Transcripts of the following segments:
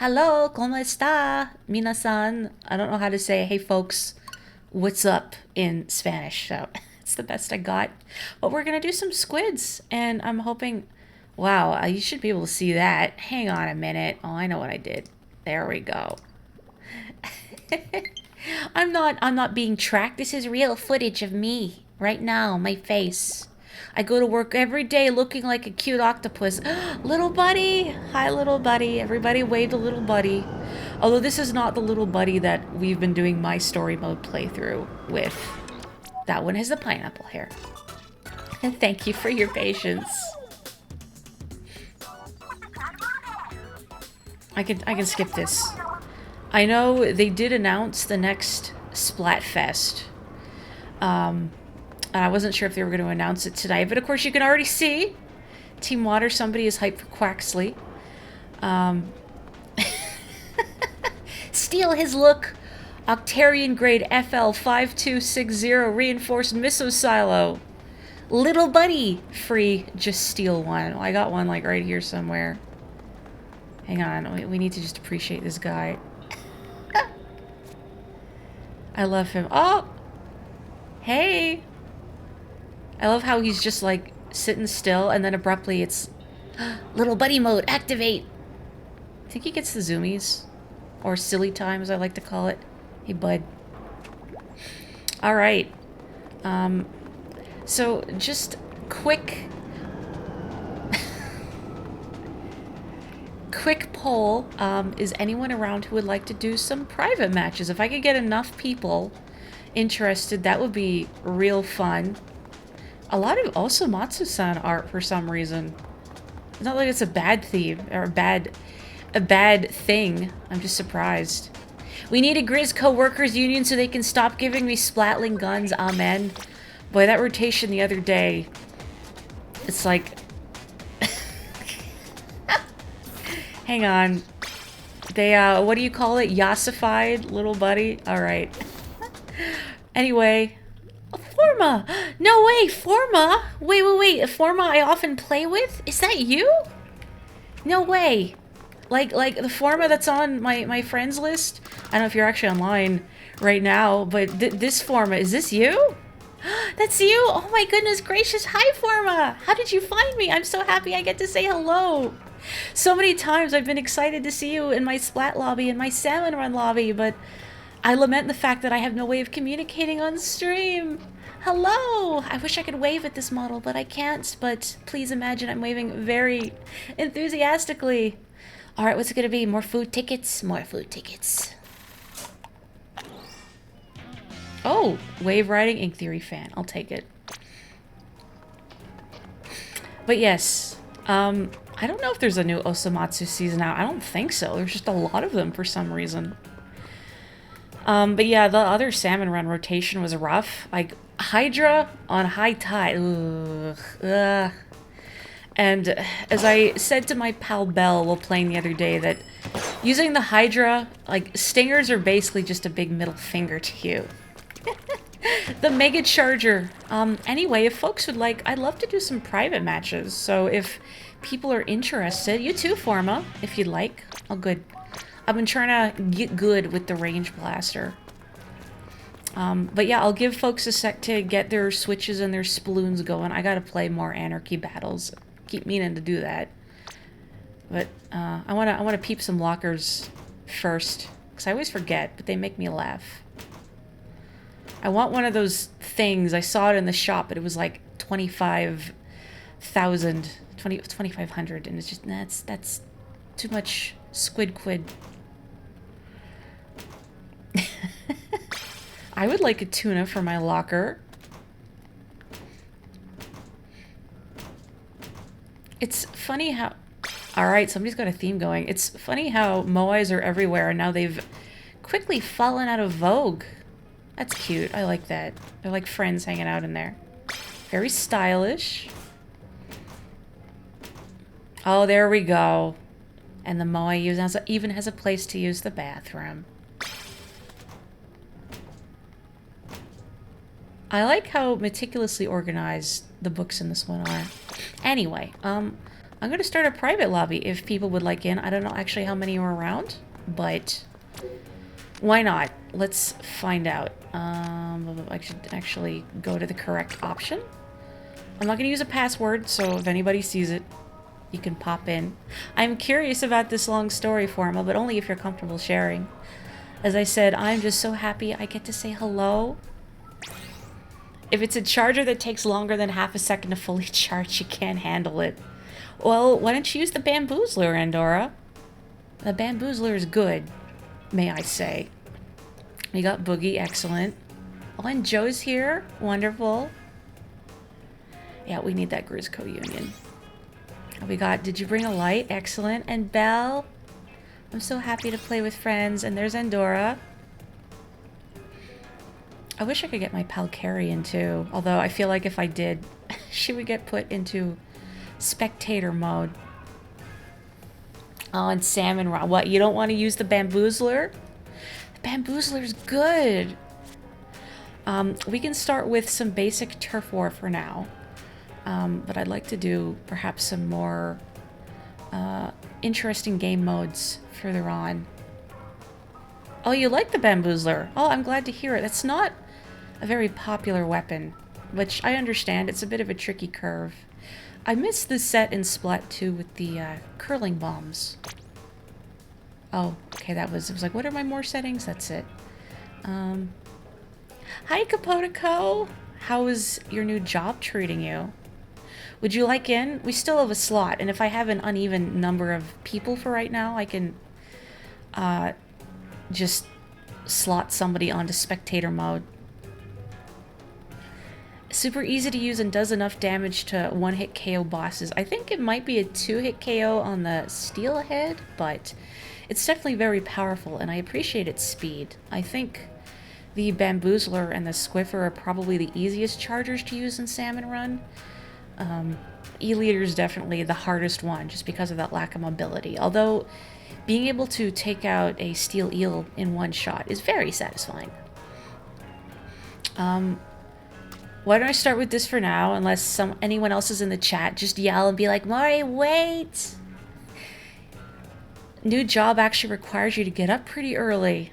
Hello, ¿cómo está? Minasan. I don't know how to say, hey folks, what's up in Spanish, so it's the best I got. But we're gonna do some squids, and I'm hoping. Wow, you should be able to see that. Hang on a minute. Oh, I know what I did. There we go. I'm not being tracked. This is real footage of me right now, my face. I go to work every day looking like a cute octopus. Little buddy! Hi, little buddy. Everybody wave to little buddy. Although this is not the little buddy that we've been doing my story mode playthrough with. That one has the pineapple hair. And thank you for your patience. I can skip this. I know they did announce the next Splatfest. I wasn't sure if they were going to announce it today, but of course you can already see Team Water, somebody is hyped for Quaxley. Steal his look. Octarian grade FL5260 reinforced miso silo. Little buddy. Free, just steal one. I got one like right here somewhere. Hang on, we need to just appreciate this guy. I love him. Oh! Hey! I love how he's just like sitting still and then abruptly it's little buddy mode, activate! I think he gets the zoomies. Or silly time as I like to call it. Hey bud. Alright. So just quick poll. Is anyone around who would like to do some private matches? If I could get enough people interested, that would be real fun. A lot of Osomatsu-san art for some reason. It's not like it's a bad theme or a bad thing. I'm just surprised. We need a Grizz co-workers union so they can stop giving me splatling guns. Amen. Boy, that rotation the other day. It's like... Hang on. They, what do you call it? Yassified, little buddy? Alright. Anyway. Forma! No way, Forma! Wait. Forma I often play with? Is that you? No way. Like the Forma that's on my friends list? I don't know if you're actually online right now, but this Forma, is this you? That's you! Oh my goodness gracious, hi Forma! How did you find me? I'm so happy I get to say hello! So many times I've been excited to see you in my Splat lobby and my Salmon Run lobby, but I lament the fact that I have no way of communicating on stream. Hello! I wish I could wave at this model, but I can't. But please imagine I'm waving very enthusiastically. Alright, what's it gonna be? More food tickets? More food tickets. Oh! Wave riding ink theory fan. I'll take it. But yes. I don't know if there's a new Osomatsu season out. I don't think so. There's just a lot of them for some reason. But yeah, the other Salmon Run rotation was rough. Like, Hydra on high tide. Ugh. And as I said to my pal Belle while playing the other day, that using the Hydra, like, stingers are basically just a big middle finger to you. The Mega Charger. Anyway, if folks would like, I'd love to do some private matches. So if people are interested, you too, Forma, if you'd like. Oh, good. I've been trying to get good with the range blaster. But yeah, I'll give folks a sec to get their switches and their sploons going. I gotta play more Anarchy battles. Keep meaning to do that. But I wanna peep some lockers first, because I always forget, but they make me laugh. I want one of those things. I saw it in the shop, but it was like 2,500, and it's just that's too much squid quid. I would like a tuna for my locker. It's funny how... Alright, somebody's got a theme going. It's funny how moais are everywhere, and now they've quickly fallen out of vogue. That's cute. I like that. They're like friends hanging out in there. Very stylish. Oh, there we go. And the moai even has a place to use the bathroom. I like how meticulously organized the books in this one are. Anyway, I'm going to start a private lobby if people would like in. I don't know actually how many are around, but why not? Let's find out. I should actually go to the correct option. I'm not going to use a password, so if anybody sees it, you can pop in. I'm curious about this long story formal, but only if you're comfortable sharing. As I said, I'm just so happy I get to say hello. If it's a charger that takes longer than half a second to fully charge, you can't handle it. Well, why don't you use the Bamboozler, Andorra? The Bamboozler is good, may I say. We got Boogie, excellent. Oh, and Joe's here, wonderful. Yeah, we need that Grizzco Union. We got, did you bring a light? Excellent. And Belle, I'm so happy to play with friends. And there's Andorra. I wish I could get my pal Carrie in too. Although I feel like if I did, she would get put into spectator mode. Oh, and Salmon Rod. What, you don't want to use the Bamboozler? The Bamboozler's good. We can start with some basic turf war for now. But I'd like to do perhaps some more interesting game modes further on. Oh, you like the Bamboozler? Oh, I'm glad to hear it. That's not a very popular weapon, which I understand. It's a bit of a tricky curve. I missed this set in Splat 2 with the curling bombs. Oh, okay, it was like, what are my more settings? That's it. Hi, Capotico. How is your new job treating you? Would you like in? We still have a slot, and if I have an uneven number of people for right now, I can just slot somebody onto spectator mode. Super easy to use and does enough damage to one-hit KO bosses. I think it might be a two-hit KO on the Steelhead, but it's definitely very powerful, and I appreciate its speed. I think the Bamboozler and the Squiffer are probably the easiest chargers to use in Salmon Run. E-Leader is definitely the hardest one, just because of that lack of mobility. Although, being able to take out a steel eel in one shot is very satisfying. Why don't I start with this for now, unless anyone else is in the chat, just yell and be like, Morri, wait! New job actually requires you to get up pretty early.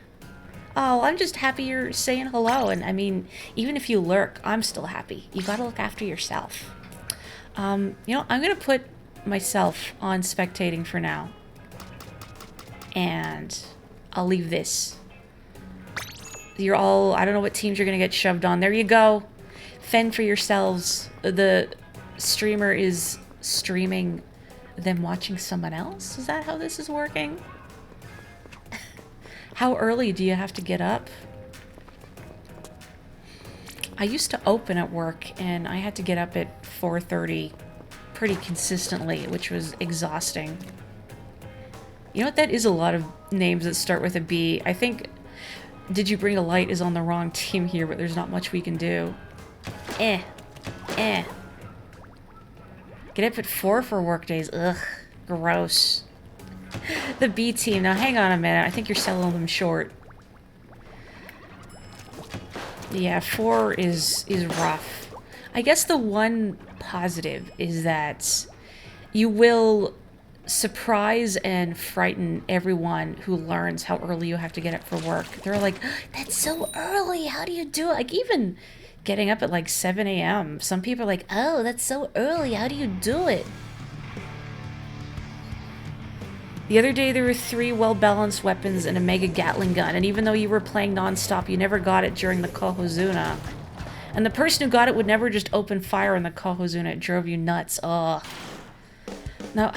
Oh, I'm just happy you're saying hello, and I mean, even if you lurk, I'm still happy. You gotta look after yourself. You know, I'm gonna put myself on spectating for now. And I'll leave this. You're all, I don't know what teams you're gonna get shoved on. There you go. Fend for yourselves. The streamer is streaming them watching someone else? Is that how this is working? How early do you have to get up? I used to open at work and I had to get up at 4:30 pretty consistently, which was exhausting. You know what? That is a lot of names that start with a B. I think Did You Bring a Light is on the wrong team here, but there's not much we can do. Get up at 4 for work days. Ugh, gross. The B team. Now hang on a minute. I think you're selling them short. Yeah, 4 is rough. I guess the one positive is that you will surprise and frighten everyone who learns how early you have to get up for work. They're like, that's so early. How do you do it? Like, even getting up at like 7 a.m. Some people are like, oh, that's so early. How do you do it? The other day, there were 3 well-balanced weapons and a mega Gatling gun, and even though you were playing non-stop, you never got it during the Kohozuna. And the person who got it would never just open fire on the Kohozuna. It drove you nuts. Ugh. Now,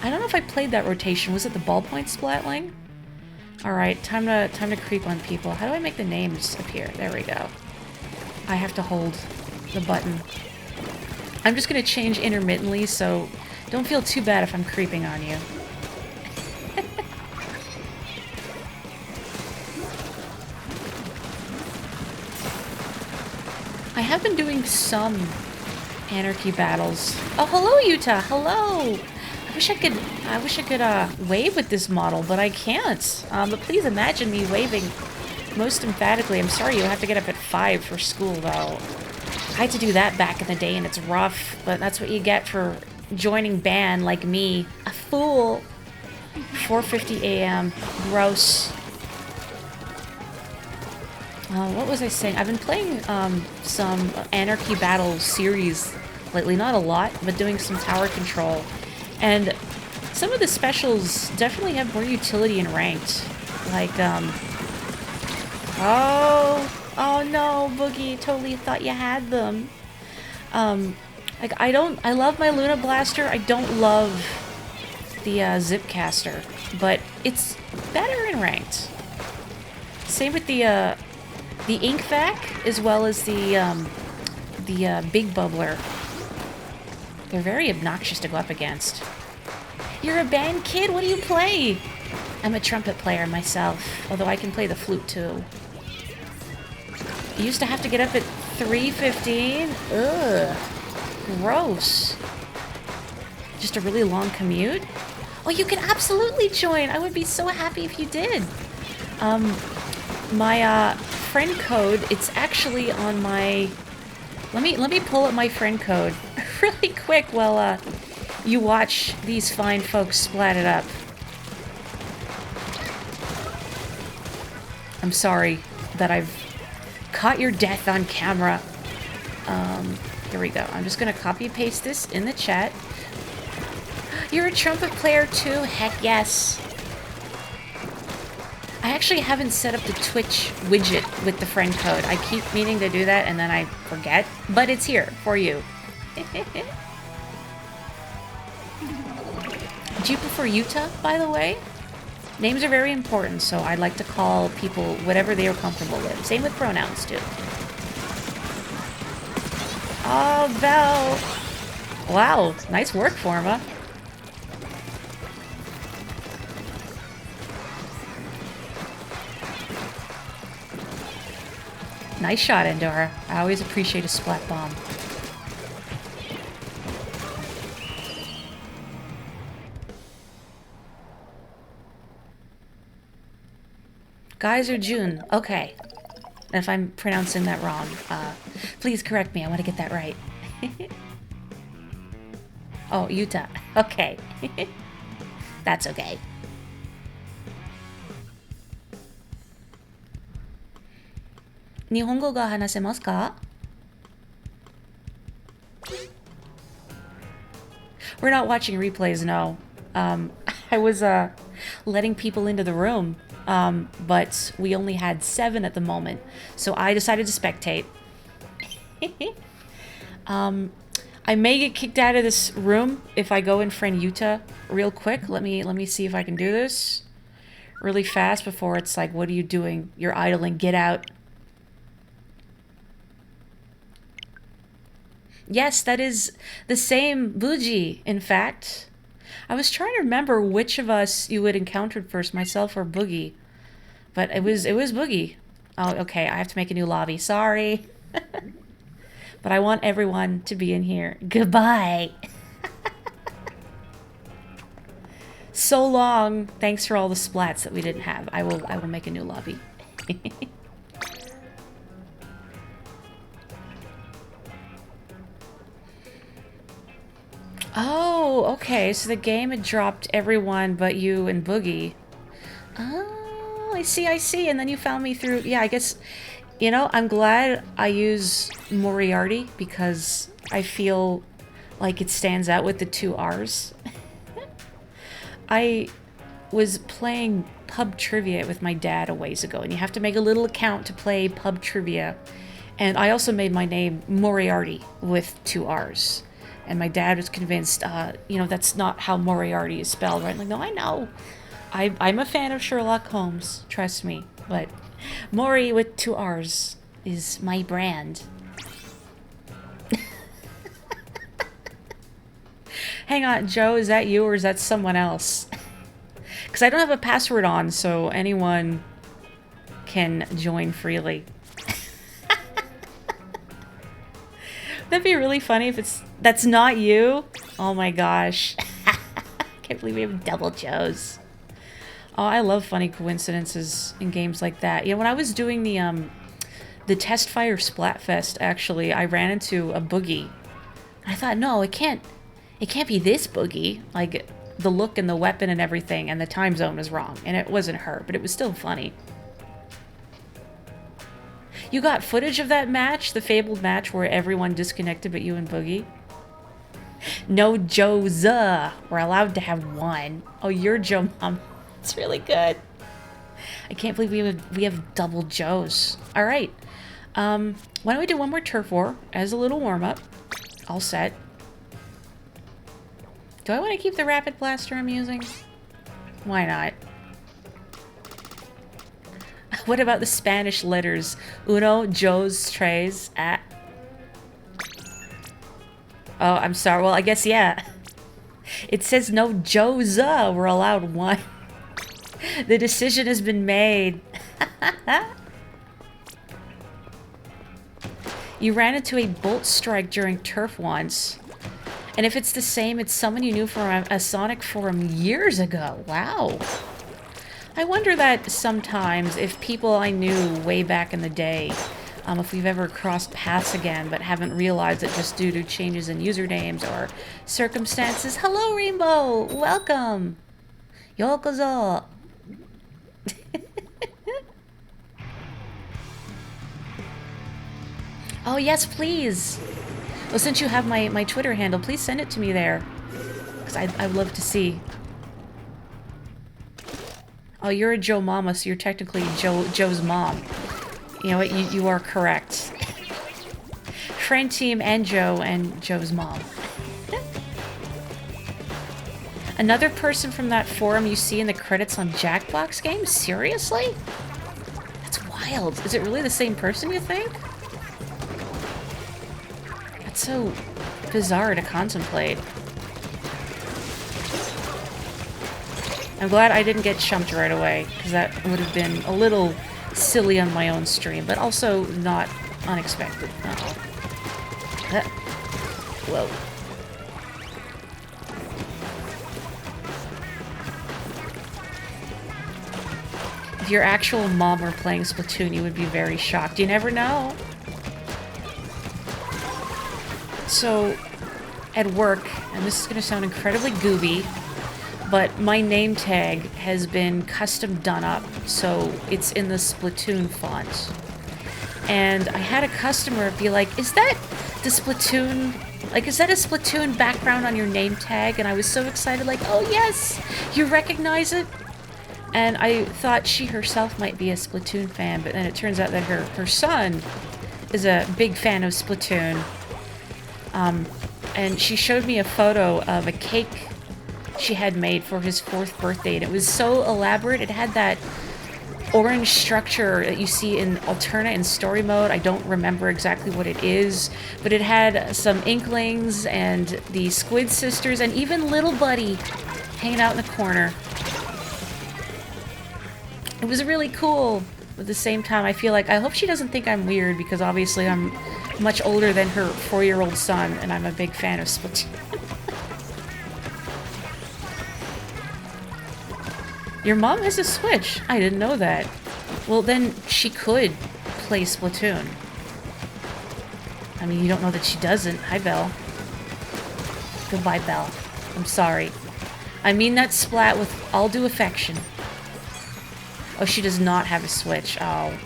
I don't know if I played that rotation. Was it the ballpoint splatling? Alright, time to creep on people. How do I make the names appear? There we go. I have to hold the button. I'm just going to change intermittently, so don't feel too bad if I'm creeping on you. I have been doing some anarchy battles. Oh, hello, Utah. Hello. I wish I could wave with this model, but I can't. But please imagine me waving most emphatically. I'm sorry you have to get up at 5 for school, though. I had to do that back in the day, and it's rough, but that's what you get for joining band like me. A fool. 4:50 a.m. Gross. What was I saying? I've been playing some Anarchy Battle series lately. Not a lot, but doing some tower control. And some of the specials definitely have more utility in ranked. Like, oh no, Boogie, totally thought you had them. Like, I love my Luna Blaster. I don't love the Zipcaster, but it's better in ranked. Same with the Ink Vac, as well as the Big Bubbler. They're very obnoxious to go up against. You're a band kid? What do you play? I'm a trumpet player myself, although I can play the flute too. You used to have to get up at 3:15? Ugh. Gross. Just a really long commute? Oh, you can absolutely join! I would be so happy if you did. My friend code, it's actually on my... Let me pull up my friend code really quick while you watch these fine folks splat it up. I'm sorry that I've caught your death on camera. Here we go. I'm just gonna copy and paste this in the chat. You're a trumpet player too? Heck yes. I actually haven't set up the Twitch widget with the friend code. I keep meaning to do that and then I forget, but it's here for you. Do you prefer Utah, by the way? Names are very important, so I'd like to call people whatever they are comfortable with. Same with pronouns, too. Oh, Belle! Wow, nice work, Forma. Nice shot, Endora. I always appreciate a splat bomb. Guys or June? Okay. And if I'm pronouncing that wrong, please correct me. I want to get that right. Oh, Utah. Okay. That's okay. Nihongo ga hanasemasu ka? We're not watching replays, no. I was letting people into the room, but we only had 7 at the moment, so I decided to spectate. I may get kicked out of this room if I go in friend Utah real quick. Let me see if I can do this really fast before it's like, what are you doing? You're idling. Get out. Yes, that is the same Buji, in fact. I was trying to remember which of us you had encountered first, myself or Boogie. But it was Boogie. Oh, okay, I have to make a new lobby. Sorry. But I want everyone to be in here. Goodbye. So long. Thanks for all the splats that we didn't have. I will make a new lobby. Oh, okay. So the game had dropped everyone but you and Boogie. Oh, I see. And then you found me through... Yeah, I guess... You know, I'm glad I use Moriarty because I feel like it stands out with the 2 R's. I was playing pub trivia with my dad a ways ago, and you have to make a little account to play pub trivia. And I also made my name Moriarty with 2 R's. And my dad was convinced, you know, that's not how Moriarty is spelled, right? I'm like, no, I know. I'm a fan of Sherlock Holmes, trust me. But Morri with 2 R's is my brand. Hang on, Joe, is that you or is that someone else? Because I don't have a password on, so anyone can join freely. That'd be really funny if that's not you. Oh my gosh. Can't believe we have double Joes. Oh, I love funny coincidences in games like that. You know, when I was doing the Test Fire Splatfest, actually, I ran into a Boogie. I thought, no, it can't It can't be this boogie. Like, the look and the weapon and everything, and the time zone was wrong. And it wasn't her, but it was still funny. You got footage of that match? The fabled match where everyone disconnected but you and Boogie? No Joes. We're allowed to have one. Oh, you're Joe Mom. It's really good. I can't believe we have double Joes. All right. Why don't we do one more turf war as a little warm-up? All set. Do I want to keep the rapid blaster I'm using? Why not? What about the Spanish letters? Uno, dos, tres, ah. Oh, I'm sorry. Well, I guess, yeah. It says no Joes. We're allowed one. The decision has been made. You ran into a bolt strike during turf once. And if it's the same, it's someone you knew from a Sonic forum years ago. Wow. I wonder that sometimes if people I knew way back in the day, if we've ever crossed paths again but haven't realized it just due to changes in usernames or circumstances. Hello, Rainbow! Welcome! Yokozo! Oh, yes, please! Well, since you have my Twitter handle, please send it to me there. Because I'd love to see. Oh, you're a Joe Mama, so you're technically Joe's mom. You know what? You are correct. Friend team and Joe's mom. Another person from that forum you see in the credits on Jackbox games? Seriously? That's wild. Is it really the same person, you think? That's so bizarre to contemplate. I'm glad I didn't get chumped right away, because that would have been a little silly on my own stream, but also not unexpected. Uh-oh. Whoa. If your actual mom were playing Splatoon, you would be very shocked. You never know. So, at work, and this is going to sound incredibly gooby, but my name tag has been custom done up, so it's in the Splatoon font. And I had a customer be like, is that the Splatoon, like, is that a Splatoon background on your name tag? And I was so excited, like, oh yes, you recognize it? And I thought she herself might be a Splatoon fan, but then it turns out that her son is a big fan of Splatoon. And she showed me a photo of a cake she had made for his 4th birthday, and it was so elaborate. It had that orange structure that you see in Alterna and story mode. I don't remember exactly what it is, but it had some Inklings and the Squid Sisters and even Little Buddy hanging out in the corner. It was really cool. At the same time, I feel like, I hope she doesn't think I'm weird, because obviously I'm much older than her 4-year-old son, and I'm a big fan of Splatoon. Your mom has a Switch? I didn't know that. Well, then she could play Splatoon. I mean, you don't know that she doesn't. Hi, Belle. Goodbye, Belle. I'm sorry. I mean that splat with all due affection. Oh, she does not have a Switch. Oh.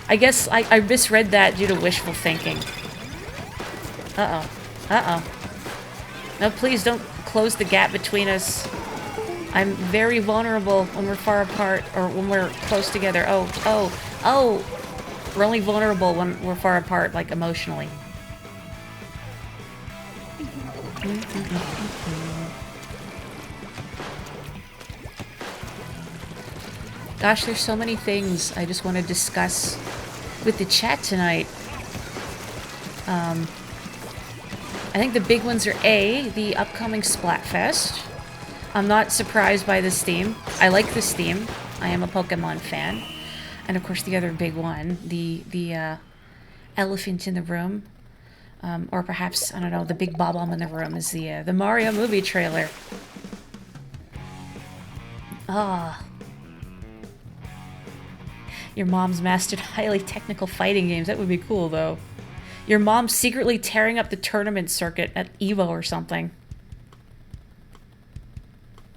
I guess I misread that due to wishful thinking. Uh-oh. Uh-oh. No, please don't close the gap between us. I'm very vulnerable when we're far apart, or when we're close together. Oh. We're only vulnerable when we're far apart, like, emotionally. Gosh, there's so many things I just want to discuss with the chat tonight. I think the big ones are A, the upcoming Splatfest. I'm not surprised by this theme. I like this theme. I am a Pokemon fan. And of course the other big one, the elephant in the room. Or perhaps, I don't know, the big bomb in the room is the Mario movie trailer. Ah. Your mom's mastered highly technical fighting games. That would be cool, though. Your mom secretly tearing up the tournament circuit at Evo or something.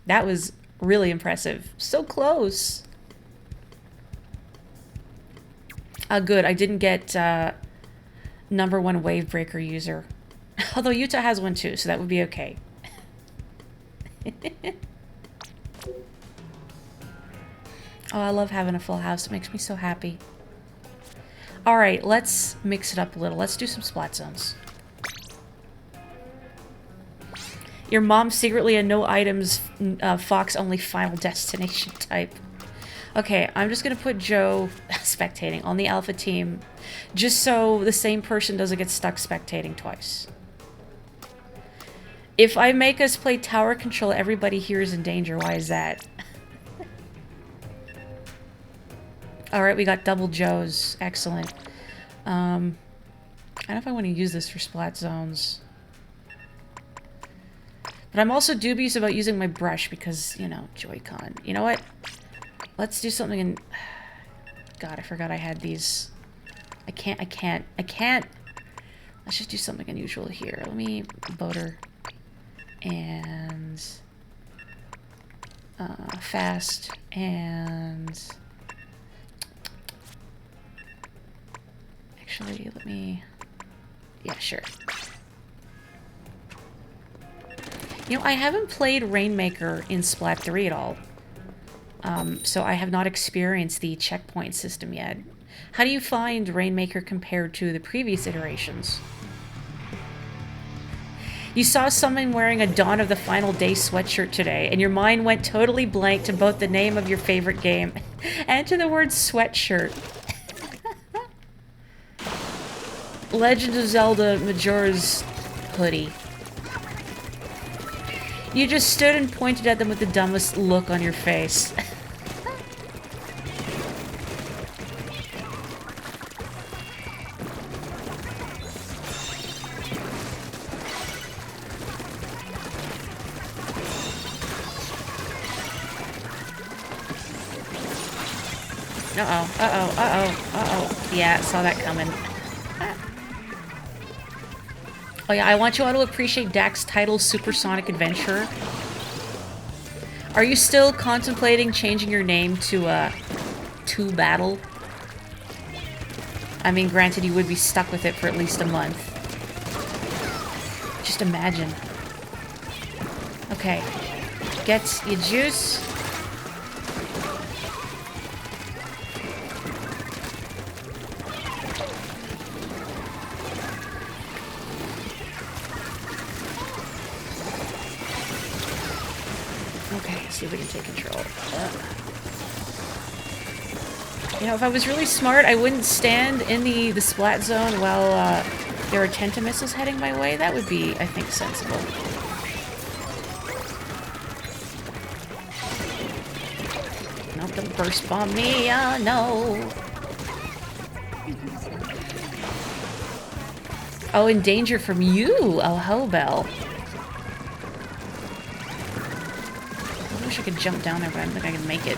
That was really impressive. So close. Good. I didn't get #1 Wavebreaker user. Although Utah has one too, so that would be okay. Oh, I love having a full house. It makes me so happy. Alright, let's mix it up a little. Let's do some splat zones. Your mom's secretly a no items Fox only final destination type. Okay, I'm just gonna put Joe spectating on the alpha team just so the same person doesn't get stuck spectating twice. If I make us play tower control, everybody here is in danger. Why is that? Alright, we got double Joes. Excellent. I don't know if I want to use this for splat zones. But I'm also dubious about using my brush because, you know, Joy-Con. You know what? Let's do something in... God, I forgot I had these. I can't. Let's just do something unusual here. Let me boater. And... fast. And... Actually, let me... Yeah, sure. You know, I haven't played Rainmaker in Splat 3 at all. So I have not experienced the checkpoint system yet. How do you find Rainmaker compared to the previous iterations? You saw someone wearing a Dawn of the Final Day sweatshirt today, and your mind went totally blank to both the name of your favorite game and to the word sweatshirt. Legend of Zelda Majora's hoodie. You just stood and pointed at them with the dumbest look on your face. Uh-oh. Yeah, saw that coming. Oh yeah, I want you all to appreciate Dak's title, Supersonic Adventurer. Are you still contemplating changing your name to, Battle? I mean, granted, you would be stuck with it for at least a month. Just imagine. Okay. Get your juice. See if we can take control. You know, if I was really smart, I wouldn't stand in the splat zone while there are Tenta missiles heading my way. That would be, I think, sensible. Nope, don't burst bomb me. Oh, no. Oh, in danger from you. Oh, Hobel. I could jump down there, but I don't think I can make it.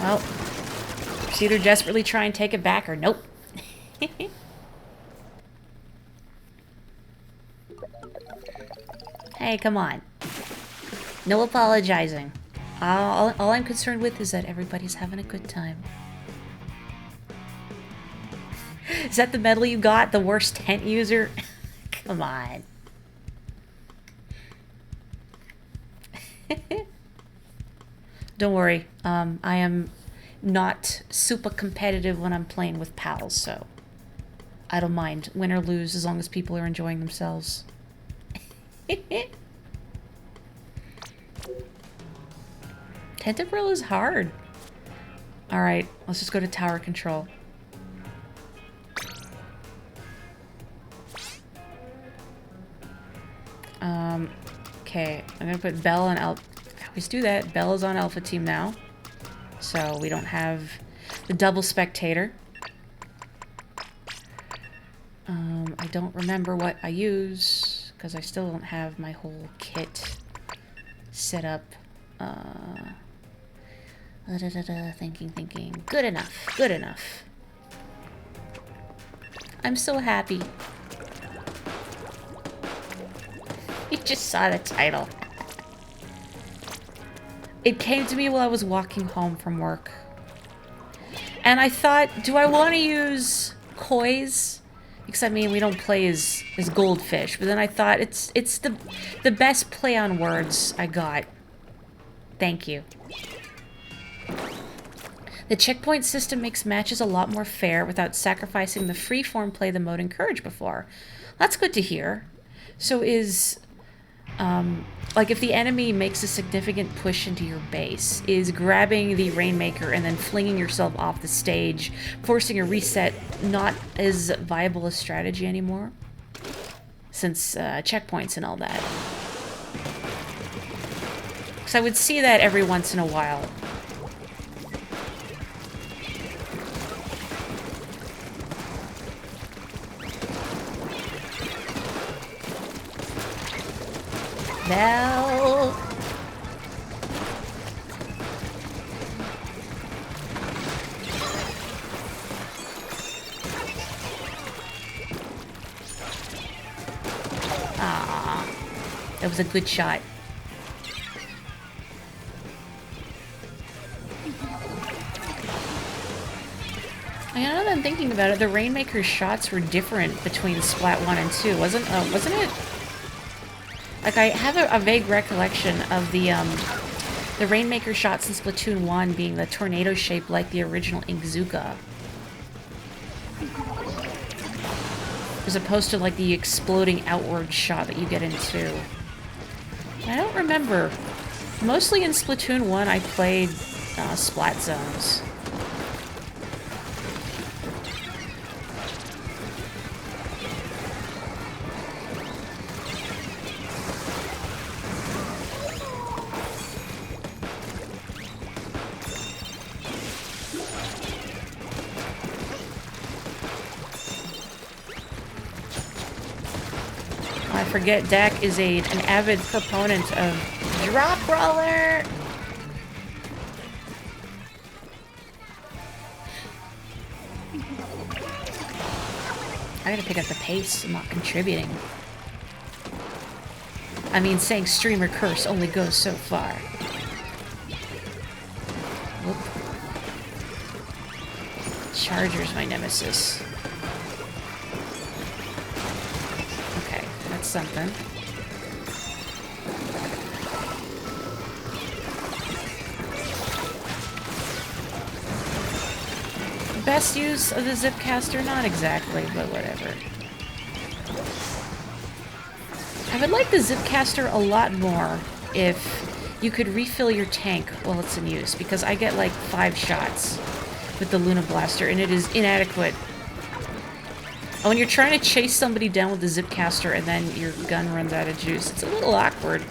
Well, just either desperately try and take it back or nope. Hey, come on. No apologizing. All I'm concerned with is that everybody's having a good time. Is that the medal you got? The worst tent user? Come on. Don't worry, I am not super competitive when I'm playing with pals, so I don't mind win or lose as long as people are enjoying themselves. Tentabrill is hard. Alright, let's just go to tower control. Okay, I'm gonna put Belle on Alpha. I always do that. Belle is on Alpha team now. So we don't have the double spectator. I don't remember what I use because I still don't have my whole kit set up. Thinking. Good enough. I'm so happy. You just saw the title. It came to me while I was walking home from work. And I thought, do I want to use koi's? Because I mean, we don't play as goldfish. But then I thought it's the best play on words I got. Thank you. The checkpoint system makes matches a lot more fair without sacrificing the free-form play the mode encouraged before. That's good to hear. So is, like if the enemy makes a significant push into your base, is grabbing the Rainmaker and then flinging yourself off the stage, forcing a reset, not as viable a strategy anymore? Since checkpoints and all that. Because I would see that every once in a while. No. Ah, that was a good shot. I know that I'm thinking about it, the Rainmaker's shots were different between Splat 1 and 2, wasn't it? Like, I have a vague recollection of the Rainmaker shots in Splatoon 1 being the tornado shape like the original Inkzuka. As opposed to, like, the exploding outward shot that you get in 2. I don't remember. Mostly in Splatoon 1, I played Splat Zones. I forget Dak is an avid proponent of drop roller. I gotta pick up the pace. I'm not contributing. I mean, saying streamer curse only goes so far. Whoop. Charger's my nemesis. Okay, that's something. Best use of the Zipcaster? Not exactly, but whatever. I would like the Zipcaster a lot more if you could refill your tank while it's in use, because I get like 5 shots with the Luna Blaster, and it is inadequate. And when you're trying to chase somebody down with the Zipcaster and then your gun runs out of juice, it's a little awkward.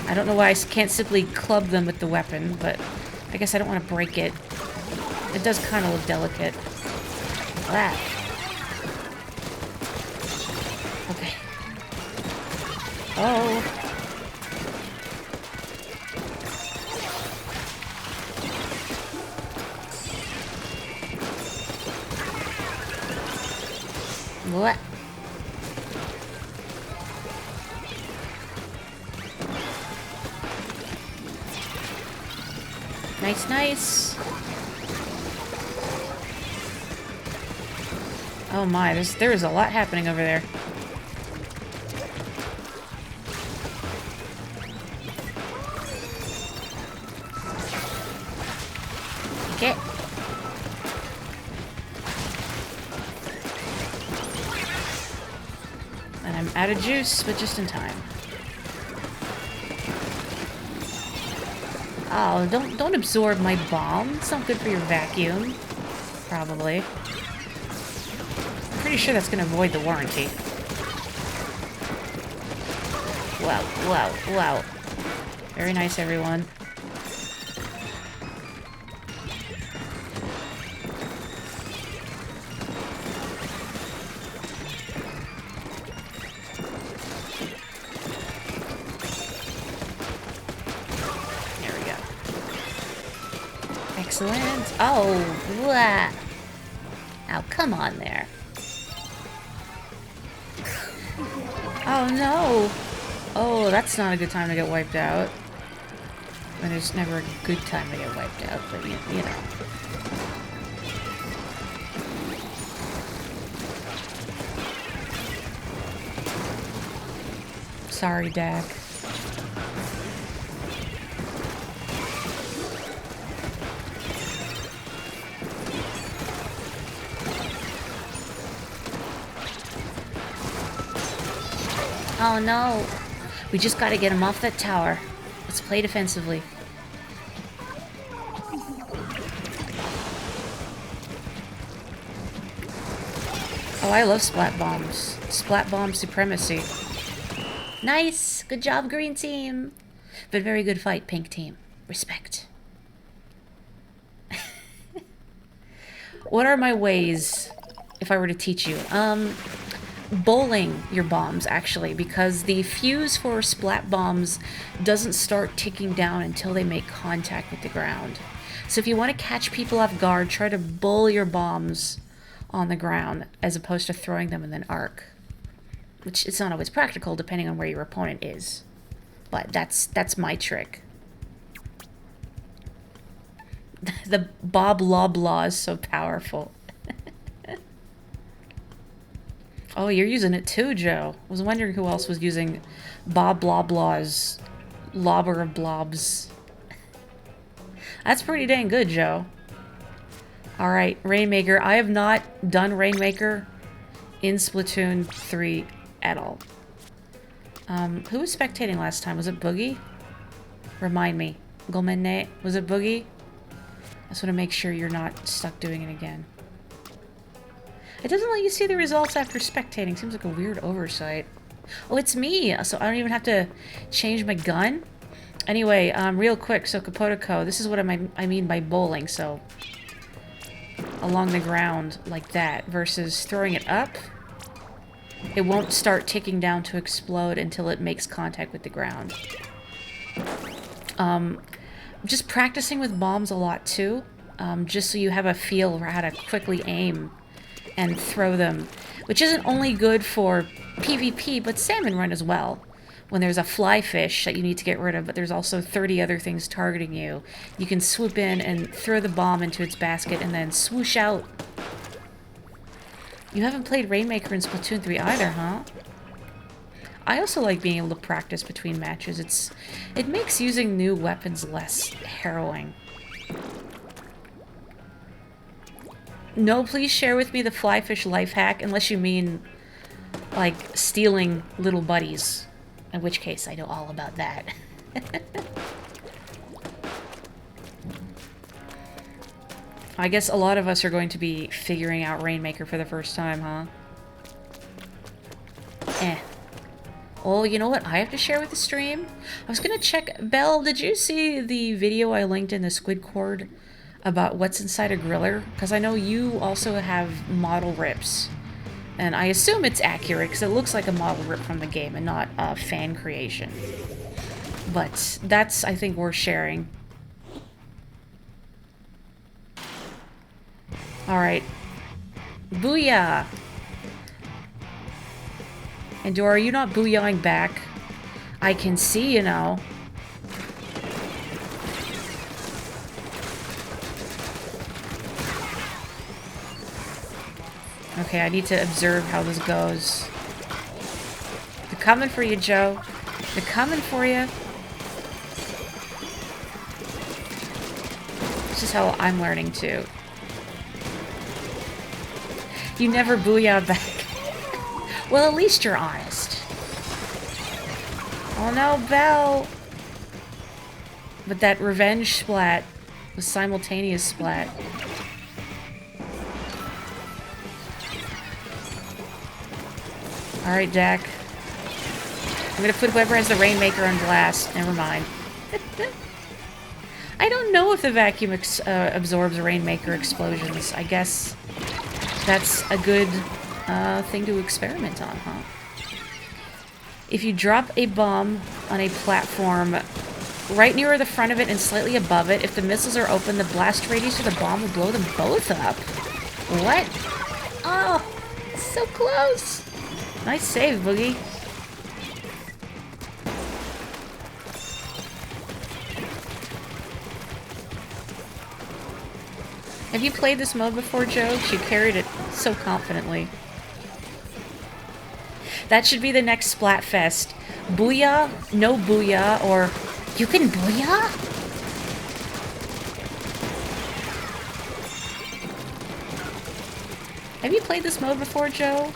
I don't know why I can't simply club them with the weapon, but I guess I don't want to break it. It does kind of look delicate. Ah. Okay. Oh. What? Nice, nice. Oh my, there is a lot happening over there. Okay. And I'm out of juice, but just in time. Oh, don't absorb my bomb. It's not good for your vacuum. Probably. Pretty sure that's gonna void the warranty. Wow, wow, wow. Very nice, everyone. There we go. Excellent. Oh, blah. Oh, come on there. Oh, no. Oh, that's not a good time to get wiped out. And there's never a good time to get wiped out, but you know. Sorry, Dak. Oh no. We just gotta get him off that tower. Let's play defensively. Oh, I love splat bombs. Splat bomb supremacy. Nice! Good job, green team! But very good fight, pink team. Respect. What are my ways, if I were to teach you? Bowling your bombs, actually, because the fuse for splat bombs doesn't start ticking down until they make contact with the ground. So if you want to catch people off guard, try to bowl your bombs on the ground as opposed to throwing them and then arc. Which it's not always practical depending on where your opponent is. But that's my trick. The Bob Loblaw is so powerful. Oh, you're using it too, Joe. I was wondering who else was using Bob Loblaw's Lobber of Blobs. That's pretty dang good, Joe. Alright, Rainmaker. I have not done Rainmaker in Splatoon 3 at all. Who was spectating last time? Was it Boogie? Remind me. Gomenne? Was it Boogie? I just want to make sure you're not stuck doing it again. It doesn't let you see the results after spectating. Seems like a weird oversight. Oh, it's me! So I don't even have to change my gun? Anyway, real quick, so Kapotoko, this is what I mean by bowling, so... along the ground, like that, versus throwing it up. It won't start ticking down to explode until it makes contact with the ground. Just practicing with bombs a lot, too. Just so you have a feel for how to quickly aim and throw them, which isn't only good for PvP, but salmon run as well. When there's a fly fish that you need to get rid of, but there's also 30 other things targeting you, you can swoop in and throw the bomb into its basket and then swoosh out. You haven't played Rainmaker in Splatoon 3 either, huh? I also like being able to practice between matches. It makes using new weapons less harrowing. No, please share with me the flyfish life hack, unless you mean, like, stealing little buddies. In which case, I know all about that. I guess a lot of us are going to be figuring out Rainmaker for the first time, huh? Well, you know what I have to share with the stream? I was gonna check... Belle, did you see the video I linked in the Squid Cord about what's inside a griller? Because I know you also have model rips. And I assume it's accurate, because it looks like a model rip from the game and not a fan creation. But that's, I think, worth sharing. Alright. Booyah! And Dora, are you not booyahing back? I can see, you know. Okay, I need to observe how this goes. They're coming for you, Joe. They're coming for you. This is how I'm learning too. You never booyah back. Well, at least you're honest. Oh no, Belle! But that revenge splat was simultaneous splat. Alright, Dak. I'm gonna put whoever has the Rainmaker on blast. Never mind. I don't know if the vacuum absorbs Rainmaker explosions. I guess that's a good thing to experiment on, huh? If you drop a bomb on a platform right near the front of it and slightly above it, if the missiles are open, the blast radius of the bomb will blow them both up. What? Oh, so close. Nice save, Boogie. Have you played this mode before, Joe? She carried it so confidently. That should be the next Splatfest. Booyah, no booyah, or you can booyah? Have you played this mode before, Joe?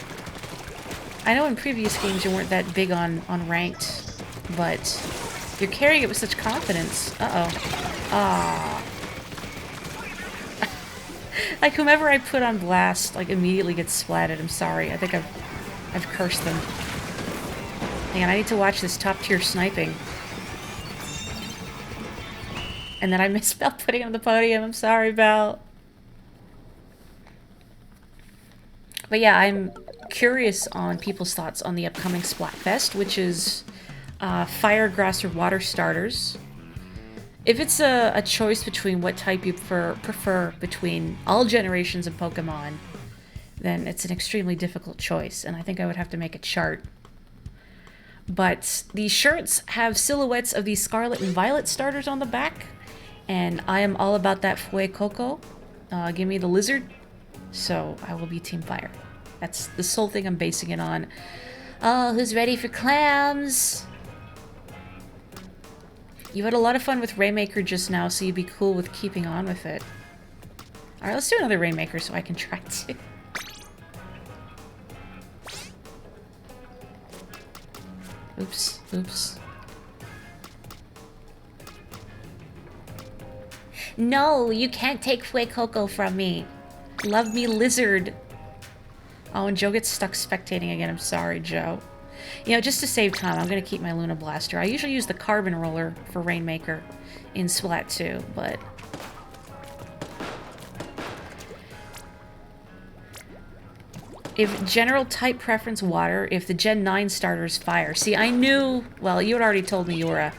I know in previous games you weren't that big on ranked, but you're carrying it with such confidence. Uh-oh. Ah. Like, whomever I put on blast, like, immediately gets splatted. I'm sorry. I think I've cursed them. Hang on, I need to watch this top-tier sniping. And then I misspelled putting on the podium. I'm sorry, Belle. But yeah, I'm curious on people's thoughts on the upcoming Splatfest, which is fire, grass, or water starters. If it's a choice between what type you prefer between all generations of Pokemon, then it's an extremely difficult choice, and I think I would have to make a chart. But these shirts have silhouettes of these Scarlet and Violet starters on the back, and I am all about that Fuecoco. Give me the lizard, so I will be Team Fire. That's the sole thing I'm basing it on. Oh, who's ready for clams? You had a lot of fun with Rainmaker just now, so you'd be cool with keeping on with it. Alright, let's do another Rainmaker so I can try to. Oops, oops. No, you can't take Fuecoco from me. Love me, lizard. Oh, and Joe gets stuck spectating again. I'm sorry, Joe. You know, just to save time, I'm going to keep my Luna Blaster. I usually use the Carbon Roller for Rainmaker in Splat 2, but... If general type preference water, if the Gen 9 starter is fire. See, I knew... Well, you had already told me you were a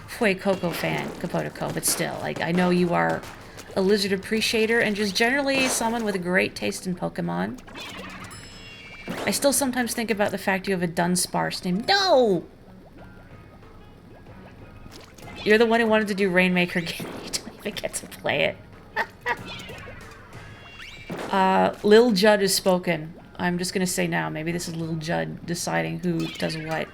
Fuecoco fan, Capotico, but still, like, I know you are a lizard appreciator and just generally someone with a great taste in Pokemon. I still sometimes think about the fact you have a Dunsparce named... No! You're the one who wanted to do Rainmaker again. You don't even get to play it. Lil Judd has spoken. I'm just gonna say now. Maybe this is Lil Judd deciding who does what.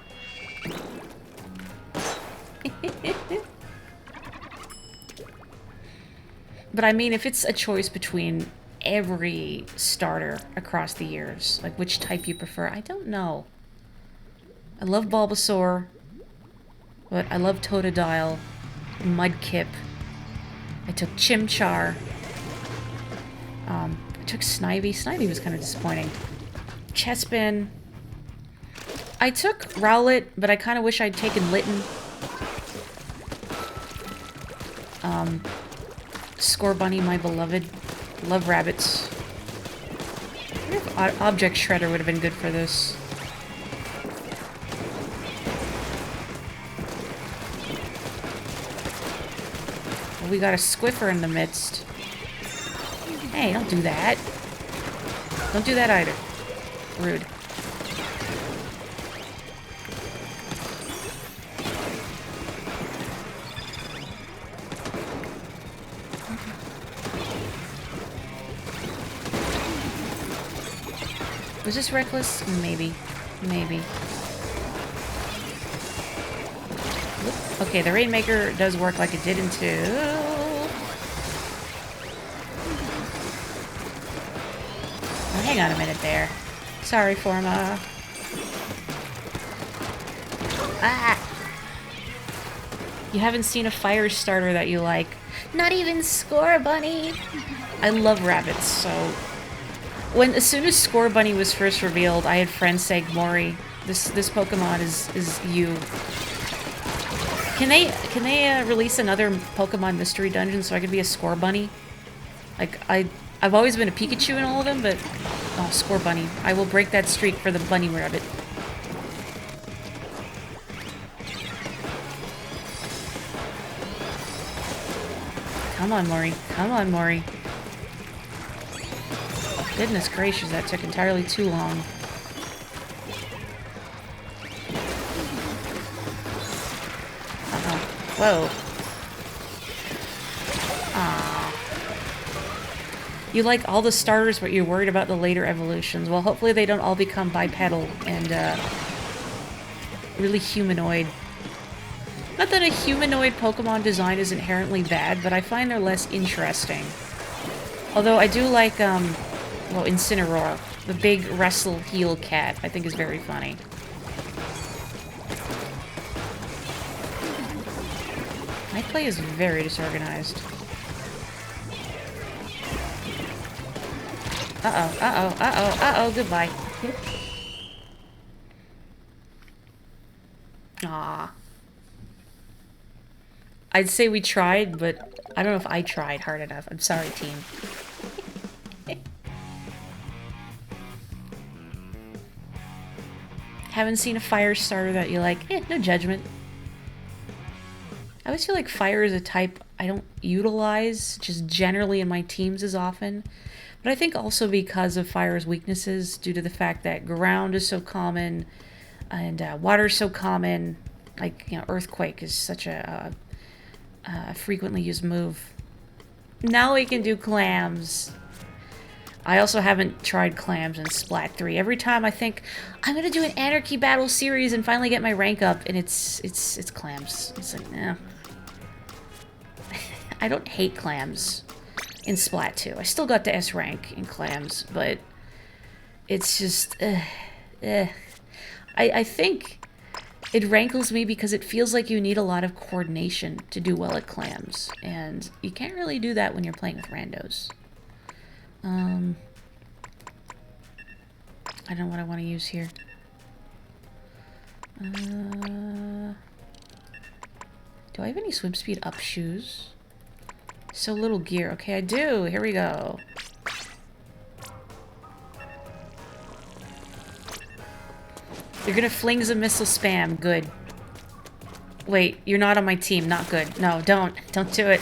But I mean, if it's a choice between every starter across the years, like which type you prefer, I don't know. I love Bulbasaur, but I love Totodile, Mudkip. I took Chimchar. I took Snivy. Snivy was kind of disappointing. Chespin. I took Rowlet, but I kind of wish I'd taken Litten. Scorbunny, my beloved. Love rabbits. I wonder if Object Shredder would have been good for this. Well, we got a Squiffer in the midst. Hey, don't do that. Don't do that either. Rude. Was this reckless? Maybe. Maybe. Okay, the Rainmaker does work like it did in 2. Oh, hang on a minute there. Sorry, Forma. Ah! You haven't seen a fire starter that you like. Not even Scorbunny! I love rabbits, so... As soon as Scorbunny was first revealed, I had friends saying, Morri, this Pokemon is you. Can they release another Pokemon Mystery Dungeon so I could be a Scorbunny? Like, I've always been a Pikachu in all of them, but... Oh, Scorbunny. I will break that streak for the bunny rabbit. Come on, Morri. Come on, Morri. Goodness gracious, that took entirely too long. Uh-oh. Whoa. Aww. You like all the starters, but you're worried about the later evolutions. Well, hopefully they don't all become bipedal and, really humanoid. Not that a humanoid Pokemon design is inherently bad, but I find they're less interesting. Although I do like, well, Incineroar. The big wrestle heel cat, I think is very funny. My play is very disorganized. Uh-oh, uh-oh, uh-oh, uh-oh, goodbye. Aw. I'd say we tried, but I don't know if I tried hard enough. I'm sorry, team. Haven't seen a fire starter that you like? No judgment. I always feel like fire is a type I don't utilize just generally in my teams as often. But I think also because of fire's weaknesses, due to the fact that ground is so common and water is so common, like, you know, earthquake is such a frequently used move. Now we can do clams. I also haven't tried clams in Splat 3. Every time I think I'm gonna do an Anarchy Battle series and finally get my rank up, and it's clams. It's like, nah. I don't hate clams in Splat 2. I still got the S rank in clams, but it's just, I think it rankles me because it feels like you need a lot of coordination to do well at clams, and you can't really do that when you're playing with randos. I don't know what I want to use here. Do I have any swim speed up shoes? So little gear. Okay, I do. Here we go. You're gonna flings a missile spam. Good. Wait, you're not on my team. Not good. No, don't. Don't do it.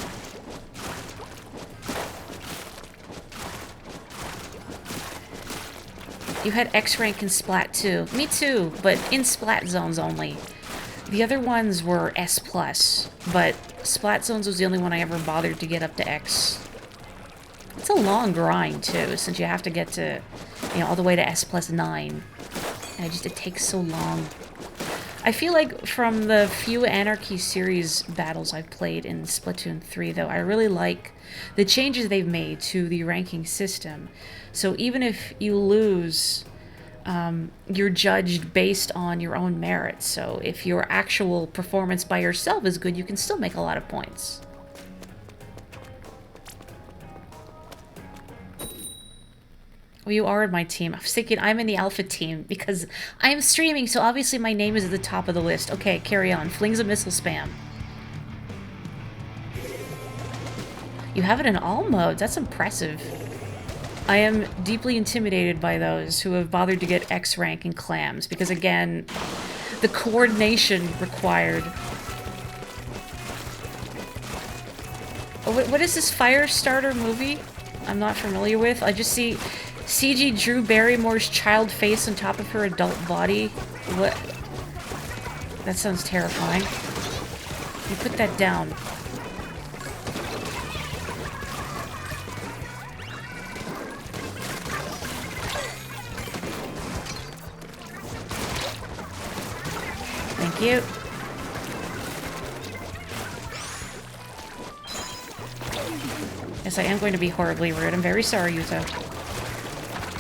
You had X rank in Splat 2. Me too, but in Splat zones only. The other ones were S+, but Splat zones was the only one I ever bothered to get up to X. It's a long grind too, since you have to get to, you know, all the way to S+9. And it takes so long. I feel like from the few Anarchy series battles I've played in Splatoon 3, though, I really like the changes they've made to the ranking system. So even if you lose, you're judged based on your own merit. So if your actual performance by yourself is good, you can still make a lot of points. Well, you are in my team. I was thinking I'm in the alpha team because I am streaming, so obviously my name is at the top of the list. Okay, carry on. Flings a missile spam. You have it in all modes. That's impressive. I am deeply intimidated by those who have bothered to get X rank in clams because, again, the coordination required. Oh, what is this Firestarter movie I'm not familiar with? I just see CG Drew Barrymore's child face on top of her adult body. What? That sounds terrifying. You put that down. Thank you. Yes, I am going to be horribly rude. I'm very sorry, Yuto.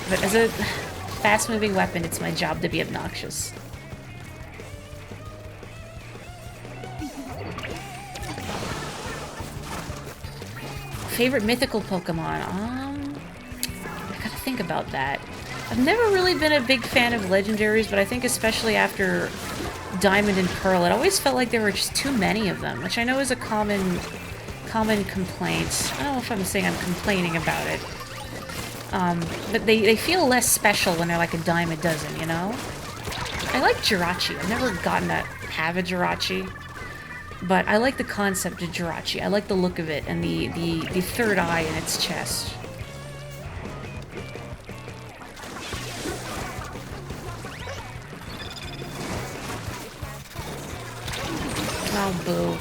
But as a fast-moving weapon, it's my job to be obnoxious. Favorite mythical Pokemon? I gotta think about that. I've never really been a big fan of legendaries, but I think especially after Diamond and Pearl, it always felt like there were just too many of them, which I know is a common complaint. I don't know if I'm saying I'm complaining about it. But they feel less special when they're like a dime a dozen, you know? I like Jirachi. I've never gotten to have a Jirachi. But I like the concept of Jirachi. I like the look of it and the third eye in its chest. Boo.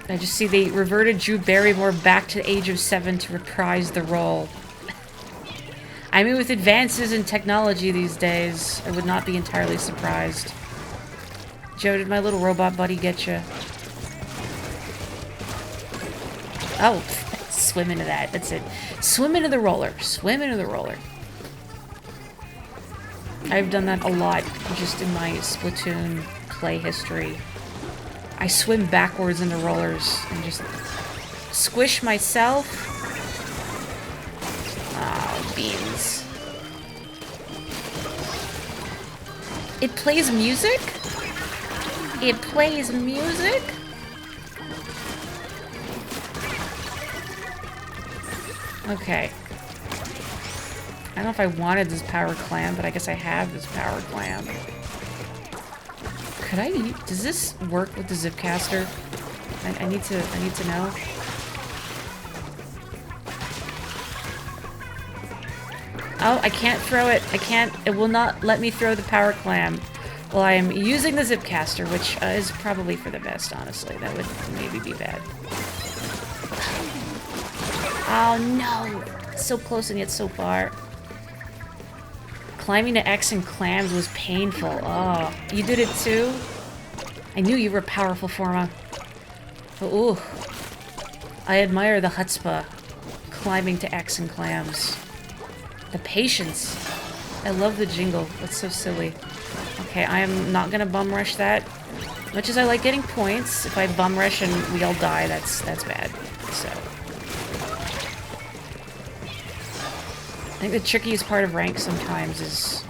I just see they reverted Drew Barrymore back to the age of 7 to reprise the role. I mean, with advances in technology these days, I would not be entirely surprised. Joe, did my little robot buddy get you? Oh, swim into that. That's it. Swim into the roller. Swim into the roller. I've done that a lot just in my Splatoon play history. I swim backwards into rollers and just squish myself. Oh, beans. It plays music? It plays music? Okay. I don't know if I wanted this power clam, but I guess I have this power clam. Could I use, does this work with the Zipcaster? I need to know. Oh, I can't throw it. I can't, it will not let me throw the power clam. Well, I am using the Zipcaster, which is probably for the best, honestly. That would maybe be bad. Oh no! So close and yet so far. Climbing to X and clams was painful. Oh, you did it too? I knew you were powerful, Forma. Ooh. I admire the chutzpah. Climbing to X and clams. The patience. I love the jingle. That's so silly. Okay, I am not gonna bum rush that. Much as I like getting points, if I bum rush and we all die, that's bad. So. I think the trickiest part of rank sometimes is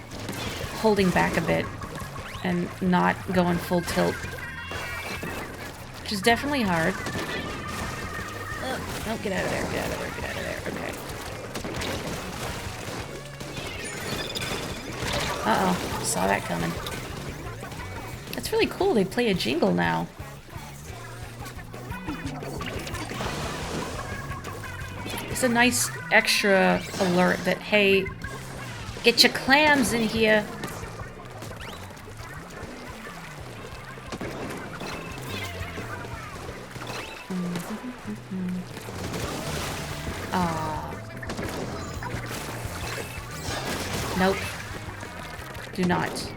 holding back a bit and not going full tilt. Which is definitely hard. Oh, get out of there, get out of there, get out of there. Okay. Uh-oh, saw that coming. That's really cool, they play a jingle now. It's a nice extra alert that, hey, get your clams in here. Nope. Do not.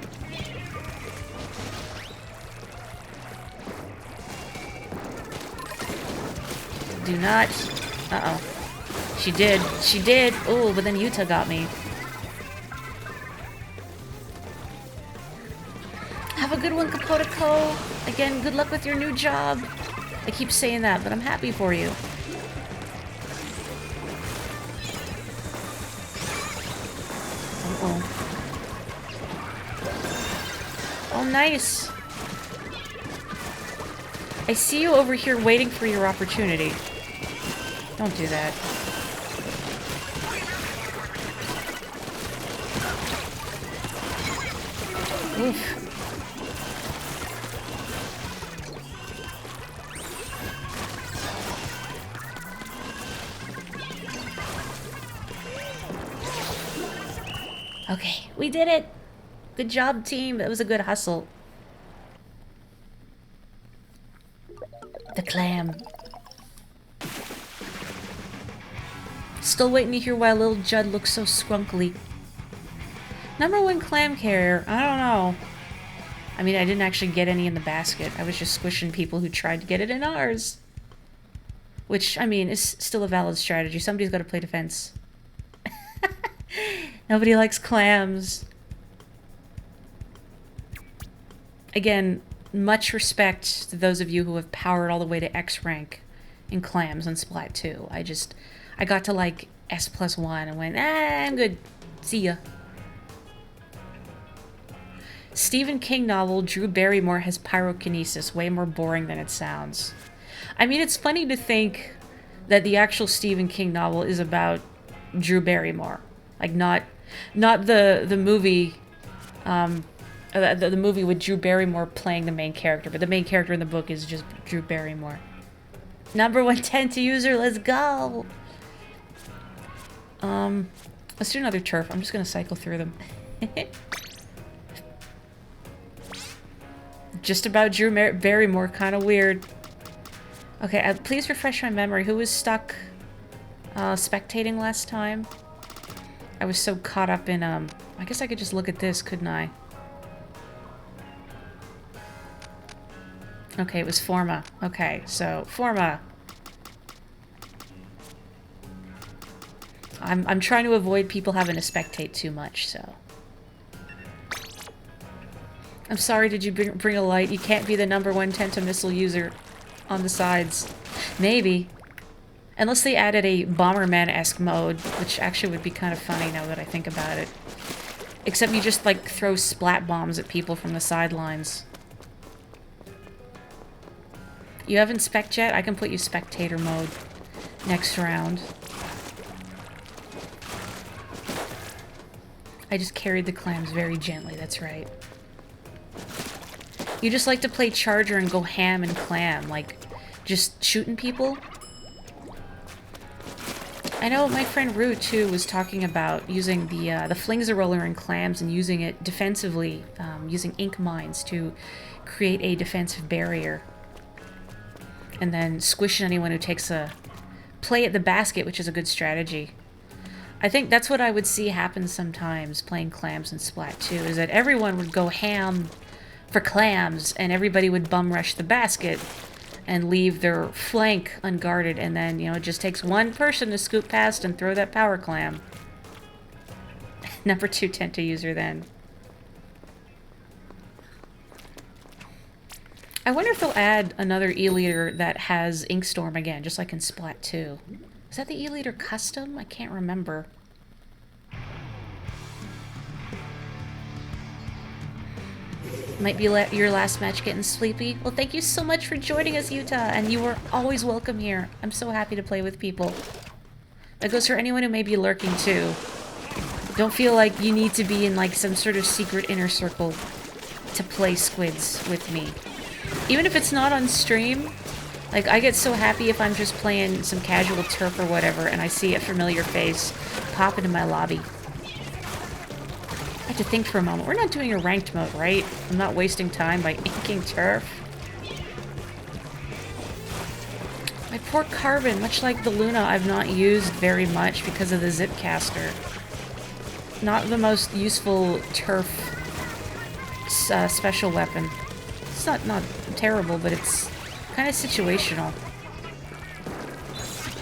Do not. Uh-oh. She did. She did. Oh, but then Yuta got me. Have a good one, Kapotiko. Again, good luck with your new job. I keep saying that, but I'm happy for you. Uh-oh. Oh, nice. I see you over here waiting for your opportunity. Don't do that. Oof. Okay, we did it! Good job, team. That was a good hustle. The clam. Still waiting to hear why little Judd looks so scrunkly. #1 clam carrier. I don't know. I mean, I didn't actually get any in the basket. I was just squishing people who tried to get it in ours. Which, I mean, is still a valid strategy. Somebody's got to play defense. Nobody likes clams. Again, much respect to those of you who have powered all the way to X rank in clams on Splat 2. I got to like S+1 and went, I'm good. See ya. Stephen King novel, Drew Barrymore has pyrokinesis. Way more boring than it sounds. I mean, it's funny to think that the actual Stephen King novel is about Drew Barrymore. Like, not the movie, the movie with Drew Barrymore playing the main character, but the main character in the book is just Drew Barrymore. #110 to user, let's go! Let's do another turf. I'm just gonna cycle through them. Just about Drew Barrymore, kind of weird. Okay, please refresh my memory. Who was stuck spectating last time? I was so caught up in, I guess I could just look at this, couldn't I? Okay, it was Forma. Okay, so, Forma. I'm trying to avoid people having to spectate too much, so. I'm sorry, did you bring a light? You can't be the #1 Tenta missile user on the sides. Maybe. Unless they added a Bomberman-esque mode, which actually would be kind of funny now that I think about it. Except you just, like, throw splat bombs at people from the sidelines. You haven't spec yet? I can put you spectator mode next round. I just carried the clams very gently, that's right. You just like to play Charger and go ham and clam, like, just shooting people? I know my friend Rue, too, was talking about using the Flingza roller and clams and using it defensively, using ink mines to create a defensive barrier. And then squishing anyone who takes a play at the basket, which is a good strategy. I think that's what I would see happen sometimes playing clams in Splat 2, is that everyone would go ham for clams and everybody would bum rush the basket and leave their flank unguarded, and then, you know, it just takes one person to scoop past and throw that power clam. #2 Tenta user then. I wonder if they'll add another E-Leader that has Inkstorm again, just like in Splat 2. Is that the E-Leader custom? I can't remember. Might be your last match getting sleepy. Well, thank you so much for joining us, Utah, and you are always welcome here. I'm so happy to play with people. That goes for anyone who may be lurking, too. Don't feel like you need to be in, like, some sort of secret inner circle to play Squids with me. Even if it's not on stream, like, I get so happy if I'm just playing some casual turf or whatever, and I see a familiar face pop into my lobby. I have to think for a moment. We're not doing a ranked mode, right? I'm not wasting time by inking turf. My poor Carbon, much like the Luna, I've not used very much because of the Zipcaster. Not the most useful turf special weapon. It's not terrible, but it's kind of situational.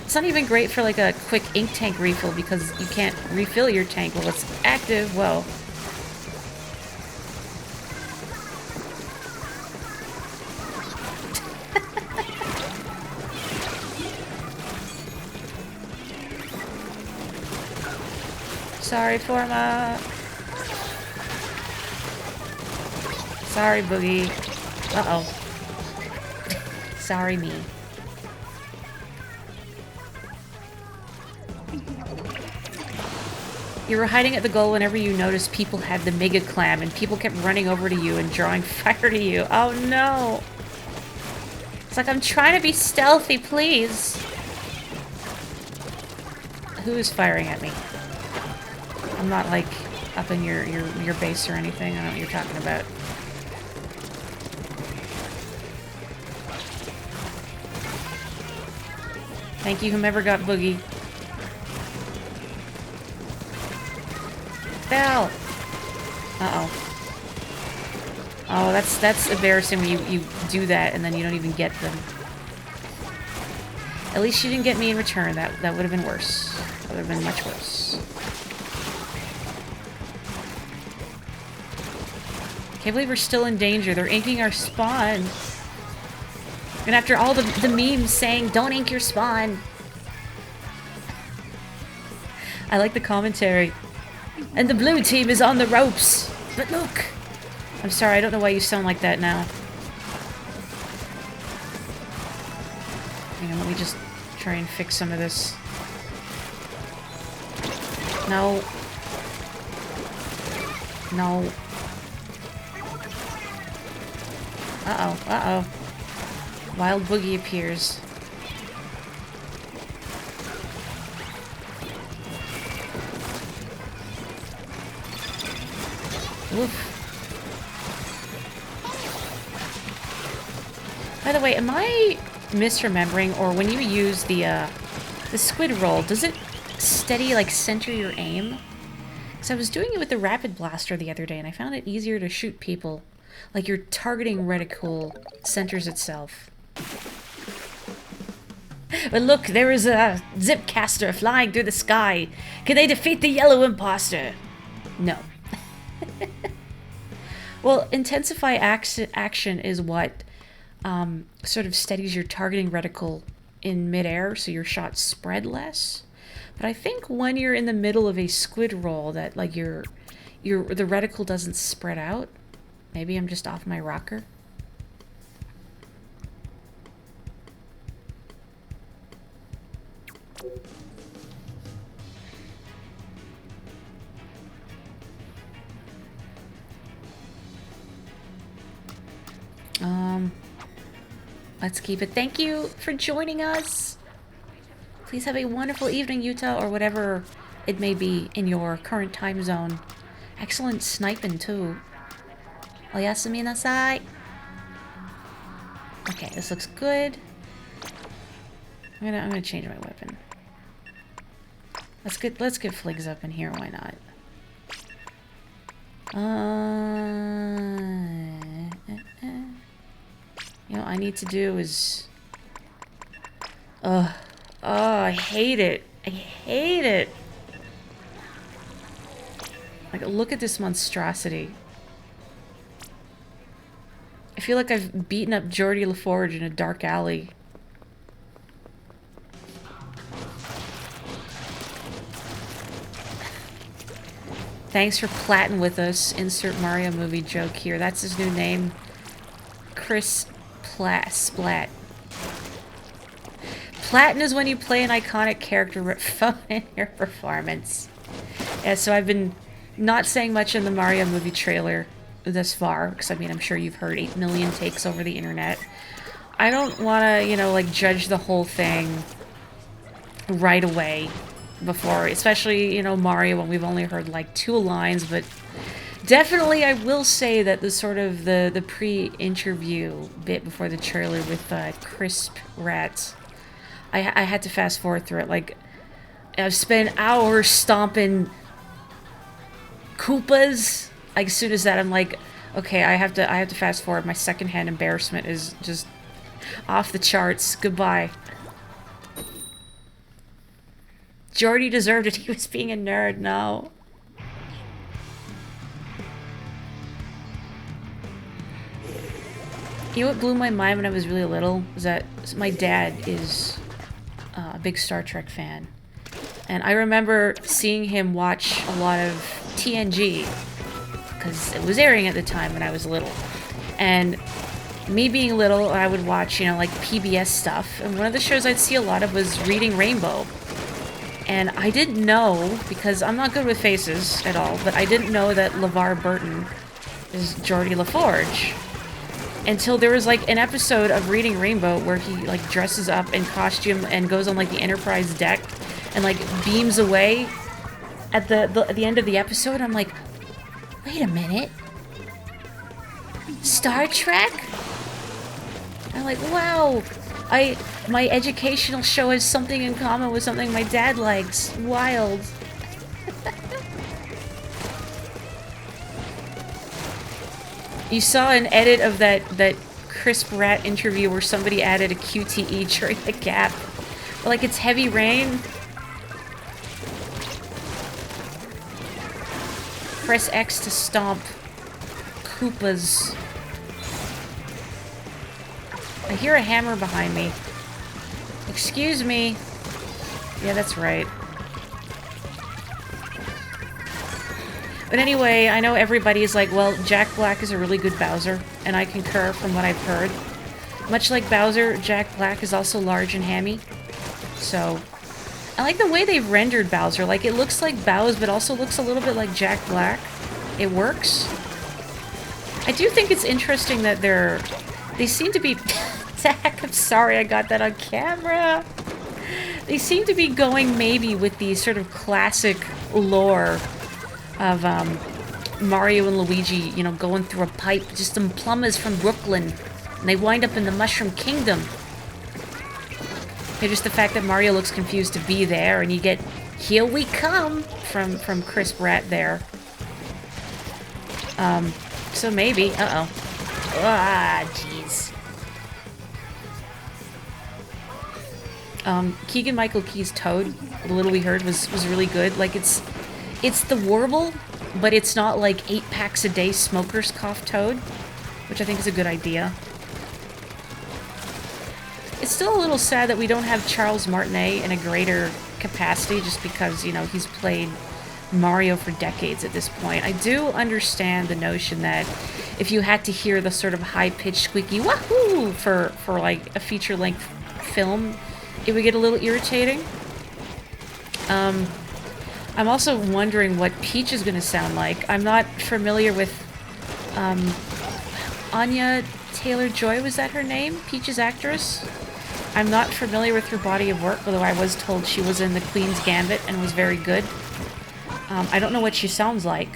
It's not even great for like a quick ink tank refill because you can't refill your tank while it's active. Well, sorry, Forma. Sorry, Boogie. Uh-oh. Sorry, me. You were hiding at the goal whenever you noticed people had the Mega Clam and people kept running over to you and drawing fire to you. Oh, no. It's like, I'm trying to be stealthy, please. Who is firing at me? I'm not, like, up in your base or anything. I don't know what you're talking about. Thank you, whomever got Boogie. Fell! Uh-oh. Oh, that's embarrassing when you do that and then you don't even get them. At least you didn't get me in return. That would have been worse. That would have been much worse. Can't believe we're still in danger. They're inking our spawn. And after all the memes saying, don't ink your spawn. I like the commentary. And the blue team is on the ropes. But look. I'm sorry, I don't know why you sound like that now. Hang on, let me just try and fix some of this. No. No. Uh-oh, uh-oh. Wild Boogie appears. Oof. By the way, am I misremembering, or when you use the squid roll, does it steady, like, center your aim? Because I was doing it with the rapid blaster the other day, and I found it easier to shoot people. Like, your targeting reticle centers itself. But look, there is a zipcaster flying through the sky. Can they defeat the yellow imposter? No. Well, intensify action is what sort of steadies your targeting reticle in midair, so your shots spread less. But I think when you're in the middle of a squid roll, that like the reticle doesn't spread out. Maybe I'm just off my rocker. Let's keep it. Thank you for joining us. Please have a wonderful evening, Utah, or whatever it may be in your current time zone. Excellent sniping, too. Oyasumi nasai. Okay, this looks good. I'm gonna change my weapon. Let's get Fligs up in here, why not? You know what I need to do is... Oh, I hate it. I hate it. Like, look at this monstrosity. I feel like I've beaten up Geordie LaForge in a dark alley. Thanks for platting with us. Insert Mario movie joke here. That's his new name. Chris Splat. Platin is when you play an iconic character phone in your performance. Yeah, so I've been not saying much in the Mario movie trailer thus far, because I mean, I'm sure you've heard 8 million takes over the internet. I don't want to, you know, like, judge the whole thing right away before, especially, you know, Mario, when we've only heard, like, 2 lines, but definitely I will say that the sort of the pre-interview bit before the trailer with Crisp Rats, I had to fast forward through it. Like, I've spent hours stomping Koopas. Like, as soon as that, I'm like, okay, I have to fast forward. My secondhand embarrassment is just off the charts. Goodbye. Jordy deserved it. He was being a nerd. No. You know what blew my mind when I was really little? Was that my dad is a big Star Trek fan. And I remember seeing him watch a lot of TNG, because it was airing at the time when I was little. And me being little, I would watch, you know, like PBS stuff. And one of the shows I'd see a lot of was Reading Rainbow. And I didn't know, because I'm not good with faces at all, but I didn't know that LeVar Burton is Geordie LaForge. Until there was, like, an episode of Reading Rainbow where he, like, dresses up in costume and goes on, like, the Enterprise deck and, like, beams away at the end of the episode. I'm like, wait a minute. Star Trek? I'm like, wow. My educational show has something in common with something my dad likes. Wild. You saw an edit of that Crisp Rat interview where somebody added a QTE during the gap. But, like, it's heavy rain. Press X to stomp Koopas. I hear a hammer behind me. Excuse me. Yeah, that's right. But anyway, I know everybody's like, well, Jack Black is a really good Bowser, and I concur from what I've heard. Much like Bowser, Jack Black is also large and hammy. So, I like the way they've rendered Bowser. Like, it looks like Bowser, but also looks a little bit like Jack Black. It works. I do think it's interesting that they seem to be... Zach, I'm sorry I got that on camera. They seem to be going maybe with the sort of classic lore of Mario and Luigi, you know, going through a pipe, just some plumbers from Brooklyn, and they wind up in the Mushroom Kingdom. And just the fact that Mario looks confused to be there, and you get "Here we come" from Chris Pratt there. So maybe. Uh-oh. Ah, jeez. Keegan-Michael Key's Toad, the little we heard, was really good. Like, it's the warble, but it's not like 8 packs a day smoker's cough Toad, which I think is a good idea. It's still a little sad that we don't have Charles Martinet in a greater capacity, just because, you know, he's played Mario for decades at this point. I do understand the notion that if you had to hear the sort of high-pitched squeaky wahoo for like a feature-length film, it would get a little irritating. I'm also wondering what Peach is going to sound like. I'm not familiar with Anya Taylor-Joy, was that her name? Peach's actress? I'm not familiar with her body of work, although I was told she was in The Queen's Gambit and was very good. I don't know what she sounds like,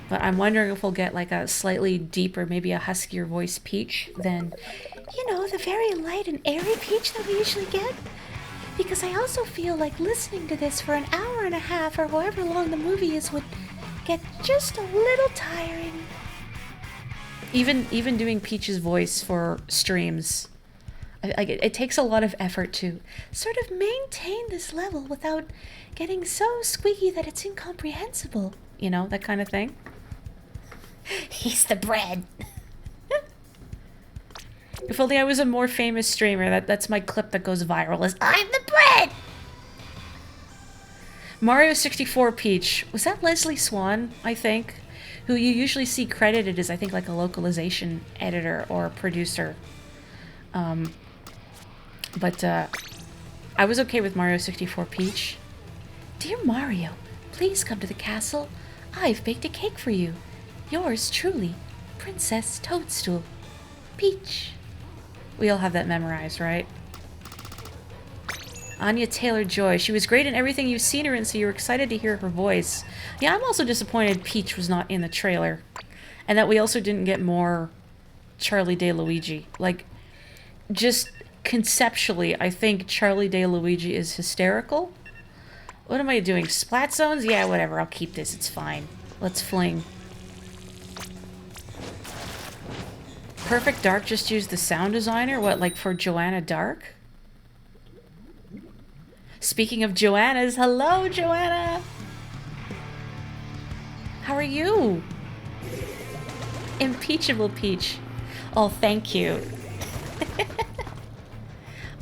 but I'm wondering if we'll get like a slightly deeper, maybe a huskier voice Peach than, you know, the very light and airy Peach that we usually get. Because I also feel like listening to this for an hour and a half or however long the movie is would get just a little tiring. Even doing Peach's voice for streams, it takes a lot of effort to sort of maintain this level without getting so squeaky that it's incomprehensible. You know, that kind of thing. He's the bread. If only I was a more famous streamer. That's my clip that goes viral, is "I'm the bread!" Mario 64 Peach. Was that Leslie Swan, I think? Who you usually see credited as, I think, like a localization editor or producer. But I was okay with Mario 64 Peach. "Dear Mario, please come to the castle. I've baked a cake for you. Yours truly, Princess Toadstool. Peach." We all have that memorized, right? Anya Taylor-Joy. She was great in everything you've seen her in, so you were excited to hear her voice. Yeah, I'm also disappointed Peach was not in the trailer. And that we also didn't get more Charlie Day Luigi. Like, just conceptually, I think Charlie Day Luigi is hysterical. What am I doing? Splat zones? Yeah, whatever. I'll keep this. It's fine. Let's fling. Perfect Dark just used the sound designer? What, like for Joanna Dark? Speaking of Joannas, hello, Joanna! How are you? Impeachable Peach. Oh, thank you.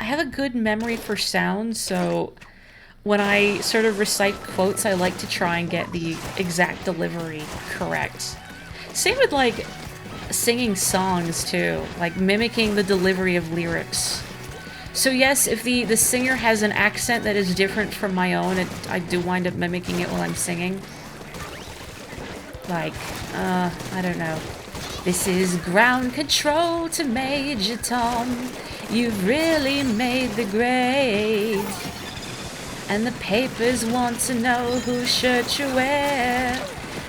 I have a good memory for sound, so when I sort of recite quotes, I like to try and get the exact delivery correct. Same with, like, singing songs, too. Like, mimicking the delivery of lyrics. So yes, if the singer has an accent that is different from my own, I do wind up mimicking it while I'm singing. Like, I don't know. "This is ground control to Major Tom. You've really made the grade. And the papers want to know whose shirt you wear.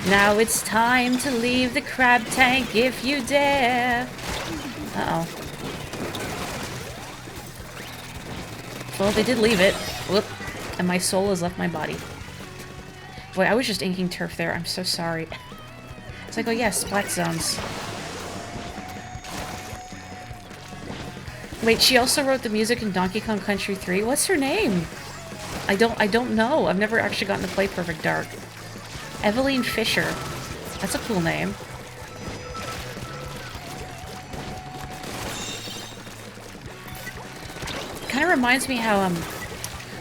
Now it's time to leave the crab tank if you dare." Uh-oh. Well, they did leave it. Whoop. And my soul has left my body. Boy, I was just inking turf there. I'm so sorry. It's like, oh yeah, splat zones. Wait, she also wrote the music in Donkey Kong Country 3? What's her name? I don't know. I've never actually gotten to play Perfect Dark. Eveline Fisher. That's a cool name. Kind of reminds me how,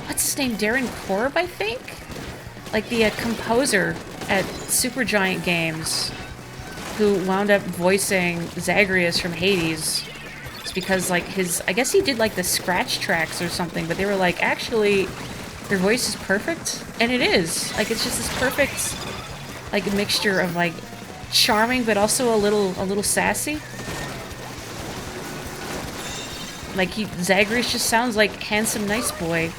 what's his name? Darren Korb, I think? Like the composer at Supergiant Games, who wound up voicing Zagreus from Hades. It's because, like, I guess he did, like, the scratch tracks or something, but they were like, actually, your voice is perfect. And it is. Like, it's just this perfect, like, mixture of, like, charming, but also a little sassy. Like, Zagreus just sounds like handsome, nice boy.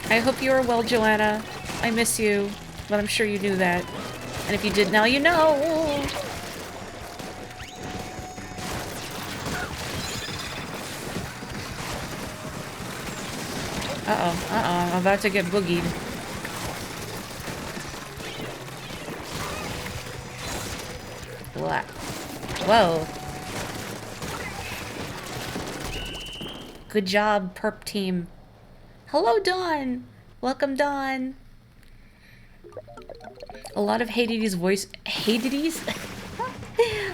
I hope you are well, Joanna. I miss you, but I'm sure you knew that. And if you did, now you know. I'm about to get boogied. What? Whoa. Good job, perp team. Hello, Dawn. Welcome, Dawn. A lot of Hades voice... Hades?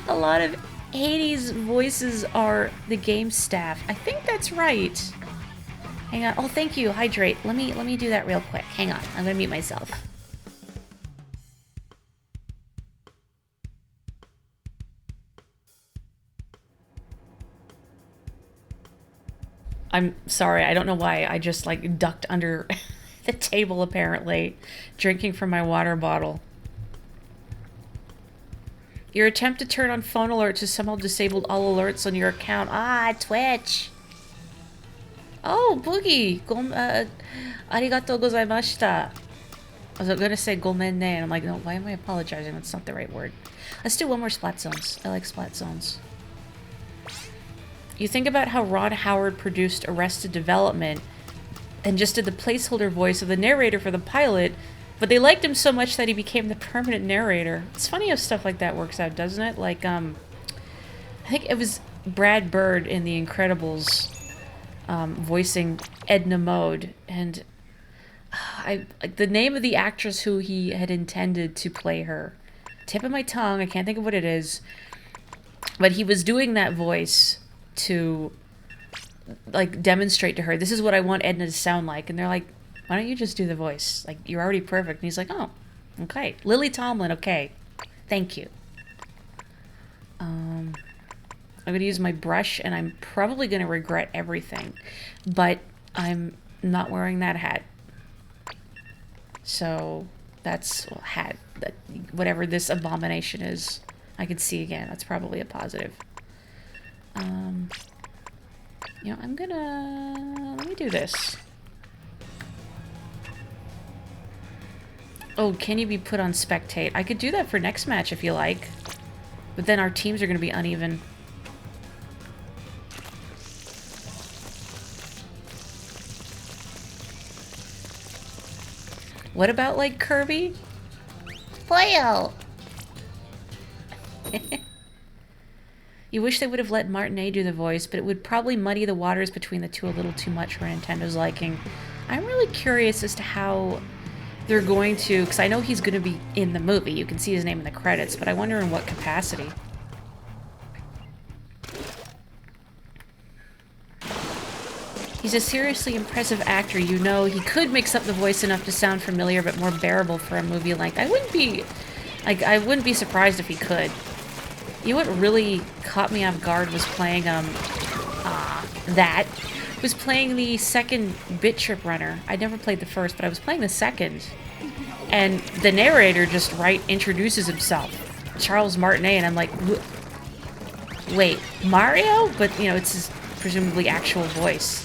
A lot of Hades voices are the game staff. I think that's right. Hang on. Oh, thank you. Hydrate. Let me do that real quick. Hang on. I'm gonna mute myself. I'm sorry. I don't know why. I just like ducked under the table apparently, drinking from my water bottle. Your attempt to turn on phone alerts has somehow disabled all alerts on your account. Ah, Twitch. Oh, Boogie! Arigatou gozaimashita. I was gonna say gomen ne, and I'm like, no, why am I apologizing? That's not the right word. Let's do one more Splat Zones. I like Splat Zones. You think about how Ron Howard produced Arrested Development and just did the placeholder voice of the narrator for the pilot, but they liked him so much that he became the permanent narrator. It's funny how stuff like that works out, doesn't it? Like, I think it was Brad Bird in The Incredibles, voicing Edna Mode, and the name of the actress who he had intended to play her, tip of my tongue, I can't think of what it is, but he was doing that voice to like demonstrate to her, this is what I want Edna to sound like, and they're like, why don't you just do the voice, like you're already perfect. And he's like, oh, okay, Lily Tomlin, okay, thank you. I'm gonna use my brush, and I'm probably gonna regret everything, but I'm not wearing that hat. So that's, well, hat, that, whatever this abomination is, I can see again. That's probably a positive. You know, I'm gonna, let me do this. Oh, can you be put on spectate? I could do that for next match if you like, but then our teams are gonna be uneven. What about, like, Kirby? Pollo! You wish they would have let Martinet do the voice, but it would probably muddy the waters between the two a little too much for Nintendo's liking. I'm really curious as to how they're going to, because I know he's going to be in the movie. You can see his name in the credits, but I wonder in what capacity. He's a seriously impressive actor, you know. He could mix up the voice enough to sound familiar but more bearable for a movie length. I wouldn't be surprised if he could. You know what really caught me off guard was playing was playing the second Bit Trip Runner. I never played the first, but I was playing the second. And the narrator just introduces himself, Charles Martinet, and I'm like, wait, Mario? But you know, it's his presumably actual voice.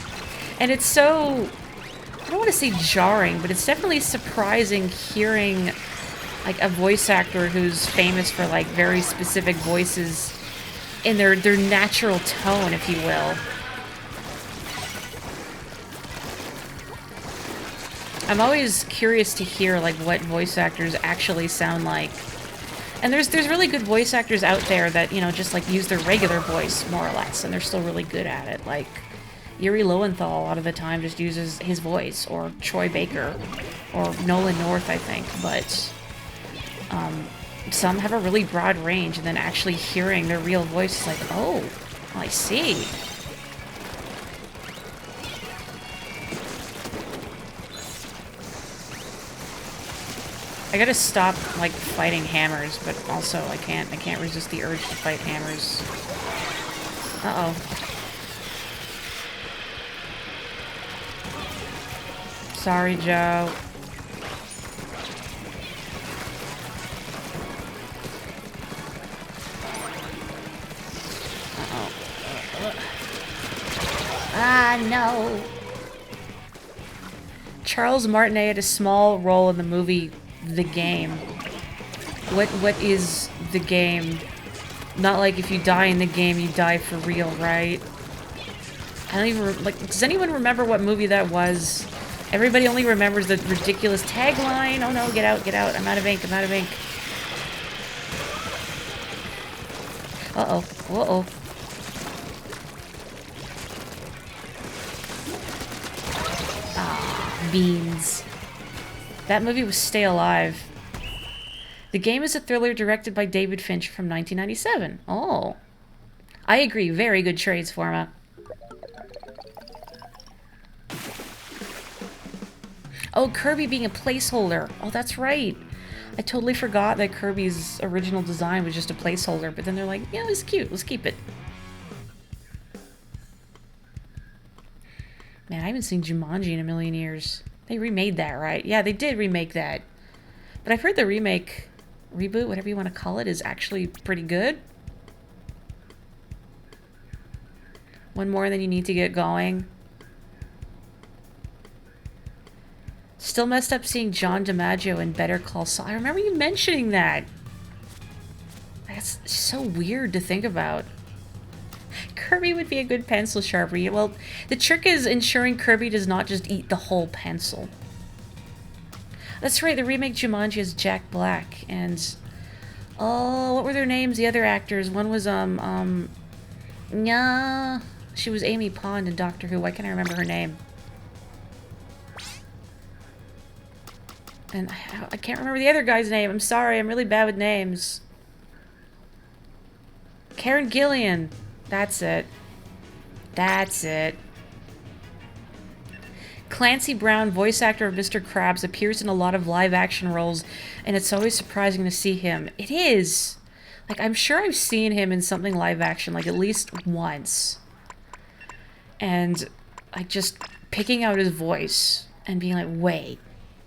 And it's so, I don't want to say jarring, but it's definitely surprising hearing like a voice actor who's famous for like very specific voices in their natural tone, if you will. I'm always curious to hear like what voice actors actually sound like. And there's really good voice actors out there that, you know, just like use their regular voice more or less, and they're still really good at it. Like Yuri Lowenthal a lot of the time just uses his voice, or Troy Baker, or Nolan North, I think, but some have a really broad range, and then actually hearing their real voice is like, oh, I see. I gotta stop, like, fighting hammers, but also I can't resist the urge to fight hammers. Uh-oh. Sorry, Joe. Uh-oh. Ah, no. Charles Martinet had a small role in the movie The Game. What is The Game? Not like if you die in the game, you die for real, right? I don't even, like, does anyone remember what movie that was? Everybody only remembers the ridiculous tagline. Oh no, get out, get out. I'm out of ink, I'm out of ink. Uh-oh, uh-oh. Ah, beans. That movie was Stay Alive. The Game is a thriller directed by David Fincher from 1997. Oh. I agree, very good trades format. Oh, Kirby being a placeholder. Oh, that's right. I totally forgot that Kirby's original design was just a placeholder, but then they're like, yeah, it's cute, let's keep it. Man, I haven't seen Jumanji in a million years. They remade that, right? Yeah, they did remake that. But I've heard the remake, reboot, whatever you want to call it, is actually pretty good. One more than you need to get going. Still messed up seeing John DiMaggio in Better Call Saul. I remember you mentioning that. That's so weird to think about. Kirby would be a good pencil sharpener. Well, the trick is ensuring Kirby does not just eat the whole pencil. That's right, the remake Jumanji is Jack Black and... Oh, what were their names? The other actors. One was, yeah, she was Amy Pond in Doctor Who. Why can't I remember her name? And I can't remember the other guy's name. I'm sorry, I'm really bad with names. Karen Gillan. That's it. That's it. Clancy Brown, voice actor of Mr. Krabs, appears in a lot of live-action roles, and it's always surprising to see him. It is! Like, I'm sure I've seen him in something live-action, like, at least once. And, like, just picking out his voice and being like, wait,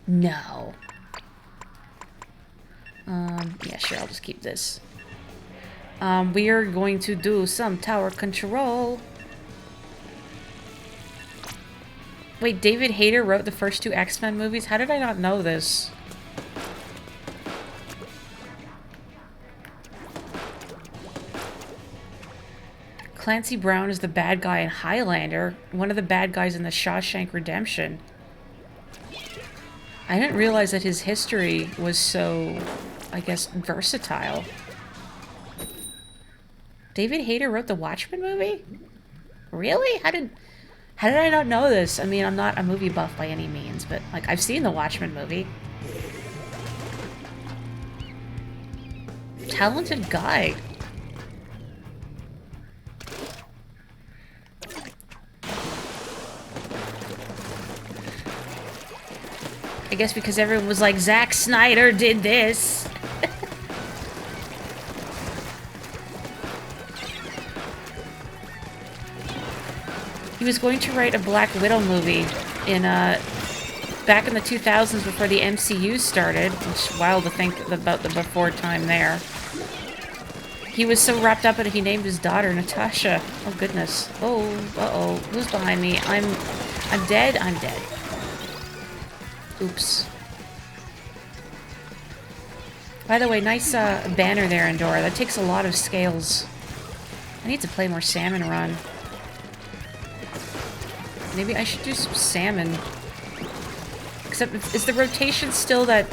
no. Yeah, sure, I'll just keep this. We are going to do some tower control. Wait, David Hayter wrote the first two X-Men movies? How did I not know this? Clancy Brown is the bad guy in Highlander, one of the bad guys in the Shawshank Redemption. I didn't realize that his history was so, I guess, versatile. David Hayter wrote the Watchmen movie? Really? How did I not know this? I mean, I'm not a movie buff by any means, but, like, I've seen the Watchmen movie. Talented guy. I guess because everyone was like, Zack Snyder did this. He was going to write a Black Widow movie in, back in the 2000s before the MCU started, which is wild to think about the before time there. He was so wrapped up in it, he named his daughter Natasha. Oh, goodness. Oh, uh-oh. Who's behind me? I'm dead? I'm dead. Oops. By the way, nice banner there, Endora. That takes a lot of scales. I need to play more Salmon Run. Maybe I should do some salmon. Except, is the rotation still that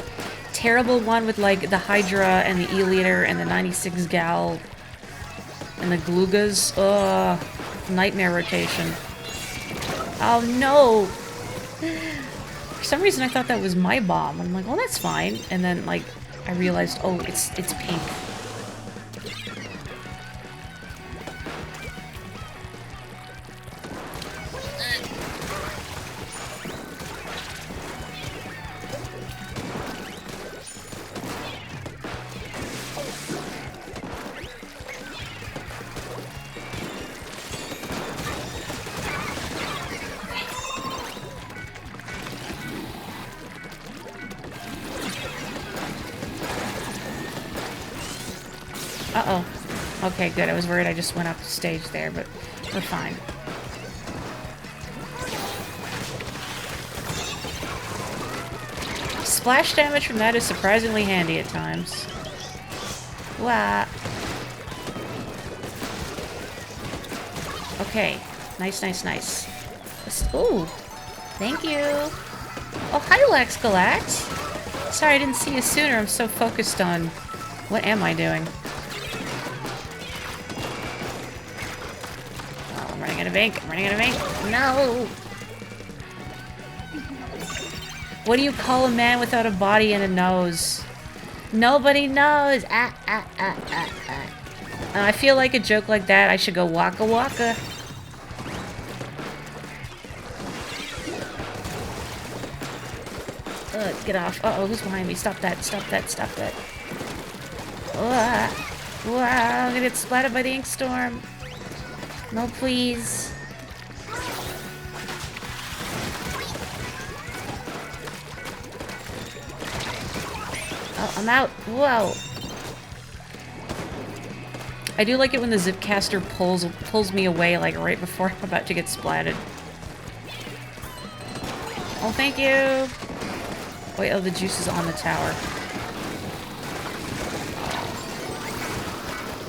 terrible one with, like, the Hydra and the E-Liter and the 96 Gal and the Glugas? Ugh. Nightmare rotation. Oh, no! For some reason, I thought that was my bomb. I'm like, well, that's fine. And then, like, I realized, oh, it's pink. Uh-oh. Okay, good. I was worried I just went off the stage there, but we're fine. splash damage from that is surprisingly handy at times. Wow. Okay. Nice, nice, nice. Ooh. Thank you. Oh, hi, Lex Galax. Sorry I didn't see you sooner. I'm so focused on... What am I doing? Oh, I'm running out of ink. I'm running out of ink. No! What do you call a man without a body and a nose? Nobody knows. I feel like a joke like that, I should go waka waka. Get off. Uh-oh, who's behind me? Stop that, stop that, stop that. Wow, I'm gonna get splattered by the ink storm. No, please. Oh, I'm out. Whoa. I do like it when the zipcaster pulls me away, like, right before I'm about to get splatted. Oh, thank you. Wait, oh, the juice is on the tower.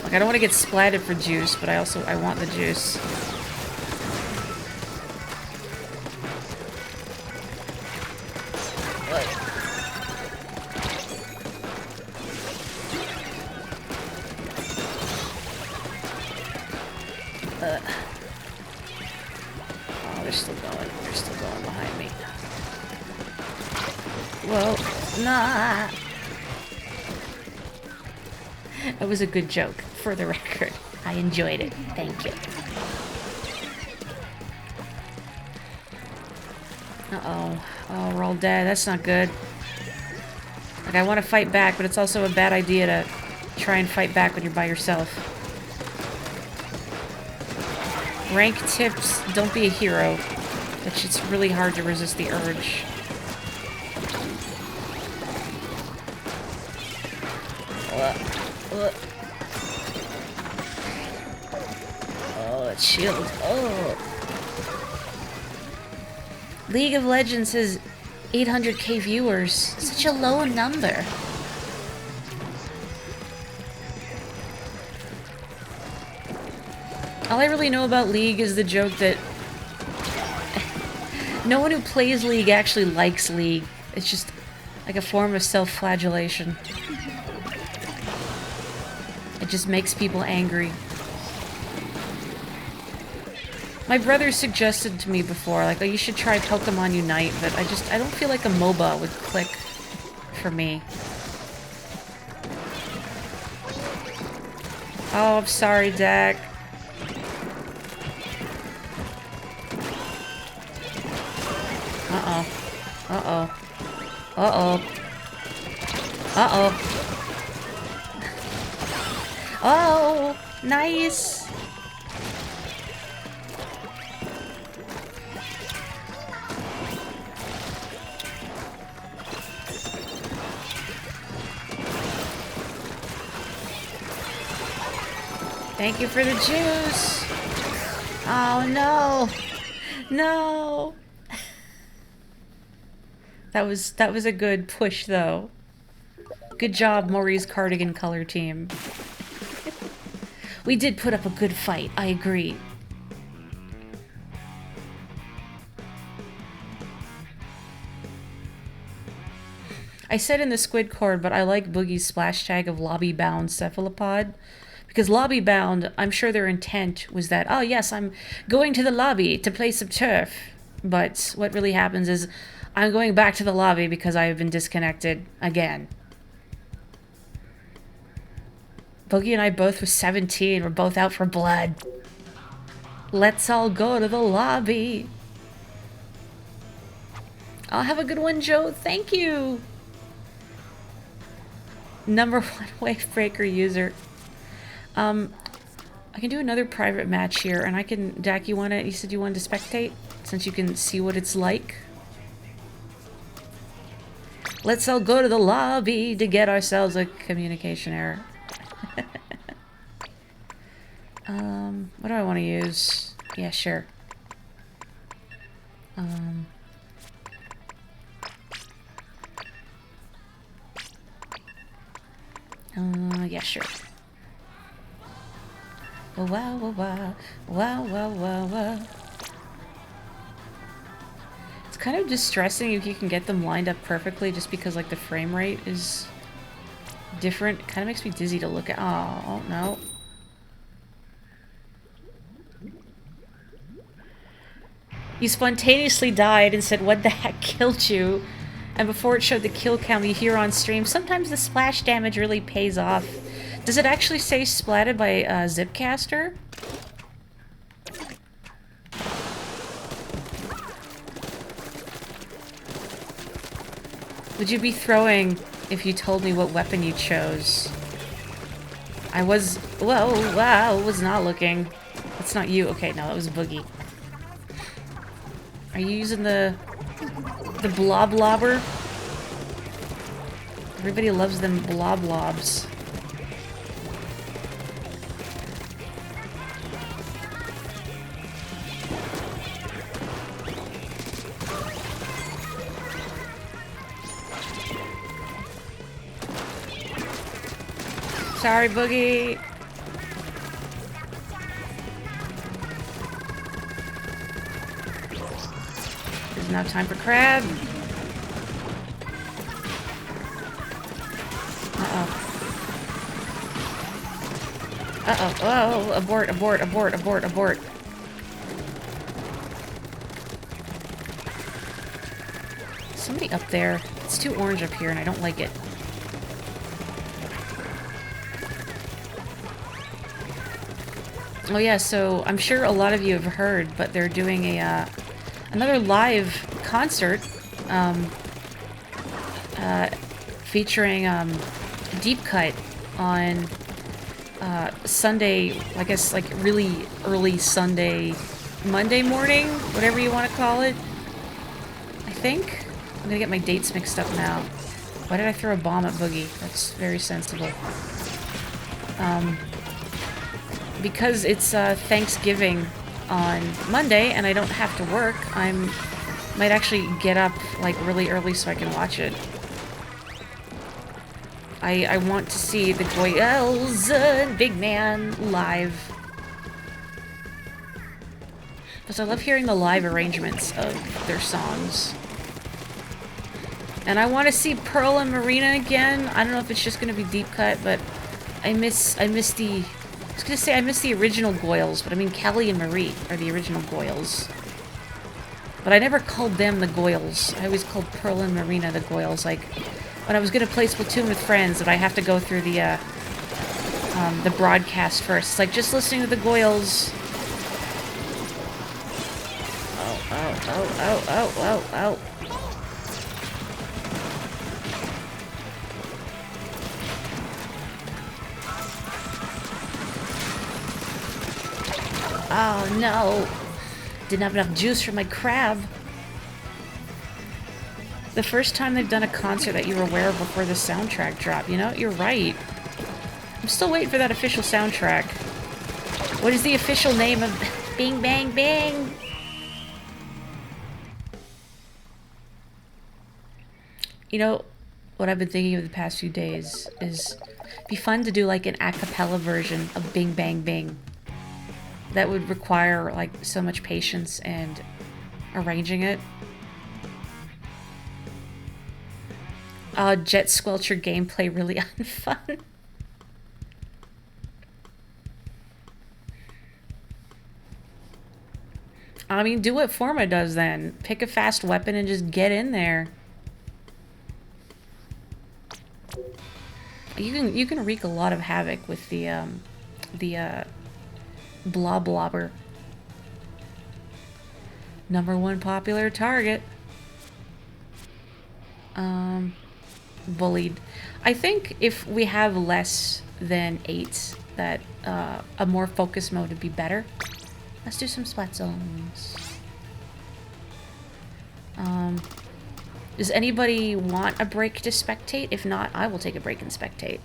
Like, I don't want to get splatted for juice, but I want the juice. Oh, they're still going. They're still going behind me. Whoa. Nah. That was a good joke, for the record. I enjoyed it. Thank you. Uh-oh. Oh, we're all dead. That's not good. Like, I want to fight back, but it's also a bad idea to try and fight back when you're by yourself. Rank tips, don't be a hero. It's really hard to resist the urge. Oh, that shield. Oh. League of Legends has 800k viewers. Such a low number. All I really know about League is the joke that no one who plays League actually likes League. It's just like a form of self-flagellation. It just makes people angry. My brother suggested to me before, like, oh, you should try Pokemon Unite, but I don't feel like a MOBA would click for me. Oh, I'm sorry, Dak. Uh-oh. Uh-oh. Uh-oh. Uh-oh. Oh, nice. Thank you for the juice. Oh, no. No. That was a good push, though. Good job, Morri's cardigan color team. We did put up a good fight, I agree. I said in the squid cord, but I like Boogie's splash tag of lobby-bound cephalopod. Because lobby-bound, I'm sure their intent was that, oh yes, I'm going to the lobby to play some turf. But what really happens is, I'm going back to the lobby because I have been disconnected again. Boogie and I both were 17. We're both out for blood. Let's all go to the lobby. I'll have a good one, Joe. Thank you. #1 wavebreaker user. I can do another private match here, and I can... Dak, you said you wanted to spectate? Since you can see what it's like. Let's all go to the lobby to get ourselves a communication error. What do I want to use? Yeah, sure. Yeah, sure. Oh, wow, wow, wow. Wow, wow, wow, wow. It's kind of distressing if you can get them lined up perfectly just because, like, the frame rate is different. It kind of makes me dizzy to look at. Oh, no. You spontaneously died and said, "What the heck killed you?" And before it showed the kill count you hear on stream, sometimes the splash damage really pays off. Does it actually say splatted by Zipcaster? Would you be throwing if you told me what weapon you chose? I was... Whoa, wow, was not looking. That's not you. Okay, no, that was Boogie. Are you using the blob lobber? Everybody loves them blob lobs. Sorry, Boogie. There's now time for crab. Uh-oh. Oh, abort, abort, abort, abort, abort. Somebody up there. It's too orange up here and I don't like it. Oh yeah, so I'm sure a lot of you have heard, but they're doing a another live concert featuring Deep Cut on Sunday, I guess like really early Sunday, Monday morning, whatever you want to call it. I think. I'm gonna get my dates mixed up now. Why did I throw a bomb at Boogie? That's very sensible. Because it's Thanksgiving on Monday and I don't have to work, might actually get up like really early so I can watch it. I want to see the Goyles and Big Man live. Because I love hearing the live arrangements of their songs. And I want to see Pearl and Marina again. I don't know if it's just going to be Deep Cut, but I miss the... I was going to say I miss the original Goyles, but I mean Kelly and Marie are the original Goyles. But I never called them the Goyles. I always called Pearl and Marina the Goyles. Like, when I was going to play Splatoon with friends, and I have to go through the broadcast first. It's like, just listening to the Goyles. Oh. Oh no! Didn't have enough juice for my crab. The first time they've done a concert that you were aware of before the soundtrack dropped. You know, you're right. I'm still waiting for that official soundtrack. What is the official name of Bing Bang Bang? You know, what I've been thinking of the past few days is it'd be fun to do like an a cappella version of Bing Bang Bing. That would require like so much patience and arranging it. Jet Squelcher gameplay really unfun. I mean, do what Forma does then. Pick a fast weapon and just get in there. You can wreak a lot of havoc with the blobber. #1 popular target. Bullied. I think if we have less than 8, that a more focused mode would be better. Let's do some splat zones. Does anybody want a break to spectate? If not, I will take a break and spectate.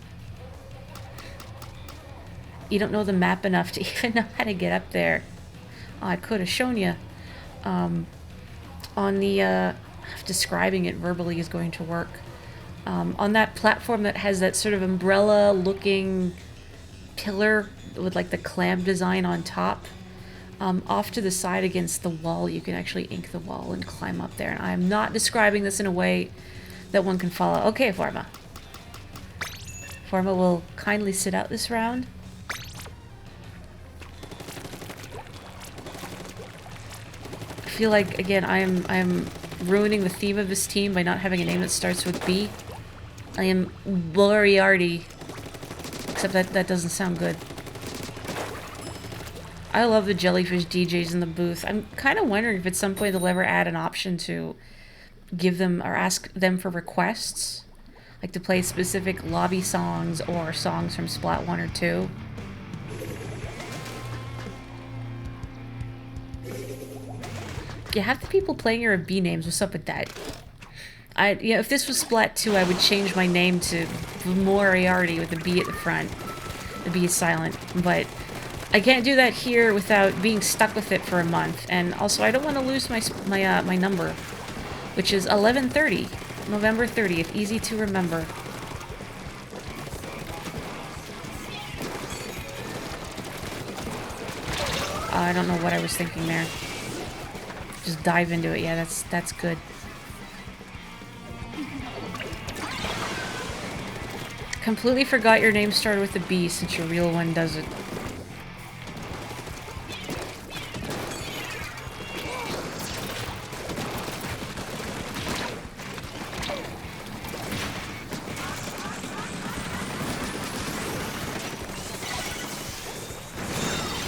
You don't know the map enough to even know how to get up there. Oh, I could have shown you. On the, describing it verbally is going to work. On that platform that has that sort of umbrella-looking pillar with like the clam design on top, off to the side against the wall, you can actually ink the wall and climb up there. And I'm not describing this in a way that one can follow. Okay, Pharma. Pharma will kindly sit out this round. I feel like, again, I'm ruining the theme of this team by not having a name that starts with B. I am Moriarty. Except that doesn't sound good. I love the jellyfish DJs in the booth. I'm kind of wondering if at some point they'll ever add an option to give them or ask them for requests. Like to play specific lobby songs or songs from Splat 1 or 2. Yeah, half the people playing here are B names. What's up with that? You know, if this was Splat 2, I would change my name to Moriarty with a B at the front. The B is silent, but I can't do that here without being stuck with it for a month. And also, I don't want to lose my number, which is 11/30, November 30th. Easy to remember. I don't know what I was thinking there. Just dive into it. Yeah, that's good. Completely forgot your name started with a B since your real one doesn't.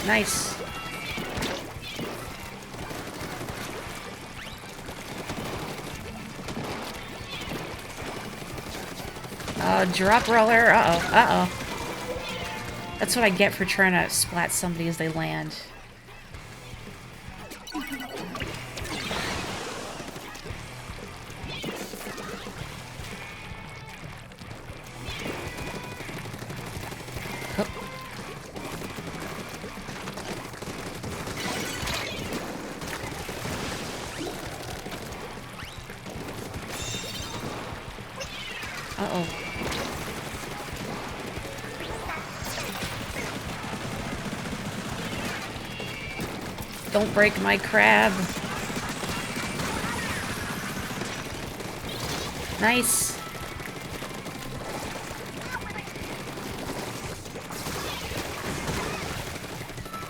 Nice. Drop roller. Uh-oh. Uh-oh. That's what I get for trying to splat somebody as they land. Oh. Uh-oh. Don't break my crab. Nice.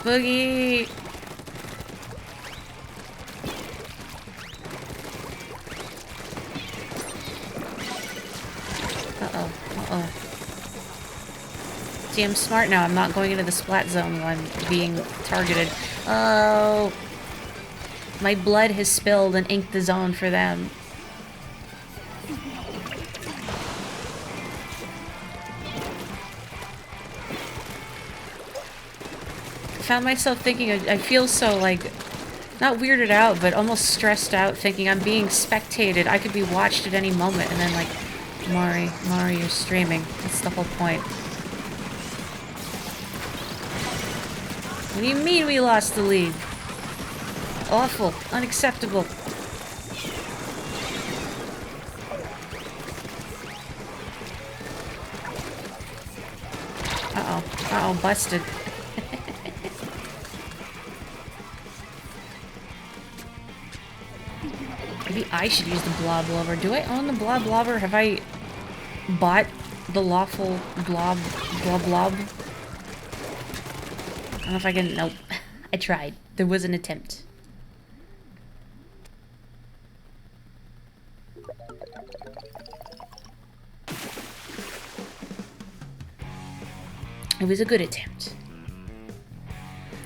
Boogie. Uh-oh. Uh-oh. See, I'm smart now. I'm not going into the splat zone while I'm being targeted. Oh. My blood has spilled and inked the zone for them. I found myself thinking, I feel so, like, not weirded out, but almost stressed out, thinking I'm being spectated. I could be watched at any moment, and then, like, Morri, you're streaming. That's the whole point. What do you mean we lost the lead? Awful. Unacceptable. Uh-oh. Uh-oh, busted. Maybe I should use the blob lover. Do I own the blob lover? Have I bought the lawful blob? I don't know if I can... Nope. I tried. There was an attempt. It was a good attempt.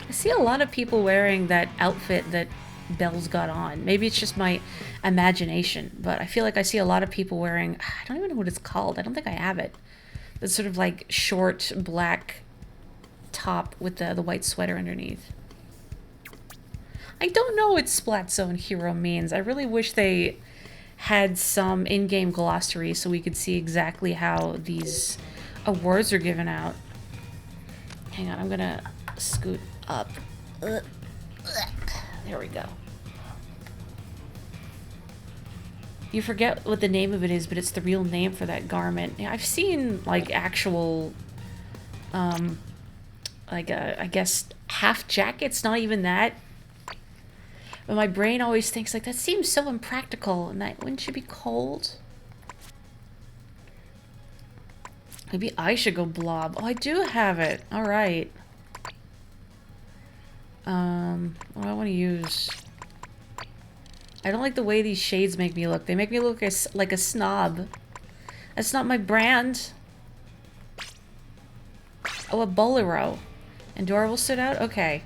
I see a lot of people wearing that outfit that Belle's got on. Maybe it's just my imagination, but I feel like I see a lot of people wearing... I don't even know what it's called. I don't think I have it. It's sort of like short black top with the white sweater underneath. I don't know what Splat Zone Hero means. I really wish they had some in-game glossary so we could see exactly how these awards are given out. Hang on, I'm gonna scoot up. There we go. You forget what the name of it is, but it's the real name for that garment. Yeah, I've seen, like, actual, like, I guess, half jackets, not even that. But my brain always thinks, like, that seems so impractical, and that wouldn't you be cold? Maybe I should go blob. Oh, I do have it. All right. What do I want to use? I don't like the way these shades make me look. They make me look like a snob. That's not my brand. Oh, a bolero. And Dora will sit out? Okay.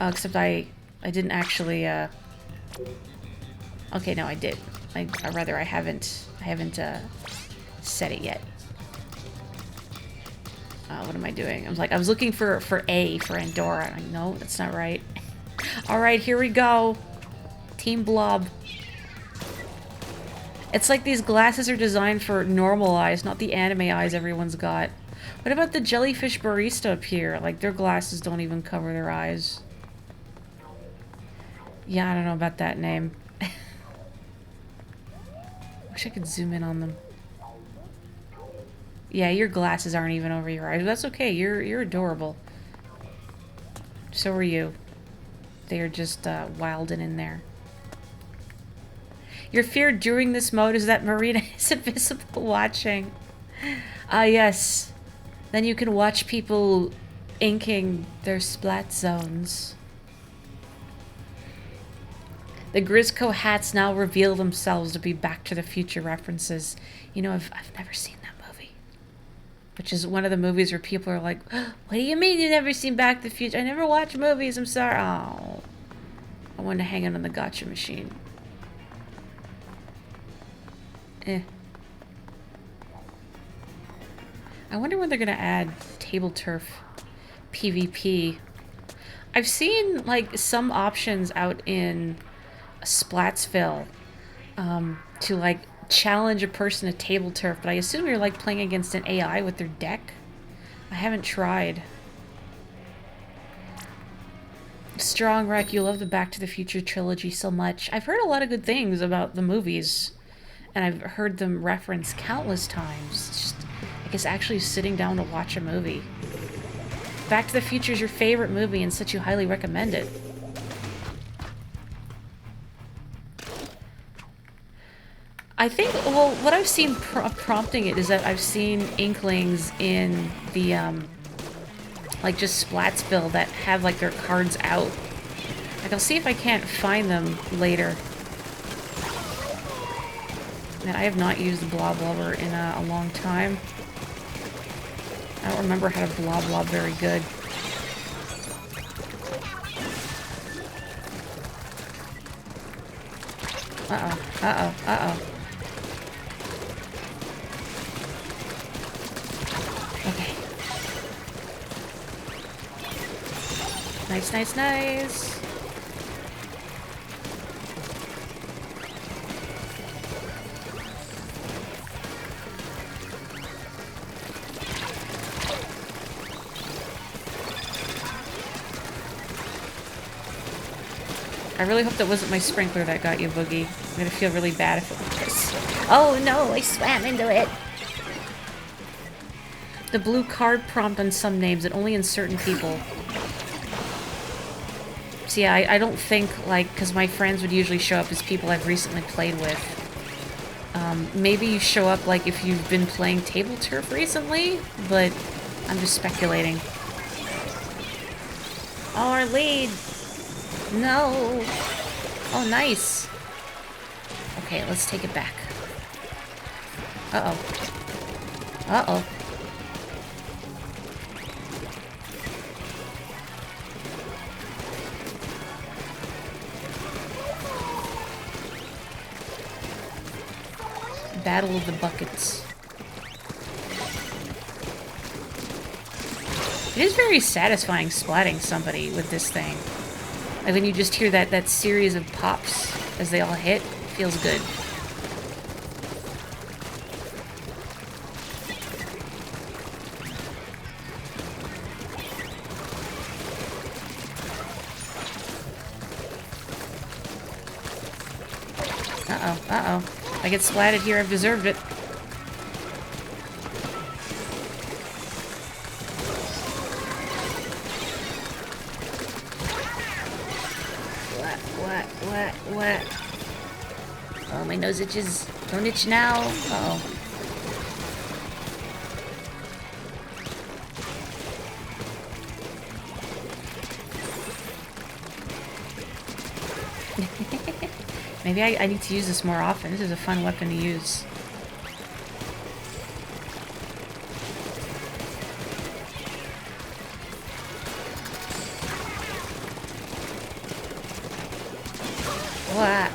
Except I didn't actually, Okay, no, I did. Or rather, I haven't set it yet. What am I doing? I was looking for A for Andorra. No, that's not right. All right, here we go. Team Blob. It's like these glasses are designed for normal eyes, not the anime eyes everyone's got. What about the jellyfish barista up here? Like, their glasses don't even cover their eyes. Yeah, I don't know about that name. Wish I could zoom in on them. Yeah, your glasses aren't even over your eyes. That's okay. You're adorable. So are you. They are just wilding in there. Your fear during this mode is that Marina is invisible watching. Ah, yes. Then you can watch people inking their splat zones. The Grisco hats now reveal themselves to be Back to the Future references. You know, I've never seen that movie. Which is one of the movies where people are like, oh, what do you mean you've never seen Back to the Future? I never watch movies, I'm sorry. Oh. I wanted to hang it on the gotcha machine. I wonder when they're gonna add table turf PvP. I've seen, like, some options out in Splatsville to, like, challenge a person to table turf, but I assume you're, like, playing against an AI with their deck. I haven't tried. Strong Wreck, you love the Back to the Future trilogy so much. I've heard a lot of good things about the movies, and I've heard them referenced countless times. It's just, I guess, actually sitting down to watch a movie. Back to the Future is your favorite movie and such you highly recommend it. I think, well, what I've seen prompting it is that I've seen inklings in the, like, just Splatsville that have, like, their cards out. Like, I'll see if I can't find them later. Man, I have not used the Blob Blubber in a long time. I don't remember how to Blob Blob very good. Uh-oh, uh-oh, uh-oh. Okay. Nice, nice, nice. I really hope that wasn't my sprinkler that got you, Boogie. I'm gonna feel really bad if it was. Oh no, I swam into it! The blue card prompt on some names and only in certain people. So yeah, I don't think, like, because my friends would usually show up as people I've recently played with. Maybe you show up, like, if you've been playing table turf recently, but I'm just speculating. Oh, our lead! No! Oh, nice! Okay, let's take it back. Uh-oh. Uh-oh. Battle of the Buckets. It is very satisfying splatting somebody with this thing. Like when you just hear that series of pops as they all hit, it feels good. Uh-oh, uh-oh. If I get splatted here, I've deserved it. What? Oh, my nose itches. Don't itch now. Uh-oh. Maybe I need to use this more often. This is a fun weapon to use. What?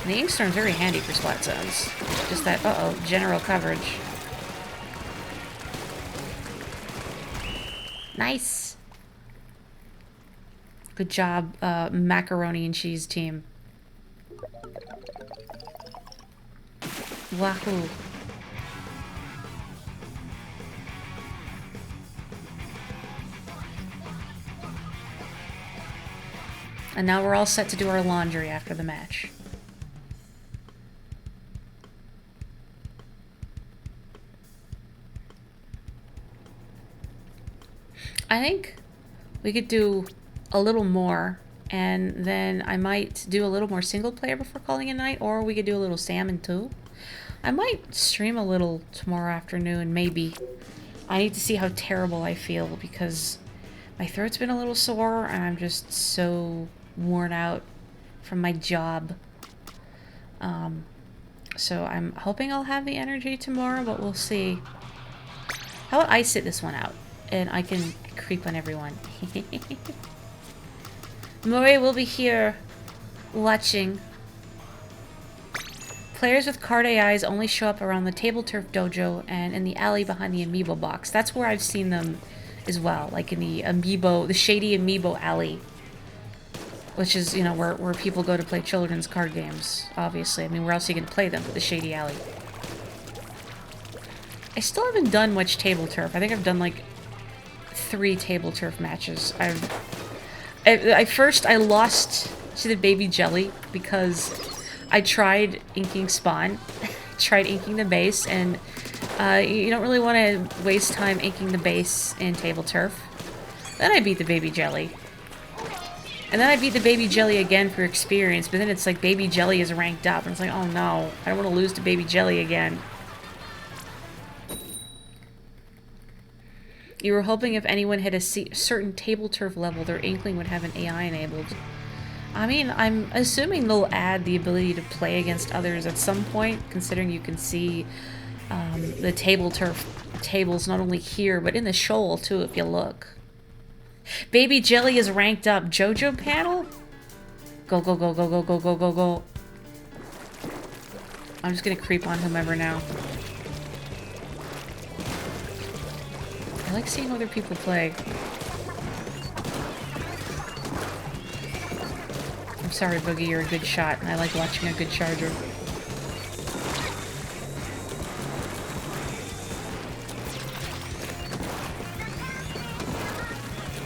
The Inkstorm's very handy for splat zones. Just that, uh-oh, general coverage. Nice! Good job, macaroni and cheese team. Wahoo! And now we're all set to do our laundry after the match. I think we could do a little more, and then I might do a little more single player before calling it a night, or we could do a little salmon too. I might stream a little tomorrow afternoon, maybe. I need to see how terrible I feel, because my throat's been a little sore, and I'm just so worn out from my job. So I'm hoping I'll have the energy tomorrow, but we'll see. How about I sit this one out, and I can creep on everyone. Morri will be here, watching. Players with card AIs only show up around the Table Turf Dojo and in the alley behind the Amiibo box. That's where I've seen them as well, like in the Amiibo, the shady Amiibo alley. Which is, you know, where people go to play children's card games, obviously. I mean, where else are you going to play them but the shady alley? I still haven't done much Table Turf. I think I've done, like, 3 Table Turf matches. I lost to the Baby Jelly because I tried inking Spawn, tried inking the base, and you don't really want to waste time inking the base in Table Turf. Then I beat the Baby Jelly. And then I beat the Baby Jelly again for experience, but then it's like Baby Jelly is ranked up, and it's like, oh no, I don't want to lose to Baby Jelly again. You were hoping if anyone had a certain Table Turf level, their Inkling would have an AI enabled. I mean, I'm assuming they'll add the ability to play against others at some point, considering you can see the Table Turf tables not only here, but in the shoal too, if you look. Baby Jelly is ranked up. JoJo panel? Go, go, go, go, go, go, go, go, go. I'm just gonna creep on whomever now. I like seeing other people play. I'm sorry, Boogie, you're a good shot, and I like watching a good charger.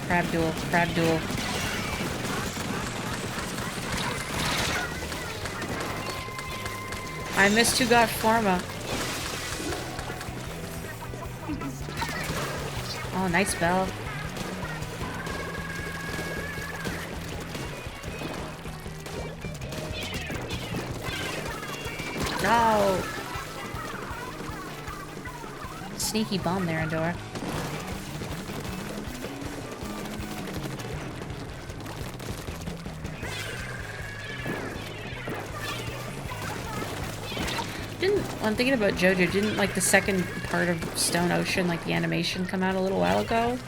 Crab duel, crab duel. I missed who got Pharma. Oh, nice bell. No! Sneaky bomb there, Andorra. I'm thinking about JoJo. Didn't, like, the second part of Stone Ocean, like, the animation come out a little while ago?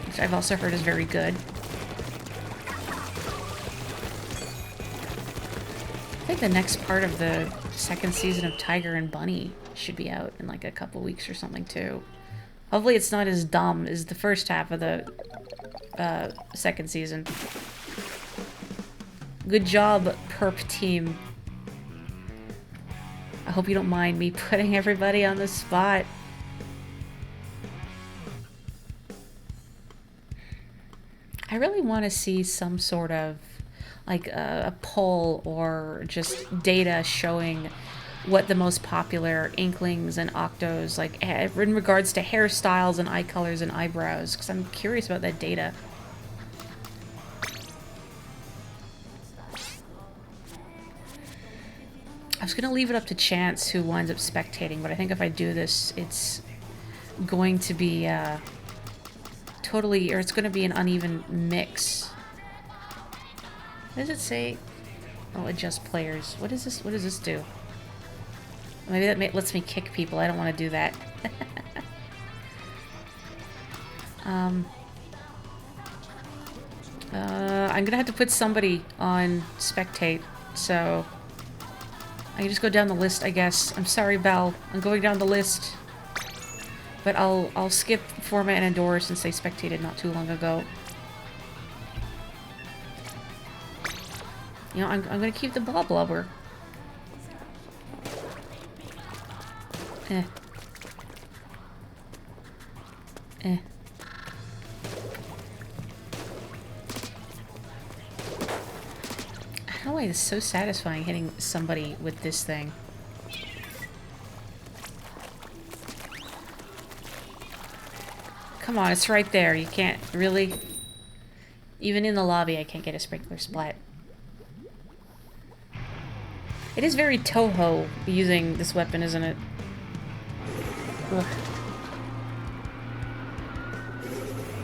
Which I've also heard is very good. I think the next part of the second season of Tiger and Bunny should be out in, like, a couple weeks or something, too. Hopefully it's not as dumb as the first half of the second season. Good job, Perp team. I hope you don't mind me putting everybody on the spot. I really want to see some sort of like a poll or just data showing what the most popular Inklings and Octos like in regards to hairstyles and eye colors and eyebrows, because I'm curious about that data. I was gonna leave it up to chance who winds up spectating, but I think if I do this, it's going to be totally, or it's going to be an uneven mix. What does it say? Oh, adjust players. What is this? What does this do? Maybe that lets me kick people. I don't want to do that. I'm gonna have to put somebody on spectate, so I can just go down the list, I guess. I'm sorry, Belle. I'm going down the list. But I'll skip format and endorse since they spectated not too long ago. You know, I'm gonna keep the ball blubber. Eh. Eh. I don't know why it's so satisfying hitting somebody with this thing. Come on, it's right there. You can't really... Even in the lobby, I can't get a sprinkler splat. It is very Toho using this weapon, isn't it? Ugh.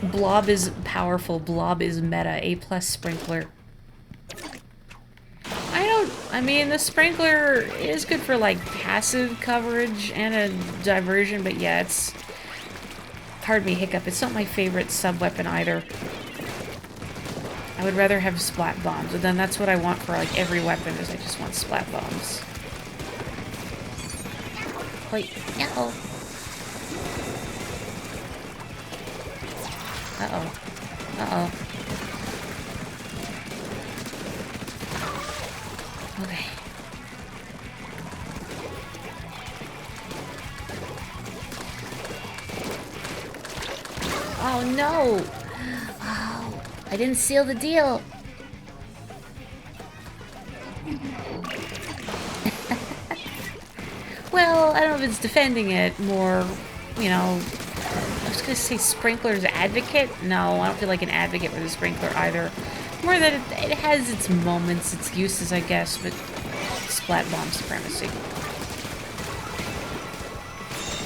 Blob is powerful. Blob is meta. A+ sprinkler. I mean, the sprinkler is good for, like, passive coverage and a diversion, but yeah, it's... Pardon me, hiccup. It's not my favorite sub-weapon either. I would rather have splat bombs, and then that's what I want for, like, every weapon, is I just want splat bombs. Wait, no. Uh-oh. Uh-oh. Okay. Oh, no! Oh, I didn't seal the deal. Well, I don't know if it's defending it more, you know... I was gonna say sprinkler's advocate? No, I don't feel like an advocate for the sprinkler either. More that it has its moments, its uses, I guess, but splat bomb supremacy.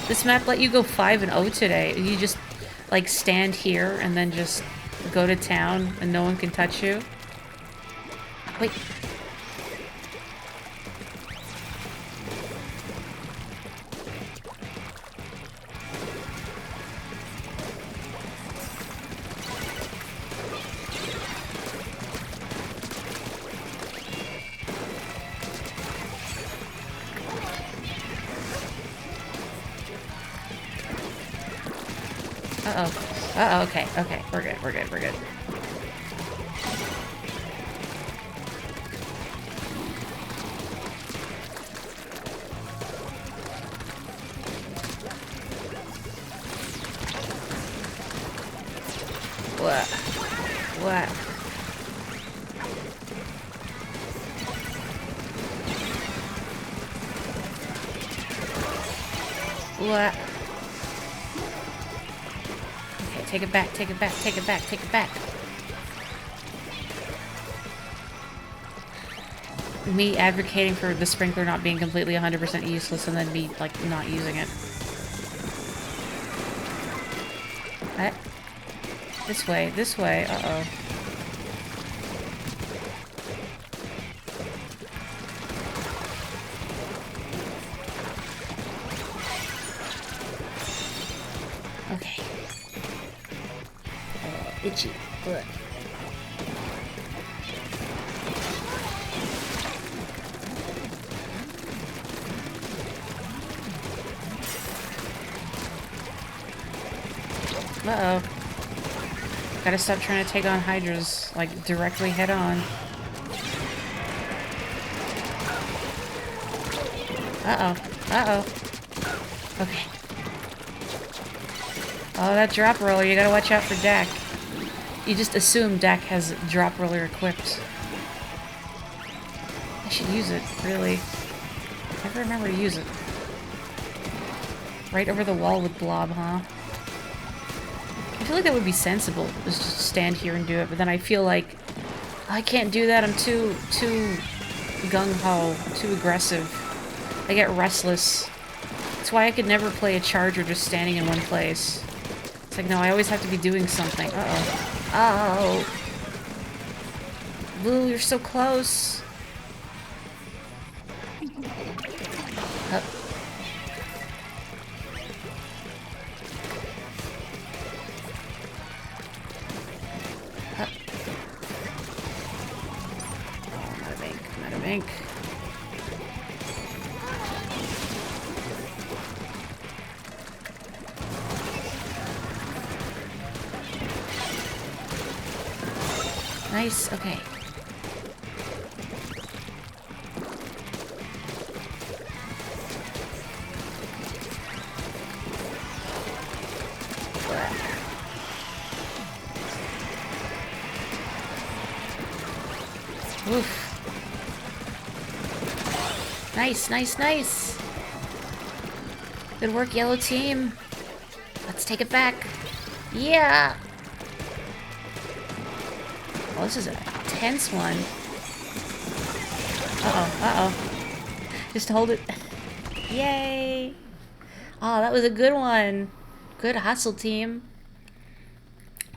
This map let you go 5-0 today. You just, like, stand here and then just go to town and no one can touch you. Wait. Uh-oh. Uh-oh, okay, okay. We're good, we're good, we're good. What? What? What? Take it back, take it back, take it back, take it back. Me advocating for the sprinkler not being completely 100% useless and then me, like, not using it. This way, this way, uh-oh. Okay. Itchy. Look. Uh-oh. Gotta stop trying to take on Hydras, like, directly head on. Uh-oh. Uh-oh. Okay. Oh, that drop roller, you gotta watch out for Dak. you just assume deck has drop roller equipped. I should use it, really. Never remember to use it. Right over the wall with Blob, huh? I feel like that would be sensible, is just stand here and do it, but then I feel like I can't do that, I'm too gung-ho, too aggressive. I get restless. That's why I could never play a charger just standing in one place. It's like, no, I always have to be doing something. Uh-oh. Oh! Blue, you're so close! Up. Up. Oh, I'm out of ink. I'm out of ink. Nice, okay. Oof. Nice, nice, nice. Good work, yellow team. Let's take it back. Yeah! Oh, this is a tense one. Uh-oh, uh-oh. Just hold it. Yay! Oh, that was a good one. Good hustle, team.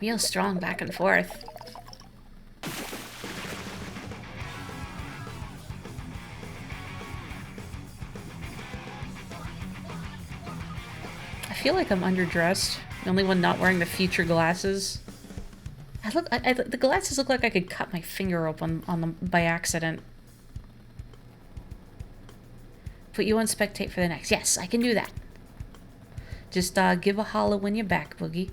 Real strong back and forth. I feel like I'm underdressed. The only one not wearing the future glasses. The glasses look like I could cut my finger open on them by accident. Put you on spectate for the next. Yes, I can do that. Just give a holler when you're back, Boogie.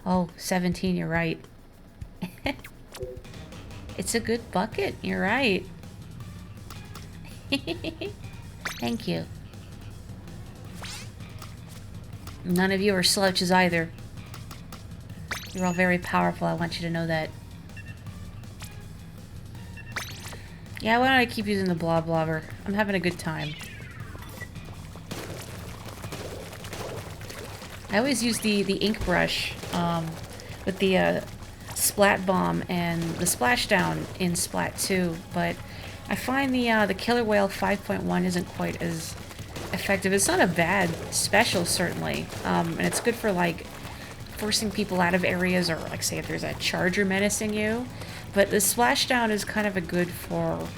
Oh, 17, you're right. It's a good bucket, you're right. Thank you. None of you are slouches either. You're all very powerful, I want you to know that. Yeah, why don't I keep using the Blob Blobber? I'm having a good time. I always use the ink brush with the Splat Bomb and the Splashdown in Splat 2, but I find the Killer Whale 5.1 isn't quite as effective. It's not a bad special, certainly, and it's good for, like, forcing people out of areas or, like, say if there's a charger menacing you, but the Splashdown is kind of a good for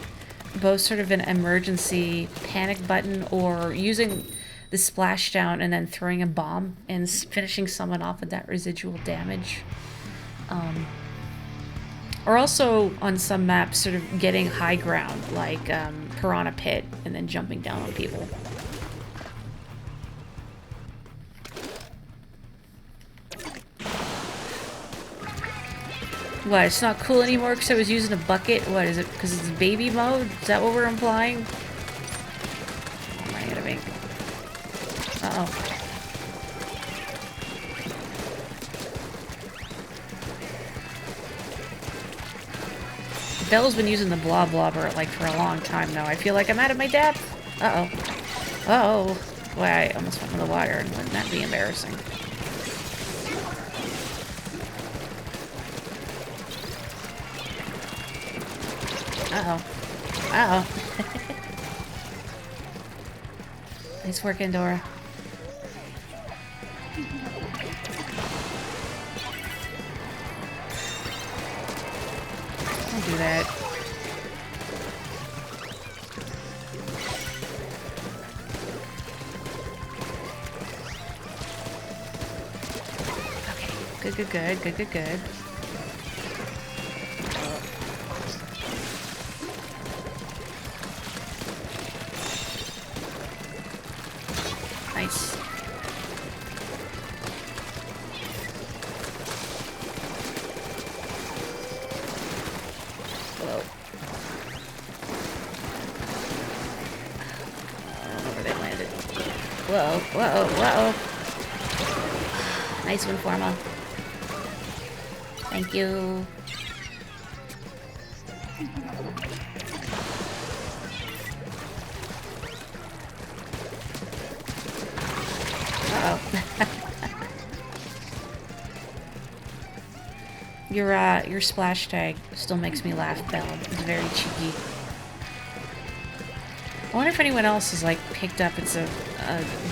both sort of an emergency panic button or using the Splashdown and then throwing a bomb and finishing someone off with that residual damage. Or also, on some maps, sort of getting high ground, like Piranha Pit, and then jumping down on people. What, it's not cool anymore because I was using a bucket? What, is it because it's baby mode? Is that what we're implying? I'm running out of ink. Uh-oh. Belle's been using the Blob Blobber, like, for a long time now. I feel like I'm out of my depth. Uh-oh. Uh-oh. Boy, I almost went in the water, and wouldn't that be embarrassing? Uh-oh. Uh-oh. Nice work, Endora. Don't do that. Okay. Good, good, good, good, good, good. Nice. Whoa. I don't know where they landed. Whoa, whoa, whoa. Nice one, Forma. Thank you. Uh-oh. Your splash tag still makes me laugh, Belle. It's very cheeky. I wonder if anyone else has, like, picked up it's a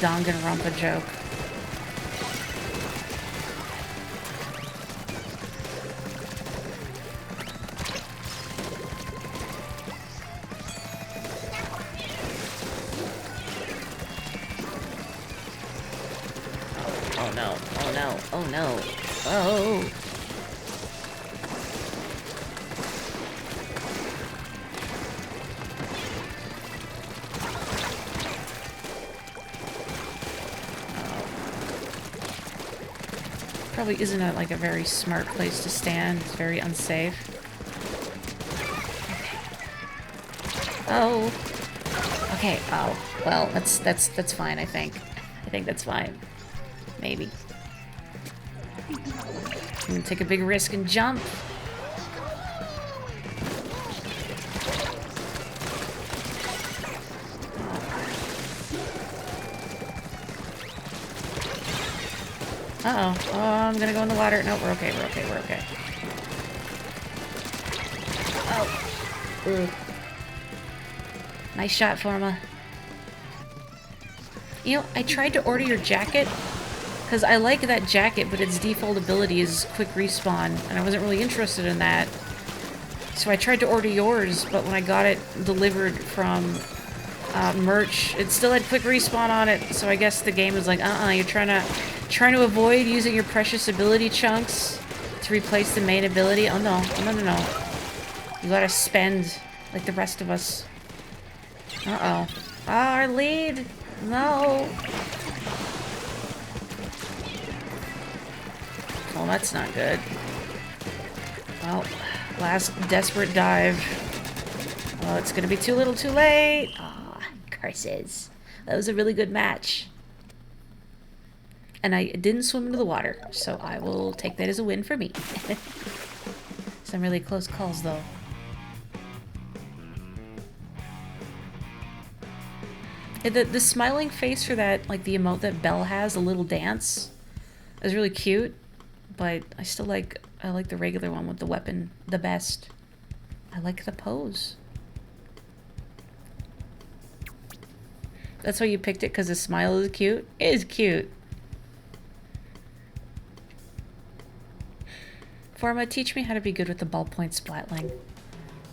Danganronpa joke. Oh no, oh no, oh no, oh! Probably isn't like a very smart place to stand. It's very unsafe. Okay. Oh. Okay. Oh. Well, that's fine. I think. I think that's fine. Maybe. I'm gonna take a big risk and jump. Uh-oh. Oh, I'm gonna go in the water. No, we're okay, we're okay, we're okay. Oh. Ugh. Nice shot, Forma. You know, I tried to order your jacket, because I like that jacket, but its default ability is quick respawn, and I wasn't really interested in that. So I tried to order yours, but when I got it delivered from merch, it still had quick respawn on it, so I guess the game was like, you're trying to avoid using your precious ability chunks to replace the main ability. Oh no, oh, no. You gotta spend like the rest of us. Uh-oh. Oh, our lead! No! Well, that's not good. Well, last desperate dive. Oh, it's gonna be too little too late! Ah, curses. That was a really good match. And I didn't swim into the water, so I will take that as a win for me. Some really close calls, though. The smiling face for that, like the emote that Belle has, a little dance, is really cute. But I still like, I like the regular one with the weapon the best. I like the pose. That's why you picked it, because the smile is cute? It is cute. Forma, teach me how to be good with the ballpoint splatling.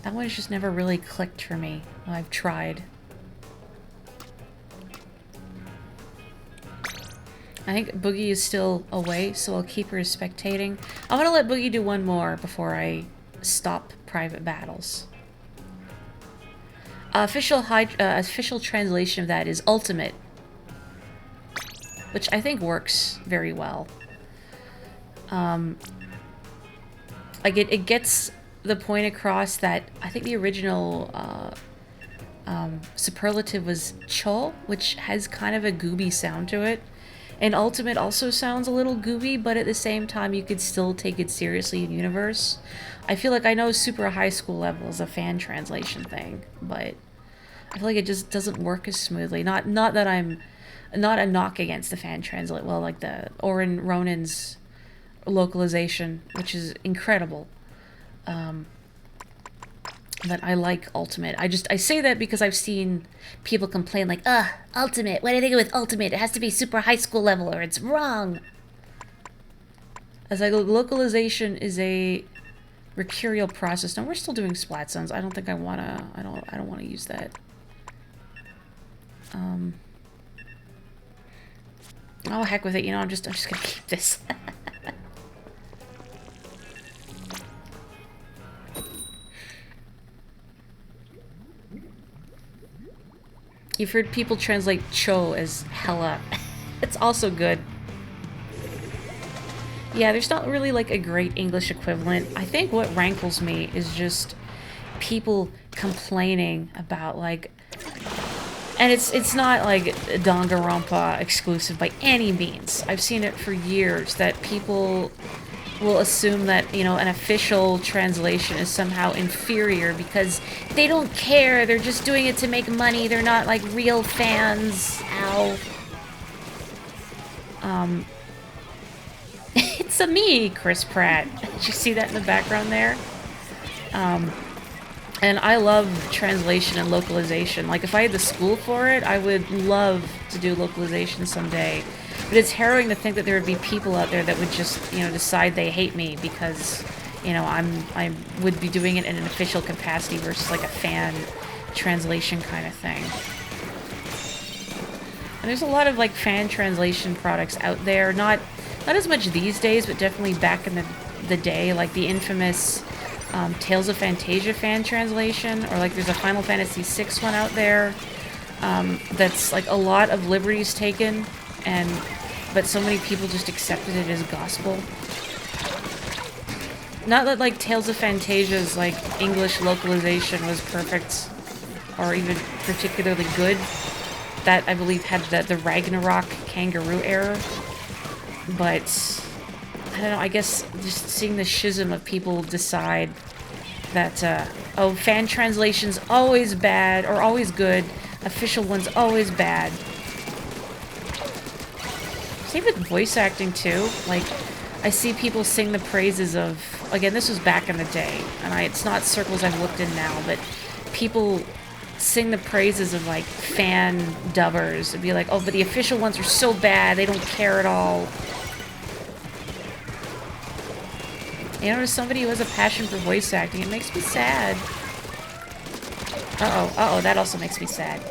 That one's just never really clicked for me. I've tried. I think Boogie is still away, so I'll keep her spectating. I'm gonna let Boogie do one more before I stop private battles. Official translation of that is ultimate, which I think works very well. Like it gets the point across that I think the original superlative was cho, which has kind of a gooby sound to it. And ultimate also sounds a little gooby, but at the same time you could still take it seriously in universe. I feel like I know super high school level is a fan translation thing, but I feel like it just doesn't work as smoothly. Not that I'm not a knock against the fan translate. Well, like the Oren Ronan's localization, which is incredible. But I like ultimate. I say that because I've seen people complain like, ultimate, what do they do with ultimate? It has to be super high school level or it's wrong. As like localization is a mercurial process. No, we're still doing splat zones. I don't think I wanna I don't wanna use that. Oh heck with it, you know, I'm just gonna keep this. You've heard people translate cho as hella. It's also good. Yeah, there's not really like a great English equivalent. I think what rankles me is just people complaining about like And it's not like Danganronpa exclusive by any means. I've seen it for years that people will assume that, you know, an official translation is somehow inferior because they don't care. They're just doing it to make money. They're not like real fans. Ow. It's a me, Chris Pratt. Did you see that in the background there? And I love translation and localization. Like, if I had the school for it, I would love to do localization someday. But it's harrowing to think that there would be people out there that would just, you know, decide they hate me because, you know, I would be doing it in an official capacity versus like a fan translation kind of thing. And there's a lot of like fan translation products out there. Not as much these days, but definitely back in the day, like the infamous Tales of Fantasia fan translation, or like there's a Final Fantasy VI one out there that's like a lot of liberties taken, but so many people just accepted it as gospel. Not that like Tales of Fantasia's like English localization was perfect or even particularly good. That I believe had the Ragnarok kangaroo error, but I don't know, I guess just seeing the schism of people decide that, oh, fan translation's always bad, or always good, official one's always bad. Same with voice acting, too. Like, I see people sing the praises of, again, this was back in the day, and it's not circles I've looked in now, but people sing the praises of, like, fan dubbers, and be like, oh, but the official ones are so bad, they don't care at all. You know, as somebody who has a passion for voice acting, it makes me sad. Uh-oh, that also makes me sad.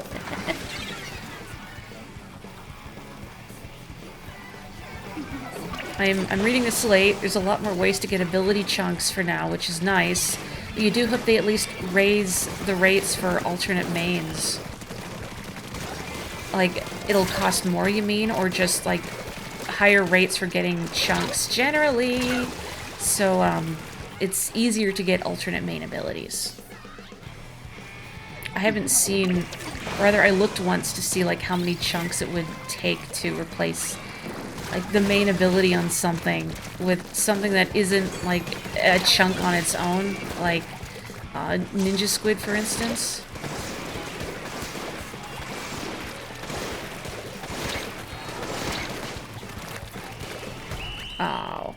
I'm reading the slate. There's a lot more ways to get ability chunks for now, which is nice. But you do hope they at least raise the rates for alternate mains. Like, it'll cost more, you mean? Or just, like, higher rates for getting chunks generally? So, it's easier to get alternate main abilities. I haven't seen, or rather I looked once to see, like, how many chunks it would take to replace, like, the main ability on something with something that isn't, like, a chunk on its own, like, Ninja Squid, for instance. Oh.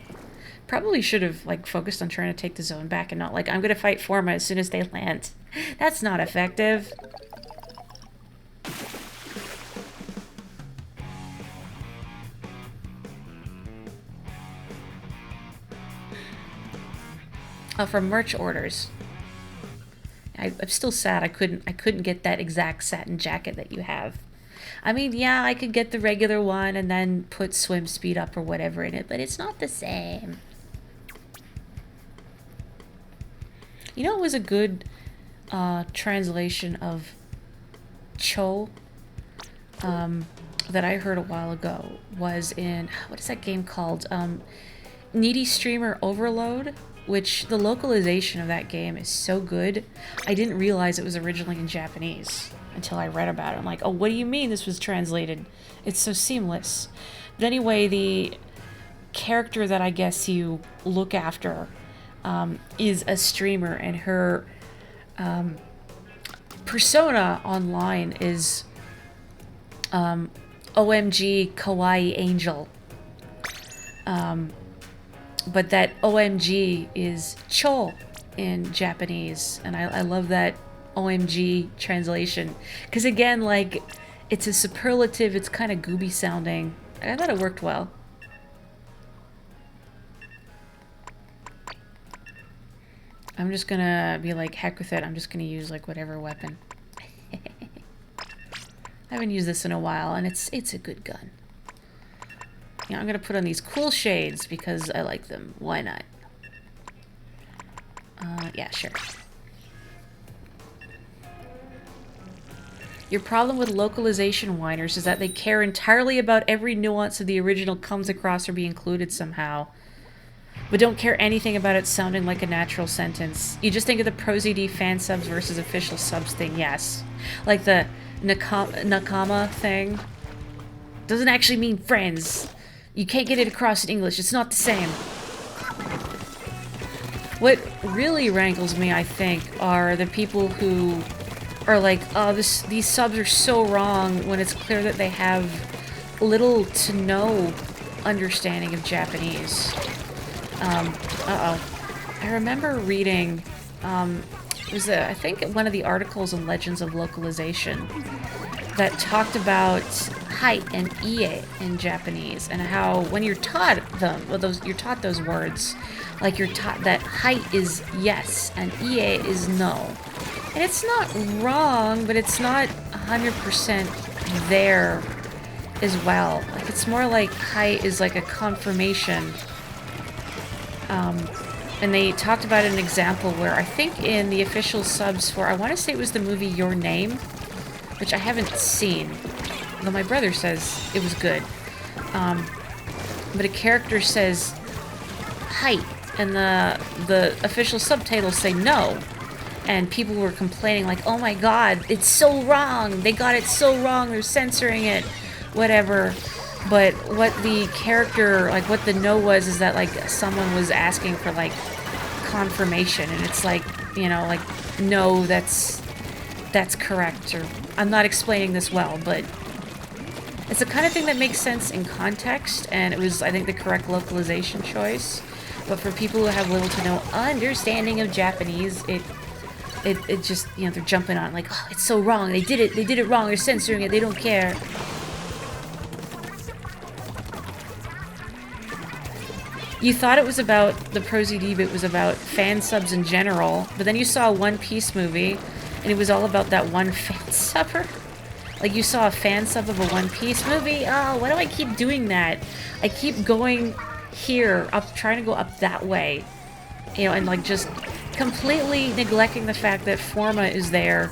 Probably should have, like, focused on trying to take the zone back and not, like, I'm gonna fight Forma as soon as they land. That's not effective. Oh, for merch orders. I'm still sad I couldn't get that exact satin jacket that you have. I mean, yeah, I could get the regular one and then put swim speed up or whatever in it, but it's not the same. You know, it was a good translation of Cho that I heard a while ago was in, what is that game called? Needy Streamer Overload, which the localization of that game is so good. I didn't realize it was originally in Japanese until I read about it. I'm like, oh, what do you mean this was translated? It's so seamless. But anyway, the character that I guess you look after is a streamer, and her persona online is OMG Kawaii Angel. But that OMG is Cho in Japanese, and I love that OMG translation. Because again, like, it's a superlative, it's kind of gooby sounding. I thought it worked well. I'm just gonna be like, heck with it, I'm just gonna use, like, whatever weapon. I haven't used this in a while, and it's a good gun. Yeah, I'm gonna put on these cool shades because I like them. Why not? Yeah, sure. Your problem with localization whiners is that they care entirely about every nuance of the original comes across or be included somehow, but don't care anything about it sounding like a natural sentence. You just think of the ProZD fan subs versus official subs thing, yes. Like the nakama thing. Doesn't actually mean friends. You can't get it across in English. It's not the same. What really rankles me, I think, are the people who are like, oh, these subs are so wrong when it's clear that they have little to no understanding of Japanese. I remember reading, it was, I think, one of the articles in Legends of Localization that talked about height and ie in Japanese, and how when you're taught them, well, you're taught those words, like you're taught that height is yes and ie is no. And it's not wrong, but it's not 100% there as well. Like, it's more like height is like a confirmation. And they talked about an example where I think in the official subs for, I want to say it was the movie Your Name, which I haven't seen, though my brother says it was good. But a character says height, and the official subtitles say no. And people were complaining like, oh my god, it's so wrong! They got it so wrong, they're censoring it, whatever. But what the character, like what the no was, is that like someone was asking for like confirmation, and it's like, you know, like, no, that's correct, or I'm not explaining this well, but it's the kind of thing that makes sense in context, and it was, I think, the correct localization choice. But for people who have little to no understanding of Japanese, it just, you know, they're jumping on like, oh, it's so wrong, they did it wrong, they're censoring it, they don't care. You thought it was about the ProZD, but it was about fan subs in general, but then you saw a One Piece movie, and it was all about that one fan subber. Like, you saw a fan sub of a One Piece movie. Oh, why do I keep doing that? I keep going here, up, trying to go up that way. You know, and like just completely neglecting the fact that Forma is there.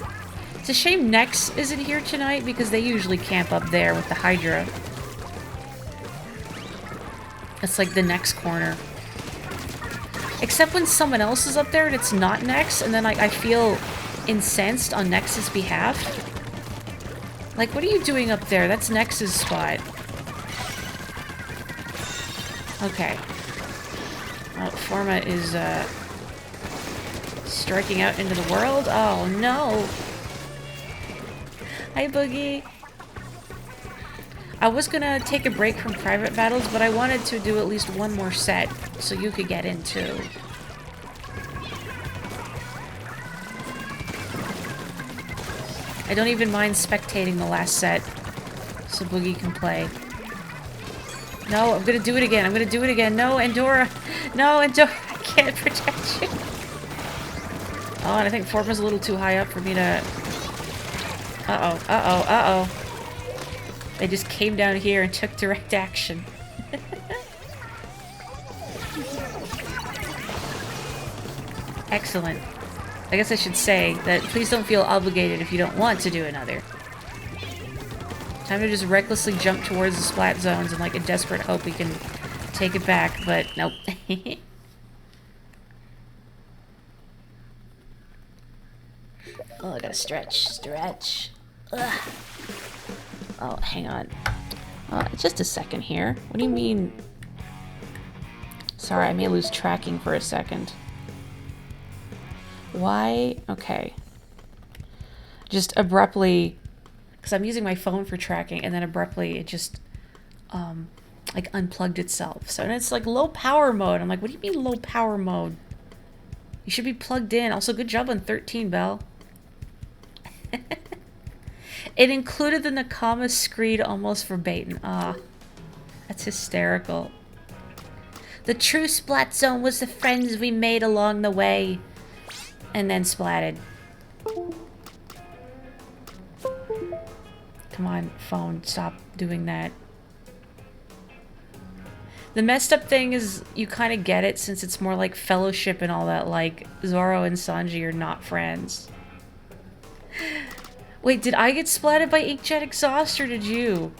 It's a shame Nex isn't here tonight, because they usually camp up there with the Hydra. It's like the next corner. Except when someone else is up there and it's not Nex, and then I feel incensed on Nex's behalf. Like, what are you doing up there? That's Nex's spot. Okay. Well, Forma is, striking out into the world. Oh, no. Hi, Boogie. I was gonna take a break from private battles, but I wanted to do at least one more set, so you could get in too. I don't even mind spectating the last set, so Boogie can play. No, I'm gonna do it again. I'm gonna do it again. No, Andorra. No, Andorra. I can't protect you. Oh, and I think Forma's a little too high up for me to... Uh-oh, uh-oh, uh-oh. They just came down here and took direct action. Excellent. I guess I should say that please don't feel obligated if you don't want to do another. Time to just recklessly jump towards the splat zones in like a desperate hope we can take it back, but nope. Oh, I gotta stretch. Ugh. Oh, hang on. Just a second here. What do you mean? Sorry, I may lose tracking for a second. Why? Okay. Just abruptly, because I'm using my phone for tracking, and then abruptly it just, like unplugged itself. So, and it's like low power mode. I'm like, what do you mean low power mode? You should be plugged in. Also, good job on 13, Belle. It included the Nakama screed almost verbatim. Ah, that's hysterical. The true splat zone was the friends we made along the way. And then splatted. Come on, phone, stop doing that. The messed up thing is you kind of get it since it's more like fellowship and all that, like Zoro and Sanji are not friends. Wait, did I get splatted by Inkjet Exhaust, or did you?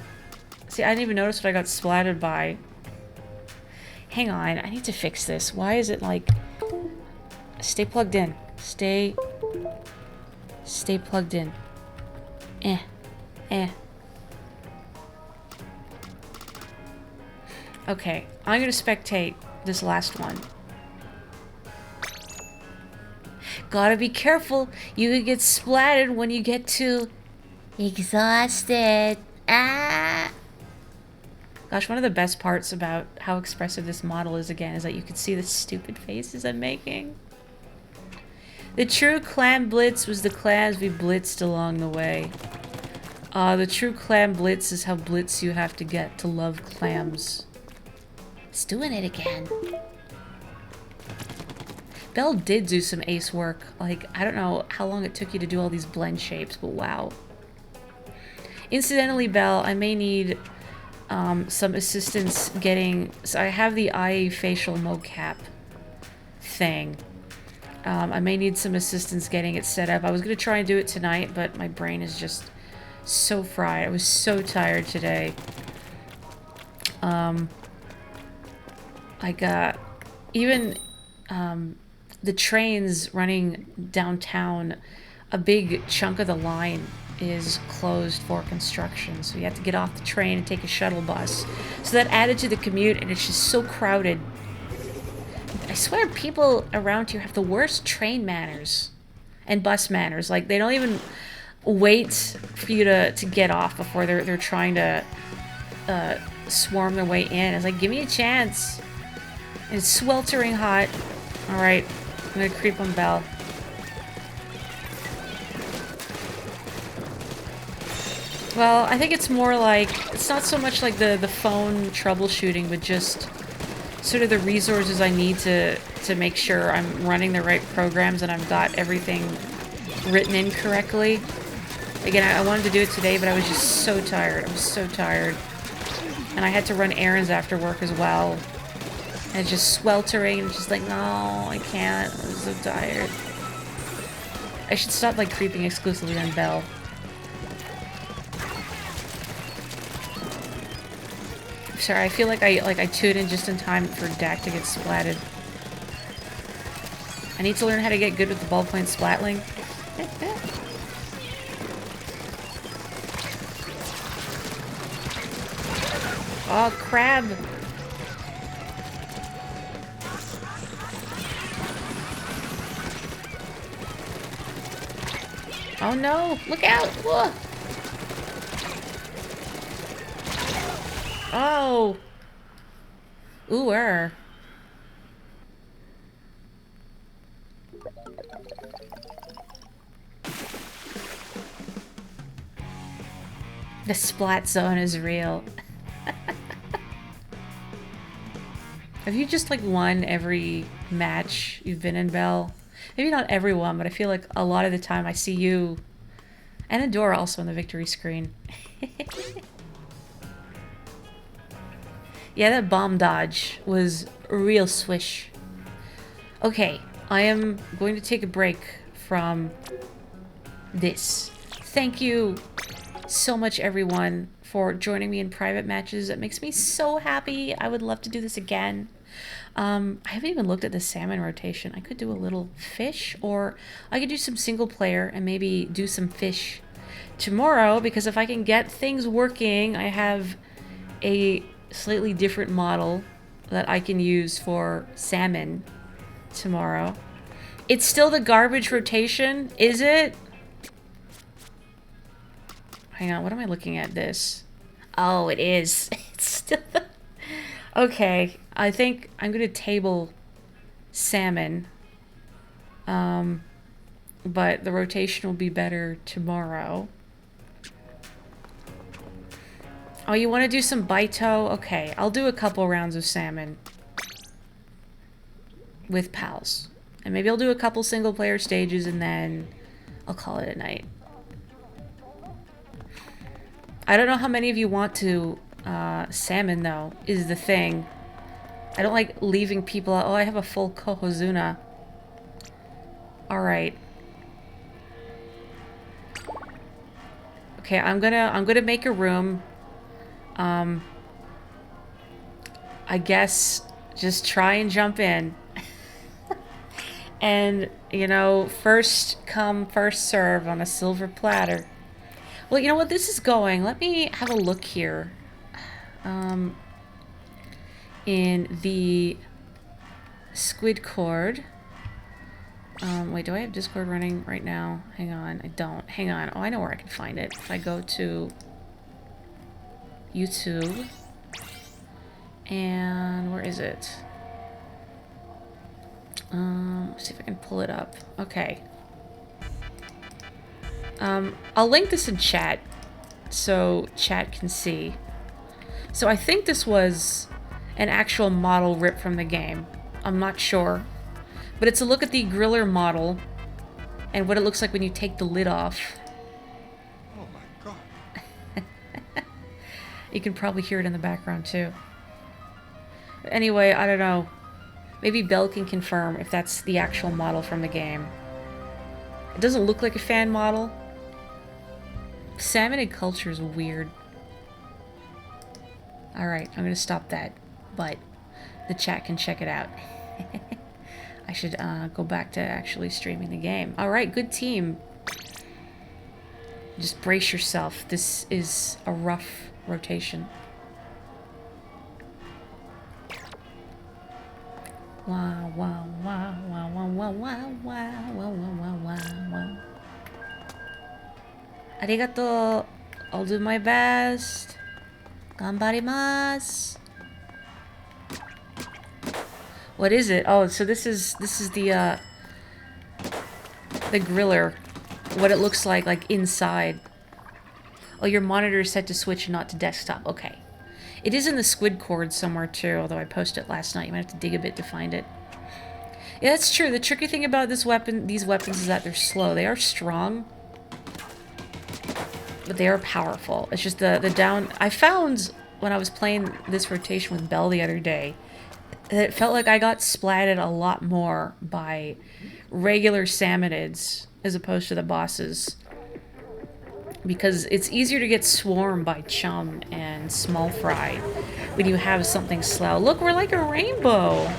See, I didn't even notice what I got splatted by. Hang on, I need to fix this. Why is it like... Stay plugged in. Stay plugged in. Eh. Okay, I'm gonna spectate this last one. Gotta be careful. You could get splatted when you get too exhausted. Ah! Gosh, one of the best parts about how expressive this model is again is that you can see the stupid faces I'm making. The true clam blitz was the clams we blitzed along the way. The true clam blitz is how blitz you have to get to love clams. It's doing it again. Belle did do some ace work. Like, I don't know how long it took you to do all these blend shapes, but wow. Incidentally, Belle, I may need some assistance getting... So I have the eye facial mocap thing. I may need some assistance getting it set up. I was going to try and do it tonight, but my brain is just so fried. I was so tired today. I got... Even... the trains running downtown, a big chunk of the line is closed for construction. So you have to get off the train and take a shuttle bus. So that added to the commute, and it's just so crowded. I swear people around here have the worst train manners and bus manners. Like, they don't even wait for you to get off before they're trying to swarm their way in. It's like, give me a chance. And it's sweltering hot. All right. I'm gonna creep on Belle. Well, I think it's more like, it's not so much like the phone troubleshooting, but just sort of the resources I need to make sure I'm running the right programs and I've got everything written in correctly. Again, I wanted to do it today, but I was just so tired. I was so tired. And I had to run errands after work as well. And it's just sweltering, and it's just like, no, I can't. I'm so tired. I should stop, like, creeping exclusively on Belle. Sorry, I feel like I tuned in just in time for Dak to get splatted. I need to learn how to get good with the ballpoint splatling. Oh, crab! Oh no! Look out! Whoa. Oh! Ooh-er. The splat zone is real. Have you just, like, won every match you've been in, Belle? Maybe not everyone, but I feel like a lot of the time I see you and Adora also on the victory screen. Yeah, that bomb dodge was a real swish. Okay, I am going to take a break from this. Thank you so much, everyone, for joining me in private matches. It makes me so happy. I would love to do this again. I haven't even looked at the salmon rotation. I could do a little fish, or I could do some single player and maybe do some fish tomorrow, because if I can get things working, I have a slightly different model that I can use for salmon tomorrow. It's still the garbage rotation, is it? Hang on, what am I looking at this? Oh, it is. It's still the... Okay, I think I'm gonna table salmon. But the rotation will be better tomorrow. Oh, you want to do some Baito? Okay, I'll do a couple rounds of salmon with pals. And maybe I'll do a couple single player stages and then I'll call it a night. I don't know how many of you want to salmon, though, is the thing. I don't like leaving people out. Oh, I have a full Kohozuna. Alright. Okay, I'm gonna make a room. I guess just try and jump in. And, you know, first come, first serve on a silver platter. Well, you know what? This is going. Let me have a look here. In the Squid Cord. Wait, do I have Discord running right now? Hang on, I don't. Hang on. Oh, I know where I can find it. If I go to YouTube. And where is it? Let's see if I can pull it up. Okay. I'll link this in chat so chat can see. So I think this was an actual model ripped from the game. I'm not sure. But it's a look at the griller model and what it looks like when you take the lid off. Oh my god. You can probably hear it in the background too. But anyway, I don't know. Maybe Belle can confirm if that's the actual model from the game. It doesn't look like a fan model. Salmonid culture is weird. Alright, I'm gonna stop that. But the chat can check it out. I should go back to actually streaming the game. Alright, good team. Just brace yourself. This is a rough rotation. Wow, wow, wow, wow, wow, wow, wow, wow, wow, wow, wow, wow. Arigato. I'll do my best. Ganbarimasu. What is it? Oh, so this is the griller. What it looks like inside. Oh, your monitor is set to switch and not to desktop. Okay. It is in the Squid Cord somewhere too, although I posted it last night. You might have to dig a bit to find it. Yeah, that's true. The tricky thing about these weapons is that they're slow. They are strong, but they are powerful. It's just the down... I found when I was playing this rotation with Belle the other day, that it felt like I got splatted a lot more by regular salmonids as opposed to the bosses. Because it's easier to get swarmed by chum and small fry when you have something slow. Look, we're like a rainbow!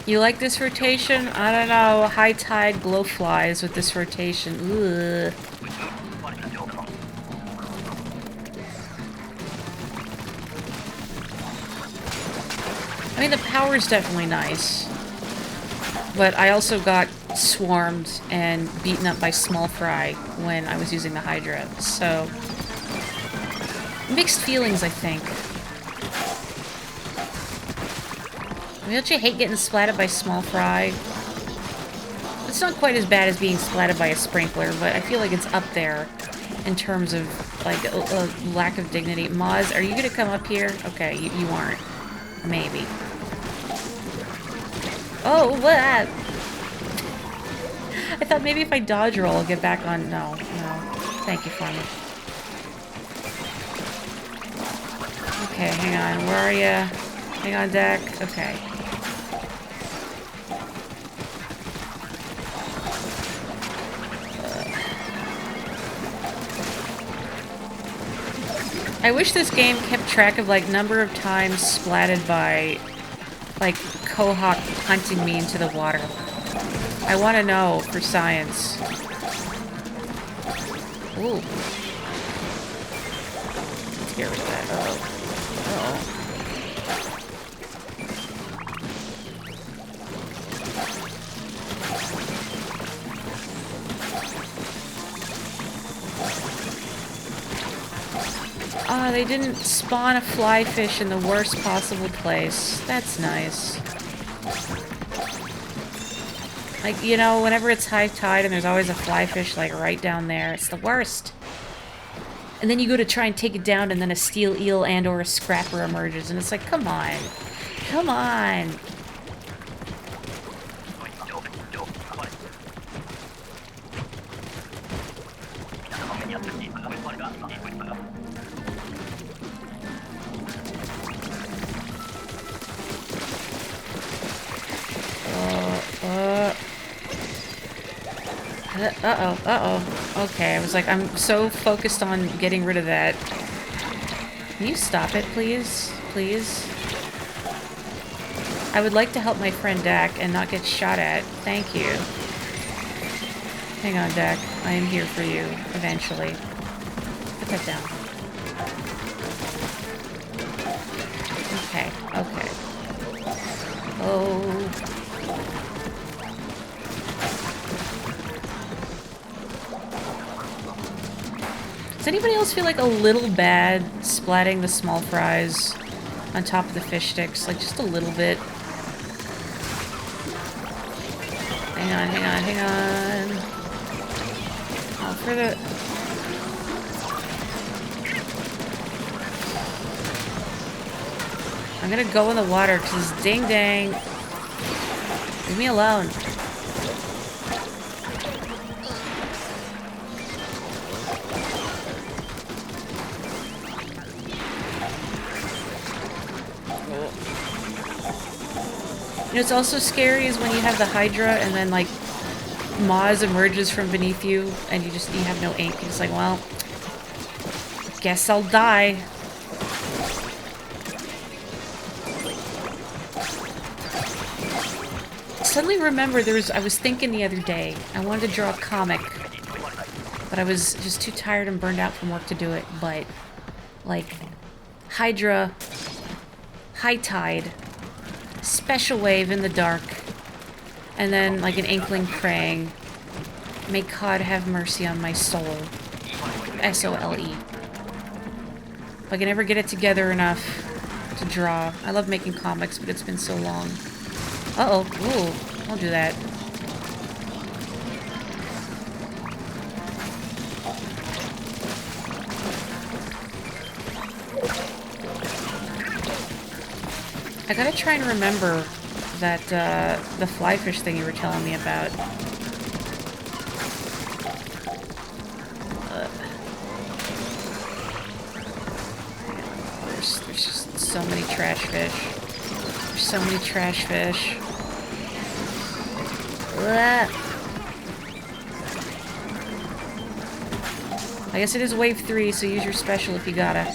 You like this rotation? I don't know. High tide glowflies with this rotation. Ugh. I mean, the power's definitely nice. But I also got swarmed and beaten up by small fry when I was using the Hydra. So, mixed feelings, I think. I mean, don't you hate getting splatted by small fry? It's not quite as bad as being splatted by a sprinkler, but I feel like it's up there in terms of, like, a lack of dignity. Moz, are you gonna come up here? Okay, you aren't. Maybe. Oh, what? I thought maybe if I dodge roll, I'll get back on. No. Thank you, Farmer. Okay, hang on. Where are you? Hang on, deck. Okay. I wish this game kept track of, like, number of times splatted by, like, Quahog hunting me into the water. I want to know for science. Ooh. Let's get rid of that. Uh-oh. Oh, they didn't spawn a fly fish in the worst possible place. That's nice. Like, you know, whenever it's high tide and there's always a fly fish, like, right down there, it's the worst. And then you go to try and take it down and then a steel eel and or a scrapper emerges and it's like, come on. Come on. Uh-oh. Okay, I was like, I'm so focused on getting rid of that. Can you stop it, please? Please? I would like to help my friend Dak and not get shot at. Thank you. Hang on, Dak. I am here for you, eventually. Put that down. Okay, okay. Oh. Does anybody else feel like a little bad splatting the small fries on top of the fish sticks? Like, just a little bit. Hang on, hang on, hang on. Oh, for the... I'm gonna go in the water, because ding dang. Leave me alone. You know, it's also scary is when you have the Hydra and then, like, Moz emerges from beneath you and you have no ink. It's like, well, guess I'll die. Suddenly remember I was thinking the other day, I wanted to draw a comic, but I was just too tired and burned out from work to do it. But, like, Hydra, High Tide, Special Wave in the dark, and then like an inkling praying, may God have mercy on my soul. S-O-L-E. If I can ever get it together enough to draw. I love making comics, but it's been so long. Uh-oh. Ooh. Don't do that. I gotta try and remember that, the fly fish thing you were telling me about. There's just so many trash fish. There's so many trash fish. Ugh. I guess it is wave 3, so use your special if you gotta.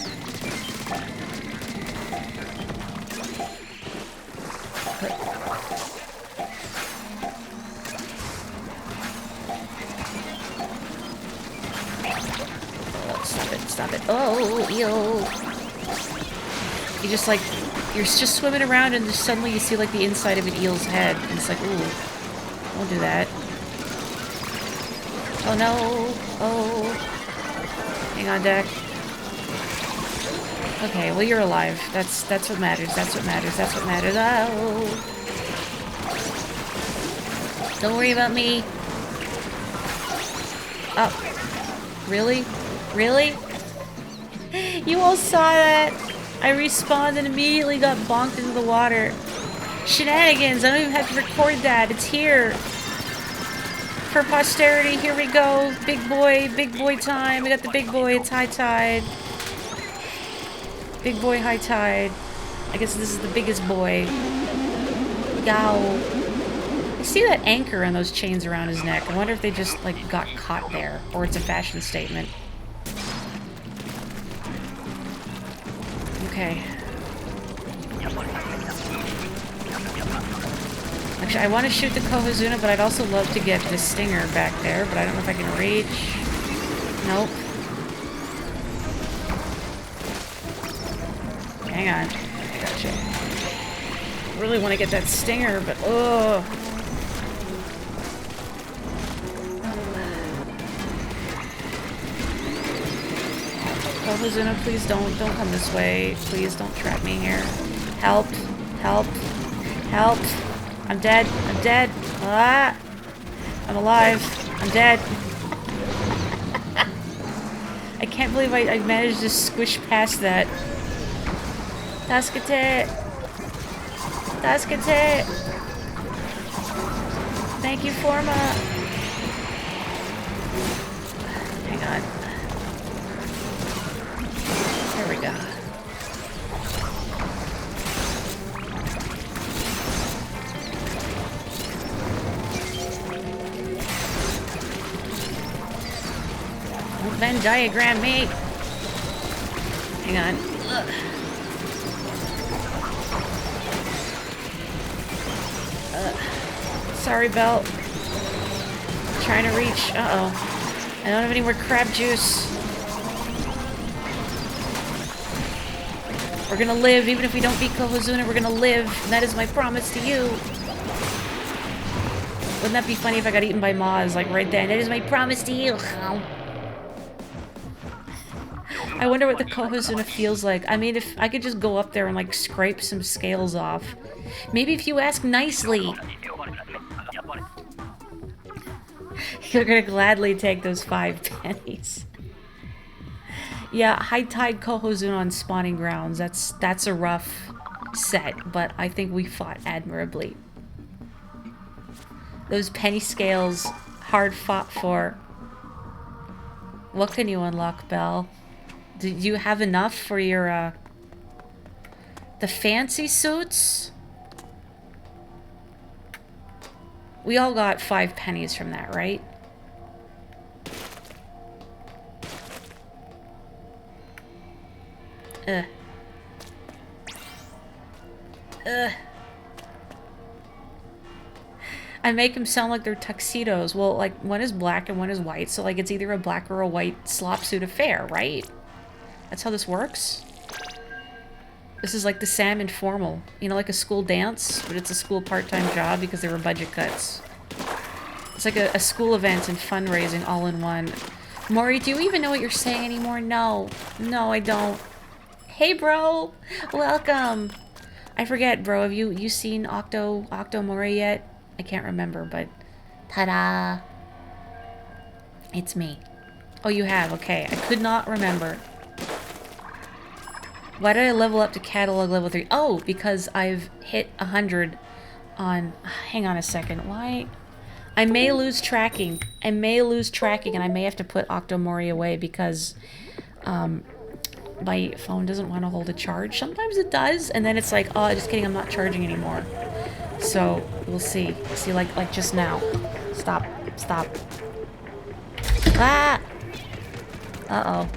Stop it. Oh, eel. You just like, you're just swimming around and just suddenly you see like the inside of an eel's head. And it's like, ooh, don't do that. Oh no. Oh. Hang on, Dak. Okay, well you're alive. That's what matters. That's what matters. That's what matters. Oh. Don't worry about me. Oh. Really? Really? You all saw that. I respawned and immediately got bonked into the water. Shenanigans. I don't even have to record that. It's here. For posterity, here we go. Big boy time. We got the big boy. It's high tide. Big boy, high tide. I guess this is the biggest boy. Yow. I see that anchor and those chains around his neck. I wonder if they just, like, got caught there. Or it's a fashion statement. Okay. Actually, I want to shoot the Kohazuna, but I'd also love to get the stinger back there, but I don't know if I can reach. Nope. Hang on. I gotcha. I really want to get that stinger, but ugh. Kohazuna, please don't come this way. Please don't trap me here. Help. Help. Help. I'm dead. I'm dead. Ah! I'm alive. I'm dead. I can't believe I managed to squish past that. Taskate. Taskate. Thank you, Forma. Hang on. There we go. Venn diagram me. Hang on. Ugh. Sorry, Belle. Trying to reach. Uh-oh. I don't have any more crab juice. We're gonna live, even if we don't beat Kohozuna, we're gonna live. And that is my promise to you. Wouldn't that be funny if I got eaten by Moz, like right then? That is my promise to you. I wonder what the Kohozuna feels like. I mean, if I could just go up there and like scrape some scales off. Maybe if you ask nicely. You're gonna gladly take those 5 pennies. Yeah, high tide Kohozuna on spawning grounds. That's a rough set, but I think we fought admirably. Those penny scales, hard fought for. What can you unlock, Belle? Did you have enough for your, the fancy suits? We all got 5 pennies from that, right? Ugh. Ugh. I make them sound like they're tuxedos. Well, like, one is black and one is white, so, like, it's either a black or a white slop suit affair, right? That's how this works? This is like the Sam Informal. You know, like a school dance, but it's a school part-time job because there were budget cuts. It's like a school event and fundraising all in one. Morri, do you even know what you're saying anymore? No. No, I don't. Hey, bro! Welcome! I forget, bro. Have you seen Octo Morri yet? I can't remember, but... Ta-da! It's me. Oh, you have? Okay. I could not remember. Why did I level up to catalog level 3? Oh, because I've hit 100 on... Hang on a second. Why? I may lose tracking. I may lose tracking, and I may have to put Octo Morri away because... my phone doesn't want to hold a charge. Sometimes it does, and then it's like, oh, just kidding, I'm not charging anymore. So, we'll see. See, like just now. Stop. Stop. Ah! Uh-oh.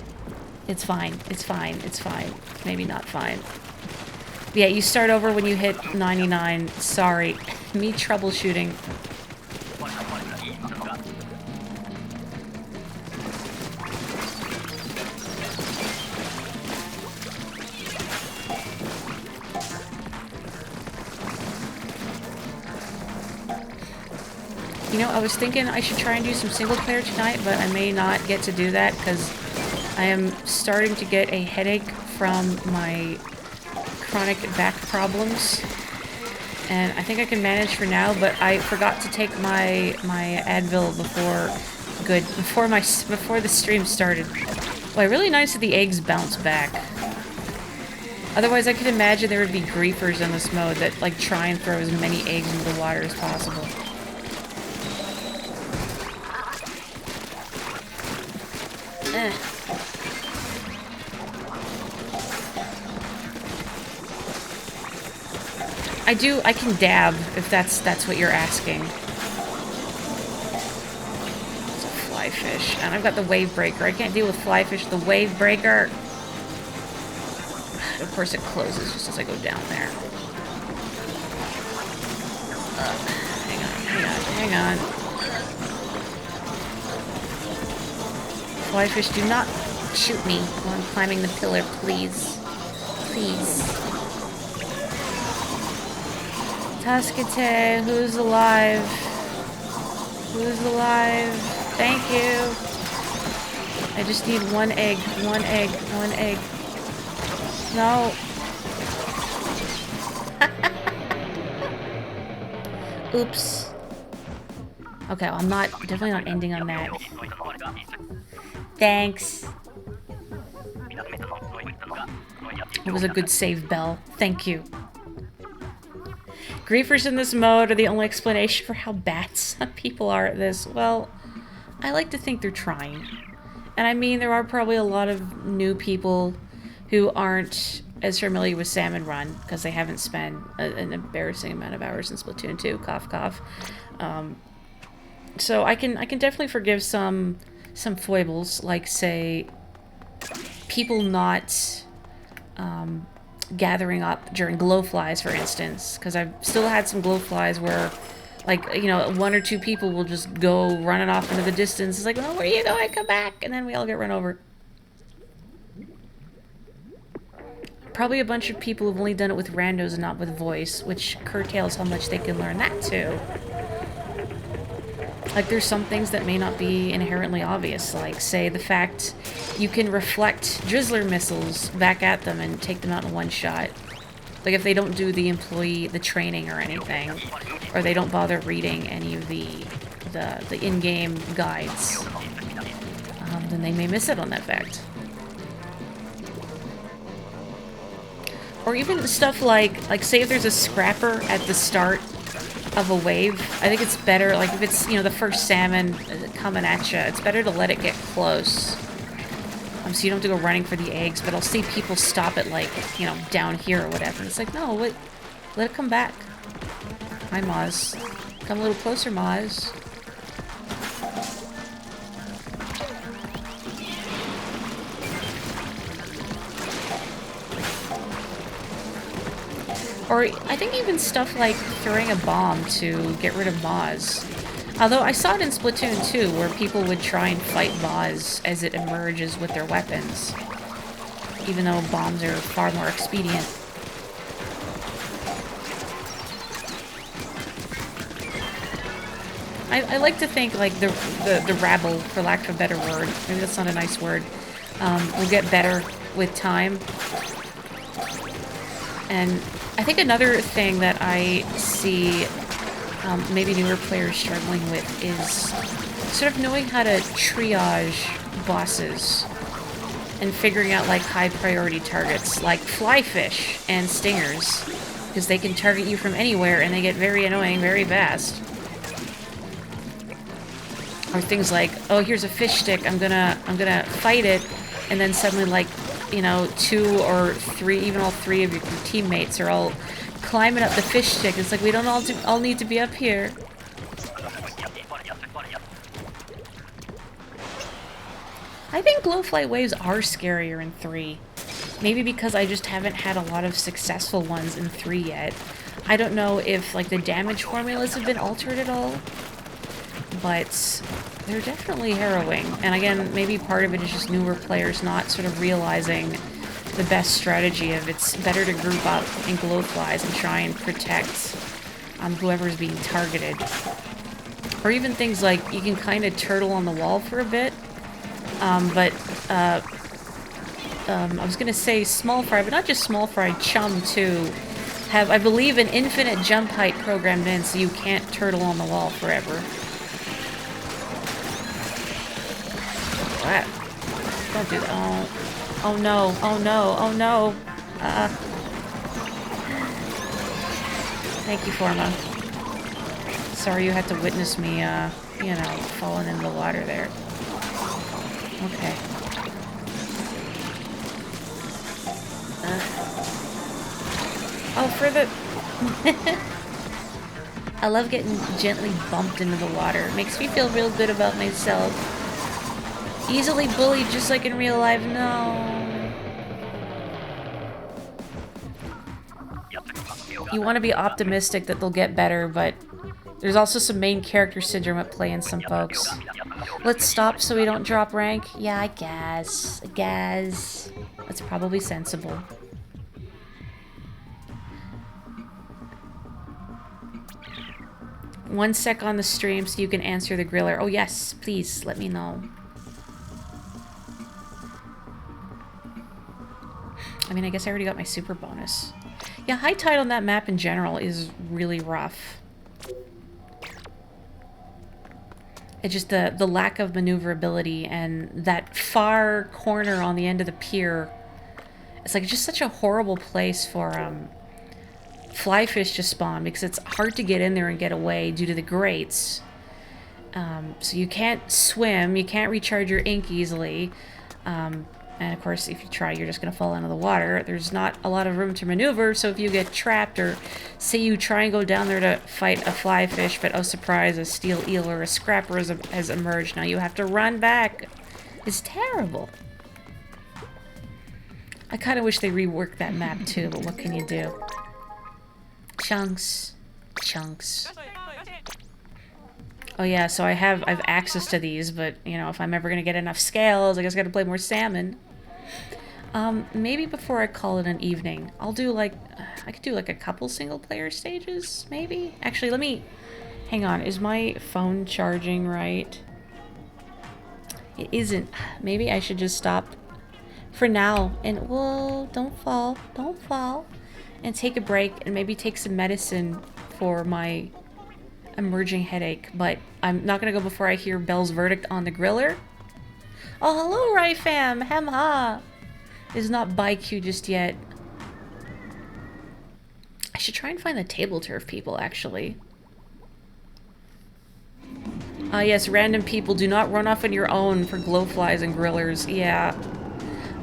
It's fine. It's fine. It's fine. Maybe not fine. Yeah, you start over when you hit 99. Sorry. Me troubleshooting. You know, I was thinking I should try and do some single player tonight, but I may not get to do that because I am starting to get a headache from my chronic back problems. And I think I can manage for now, but I forgot to take my Advil before the stream started. Well, really nice that the eggs bounce back. Otherwise, I could imagine there would be griefers in this mode that like try and throw as many eggs into the water as possible. I can dab, if that's what you're asking. It's a fly fish. And I've got the wave breaker. I can't deal with fly fish. The wave breaker. Of course it closes just as I go down there. Hang on. Fly fish, do not shoot me while I'm climbing the pillar, please. Please. Tuscate, who's alive? Who's alive? Thank you. I just need one egg. One egg. One egg. No. Oops. Okay, well, I'm definitely not ending on that. Thanks. It was a good save, Belle. Thank you. Griefers in this mode are the only explanation for how bad some people are at this. Well, I like to think they're trying. And I mean, there are probably a lot of new people who aren't as familiar with Salmon Run because they haven't spent an embarrassing amount of hours in Splatoon 2. Cough, cough. So I can definitely forgive some foibles, like, say, people not gathering up during glowflies, for instance, because I've still had some glowflies where Like, you know, one or two people will just go running off into the distance. It's like, oh, where are you going? Come back. And then we all get run over. Probably a bunch of people who've only done it with randos and not with voice, which curtails how much they can learn that too. Like, there's some things that may not be inherently obvious, like, say, the fact you can reflect Drizzler missiles back at them and take them out in one shot. Like, if they don't do the training or anything, or they don't bother reading any of the in-game guides, then they may miss it on that fact. Or even stuff like say if there's a scrapper at the start of a wave, I think it's better, like if it's, you know, the first salmon coming at you, it's better to let it get close. So you don't have to go running for the eggs, but I'll see people stop it, like, you know, down here or whatever. It's like, no, let it come back. Hi, Moz. Come a little closer, Moz. Or I think even stuff like throwing a bomb to get rid of Moz. Although I saw it in Splatoon 2, where people would try and fight Moz as it emerges with their weapons. Even though bombs are far more expedient. I like to think like the rabble, for lack of a better word, maybe that's not a nice word, will get better with time. And I think another thing that I see maybe newer players struggling with is sort of knowing how to triage bosses and figuring out like high priority targets like flyfish and stingers, because they can target you from anywhere and they get very annoying very fast. Or things like, oh, here's a fish stick, I'm gonna fight it, and then suddenly, like, you know, 2 or 3, even all 3 of your teammates are all climbing up the fish stick. It's like, we don't all need to be up here. I think glowfly waves are scarier in 3. Maybe because I just haven't had a lot of successful ones in 3 yet. I don't know if, like, the damage formulas have been altered at all. But they're definitely harrowing. And again, maybe part of it is just newer players not sort of realizing the best strategy of it's better to group up in glowflies and try and protect whoever's being targeted. Or even things like you can kind of turtle on the wall for a bit. I was going to say small fry, but not just small fry, chum too, have, I believe, an infinite jump height programmed in, so you can't turtle on the wall forever. What? Don't do that. Oh no, oh no, oh no. Thank you, Forma. Sorry you had to witness me, you know, falling in the water there. Okay. Oh, for the... I love getting gently bumped into the water. It makes me feel real good about myself. Easily bullied just like in real life. No. You want to be optimistic that they'll get better, but there's also some main character syndrome at play in some folks. Let's stop so we don't drop rank? Yeah, I guess. That's probably sensible. One sec on the stream so you can answer the griller. Oh yes, please, let me know. I mean, I guess I already got my super bonus. Yeah, high tide on that map in general is really rough. It's just the lack of maneuverability and that far corner on the end of the pier. It's like just such a horrible place for flyfish to spawn because it's hard to get in there and get away due to the grates. So you can't swim, you can't recharge your ink easily. And of course, if you try, you're just going to fall into the water. There's not a lot of room to maneuver, so if you get trapped, or say you try and go down there to fight a flyfish, but oh surprise, a steel eel or a scrapper has emerged. Now you have to run back. It's terrible. I kind of wish they reworked that map too, but what can you do? Chunks. Oh yeah, so I've access to these, but you know, if I'm ever gonna get enough scales, I guess I gotta play more salmon. Maybe before I call it an evening, I'll do like, I could do like a couple single player stages, maybe? Actually, let me, hang on, is my phone charging right? It isn't. Maybe I should just stop for now and, whoa, don't fall, and take a break and maybe take some medicine for my emerging headache, but I'm not gonna go before I hear Belle's verdict on the griller. Oh, hello, Ryfam! Hem ha! Is not by Q just yet. I should try and find the table turf people, actually. Yes, random people, do not run off on your own for glowflies and grillers. Yeah.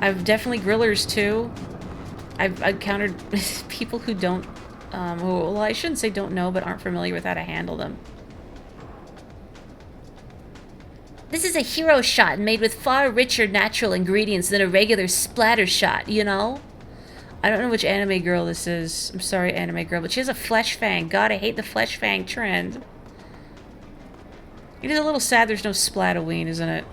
I've definitely grillers, too. I've encountered people who don't, well, I shouldn't say don't know, but aren't familiar with how to handle them. This is a hero shot made with far richer natural ingredients than a regular splatter shot, you know? I don't know which anime girl this is. I'm sorry, anime girl, but she has a flesh fang. God, I hate the flesh fang trend. It is a little sad there's no Splatoween, isn't it?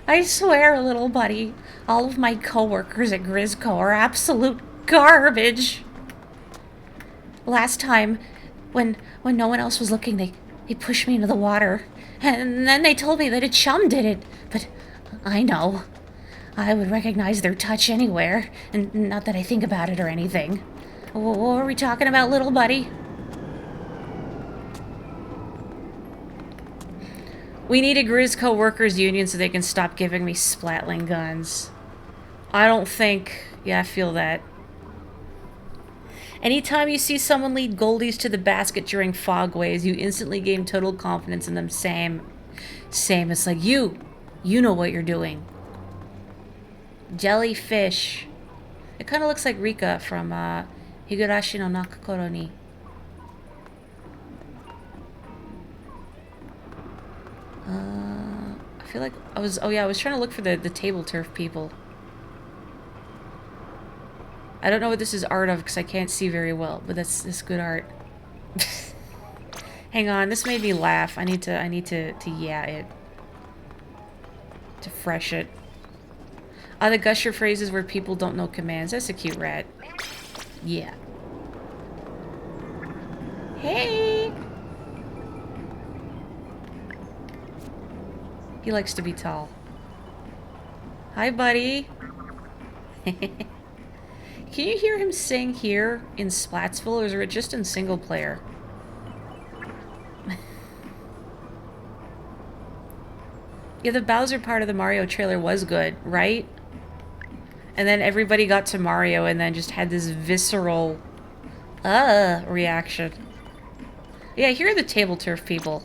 I swear, little buddy, all of my coworkers at Grizzco are absolute garbage. Last time, when no one else was looking, they pushed me into the water. And then they told me that a chum did it. But I know. I would recognize their touch anywhere. And not that I think about it or anything. What are we talking about, little buddy? We need a Grizzco workers union so they can stop giving me splatling guns. I don't think... Yeah, I feel that. Anytime you see someone lead goldies to the basket during fogways, you instantly gain total confidence in them. Same. It's like, you know what you're doing. Jellyfish. It kind of looks like Rika from Higurashi no Nakakoro ni. I feel like I was trying to look for the table turf people. I don't know what this is art of because I can't see very well, but that's good art. Hang on, this made me laugh. I need to yeah it. To fresh it. The gusher phrases where people don't know commands. That's a cute rat. Yeah. Hey! He likes to be tall. Hi, buddy. Can you hear him sing here in Splatsville, or is it just in single player? Yeah, the Bowser part of the Mario trailer was good, right? And then everybody got to Mario and then just had this visceral reaction. Yeah, here are the table turf people.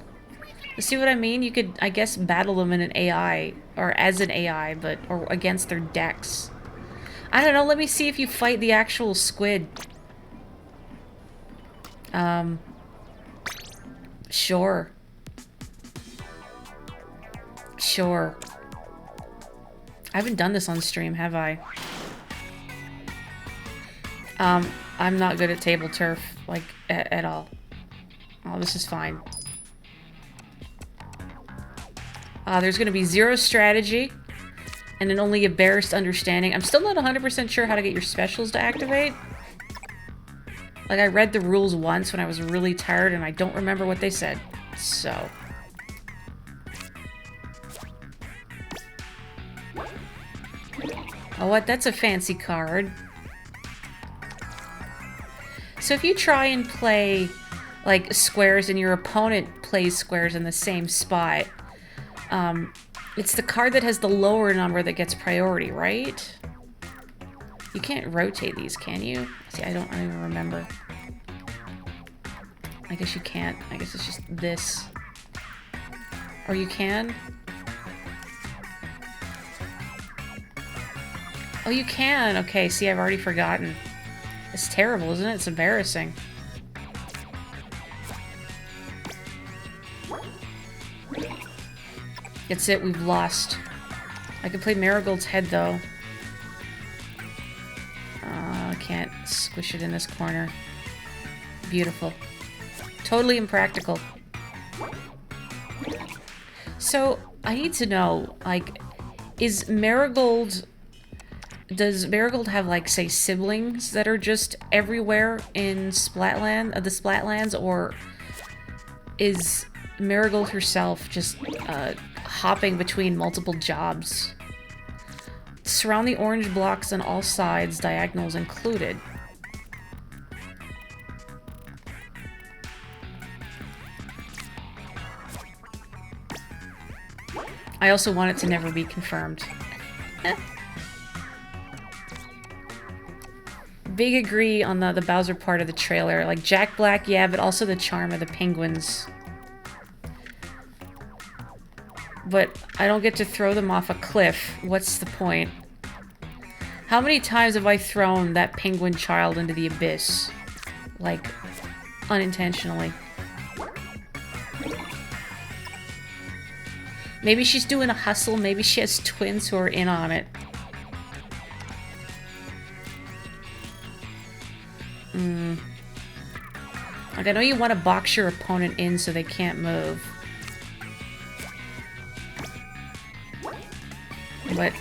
See what I mean? You could, I guess, battle them in an AI, or as an AI, or against their decks. I don't know, let me see if you fight the actual squid. Sure. Sure. I haven't done this on stream, have I? I'm not good at table turf, like, at all. Oh, this is fine. There's gonna be zero strategy, and then only a barest understanding. I'm still not 100% sure how to get your specials to activate. Like, I read the rules once when I was really tired, and I don't remember what they said. So... Oh, what? That's a fancy card. So if you try and play, like, squares and your opponent plays squares in the same spot, it's the card that has the lower number that gets priority, right? You can't rotate these, can you? See, I don't even remember. I guess you can't. I guess it's just this. Or you can? Oh, you can! Okay, see, I've already forgotten. It's terrible, isn't it? It's embarrassing. That's it, we've lost. I could play Marigold's head, though. can't squish it in this corner. Beautiful. Totally impractical. So, I need to know, like, does Marigold have, like, say, siblings that are just everywhere in Splatland, the Splatlands, or is Marigold herself just, hopping between multiple jobs? Surround the orange blocks on all sides, diagonals included. I also want it to never be confirmed. Big agree on the Bowser part of the trailer. Like, Jack Black, yeah, but also the charm of the penguins. But I don't get to throw them off a cliff. What's the point? How many times have I thrown that penguin child into the abyss? Like, unintentionally. Maybe she's doing a hustle. Maybe she has twins who are in on it. Like, I know you want to box your opponent in so they can't move. But,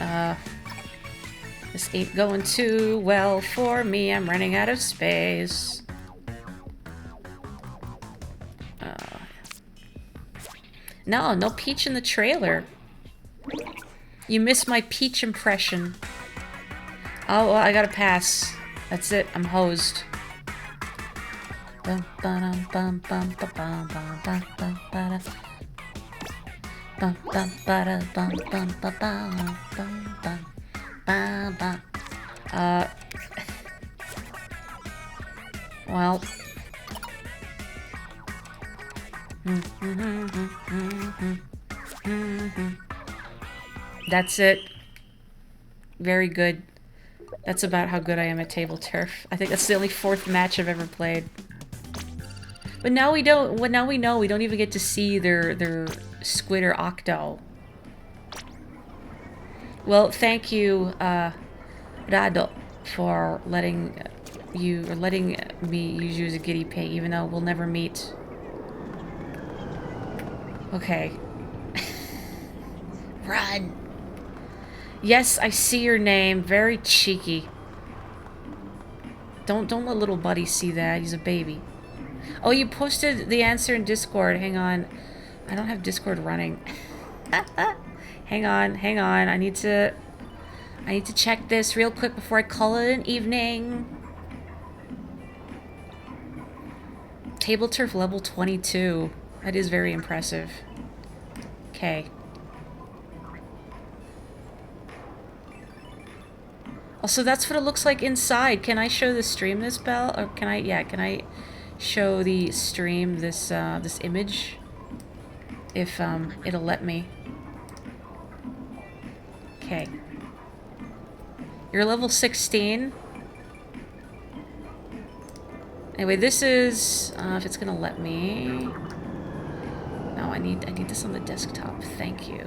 this ain't going too well for me. I'm running out of space. No Peach in the trailer. You missed my Peach impression. Oh, well, I gotta pass. That's it. I'm hosed. Well. That's it. Very good. That's about how good I am at table turf. I think that's the only 4th match I've ever played. But now we don't. Well, now we know we don't even get to see their squid or octo. Well, thank you, Rado, for letting me use you as a guinea pig, even though we'll never meet. Okay. Run. Yes, I see your name. Very cheeky. Don't let little buddy see that. He's a baby. Oh, you posted the answer in Discord. Hang on. I don't have Discord running. Hang on. I need to check this real quick before I call it an evening. Table turf level 22. That is very impressive. Okay. Also, that's what it looks like inside. Can I show the stream this, Belle? Or can I, yeah, can I show the stream this, this image? If, it'll let me. Okay. You're level 16. Anyway, this is, if it's gonna let me... No, I need this on the desktop. Thank you.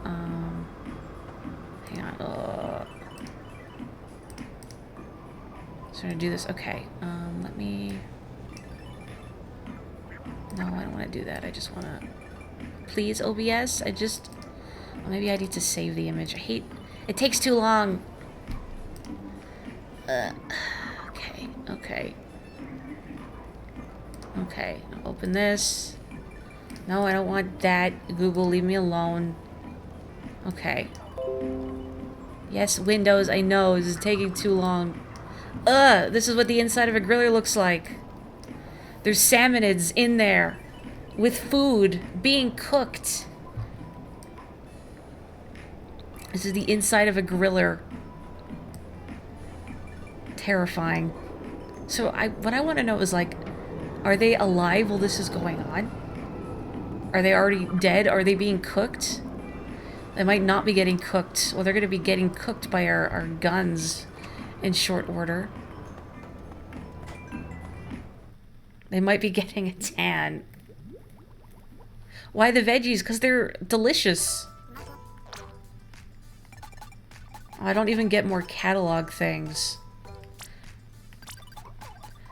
Hang on. So I'm gonna do this. Okay. Let me... No, I don't want to do that. I just want to... Please, OBS. Well, maybe I need to save the image. I hate... It takes too long. Okay. I'll open this. No, I don't want that. Google, leave me alone. Okay. Yes, Windows, I know. This is taking too long. This is what the inside of a griller looks like. There's salmonids in there. With food being cooked. This is the inside of a griller. Terrifying. So what I want to know is, like, are they alive while this is going on? Are they already dead? Are they being cooked? They might not be getting cooked. Well, they're going to be getting cooked by our guns in short order. They might be getting a tan. Why the veggies? Because they're delicious. I don't even get more catalog things.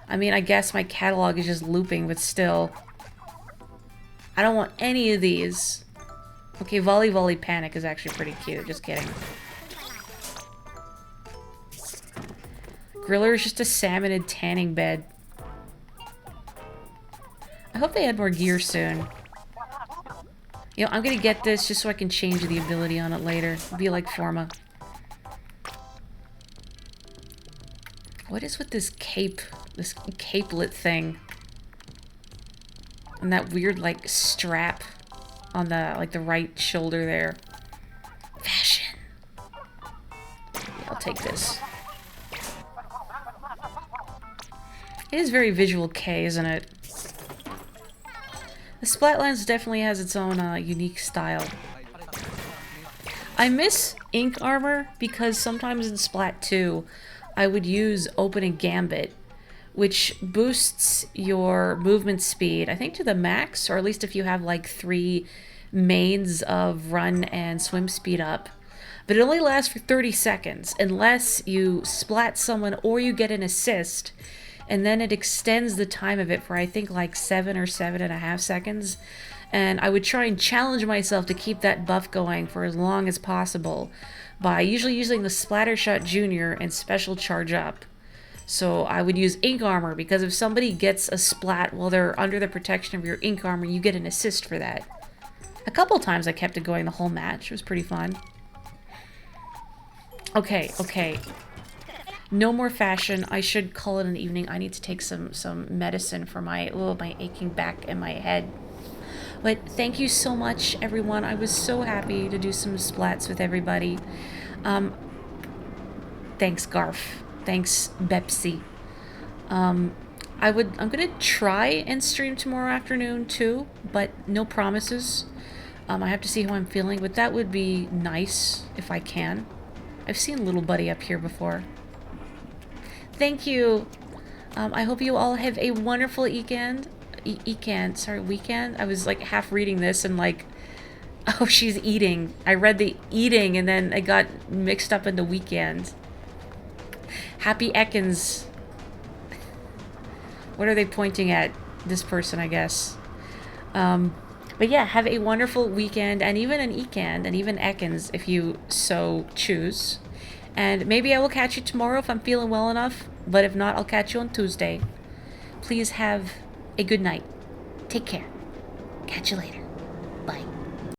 I mean, I guess my catalog is just looping, but still. I don't want any of these. Okay, Volley Volley Panic is actually pretty cute. Just kidding. Griller is just a salmonid tanning bed. I hope they add more gear soon. You know, I'm gonna get this just so I can change the ability on it later. Be like Forma. What is with this cape? This capelet thing? And that weird, like, strap on the, like, the right shoulder there. Fashion. Yeah, I'll take this. It is very visual K, isn't it? The Splatlands definitely has its own unique style. I miss ink armor because sometimes in Splat 2, I would use Open and Gambit, which boosts your movement speed, I think to the max, or at least if you have like 3 mains of run and swim speed up. But it only lasts for 30 seconds, unless you splat someone or you get an assist, and then it extends the time of it for I think like 7 or 7.5 seconds. And I would try and challenge myself to keep that buff going for as long as possible by usually using the Splattershot Junior and Special Charge Up. So I would use Ink Armor, because if somebody gets a splat while they're under the protection of your Ink Armor, you get an assist for that. A couple times I kept it going the whole match. It was pretty fun. Okay, okay. No more fashion. I should call it an evening. I need to take some medicine for my aching back and my head. But thank you so much, everyone. I was so happy to do some splats with everybody. Thanks, Garf. Thanks, Bepsi. I'm gonna try and stream tomorrow afternoon too, but no promises. I have to see how I'm feeling, but that would be nice if I can. I've seen Little Buddy up here before. Thank you. I hope you all have a wonderful weekend. Weekend? I was like half reading this and like, oh, she's eating. I read the eating and then I got mixed up into weekend. Happy Ekans. What are they pointing at? This person, I guess. But yeah, have a wonderful weekend and even an Ekand and even Ekans if you so choose. And maybe I will catch you tomorrow if I'm feeling well enough. But if not, I'll catch you on Tuesday. Please have a good night. Take care. Catch you later. Bye.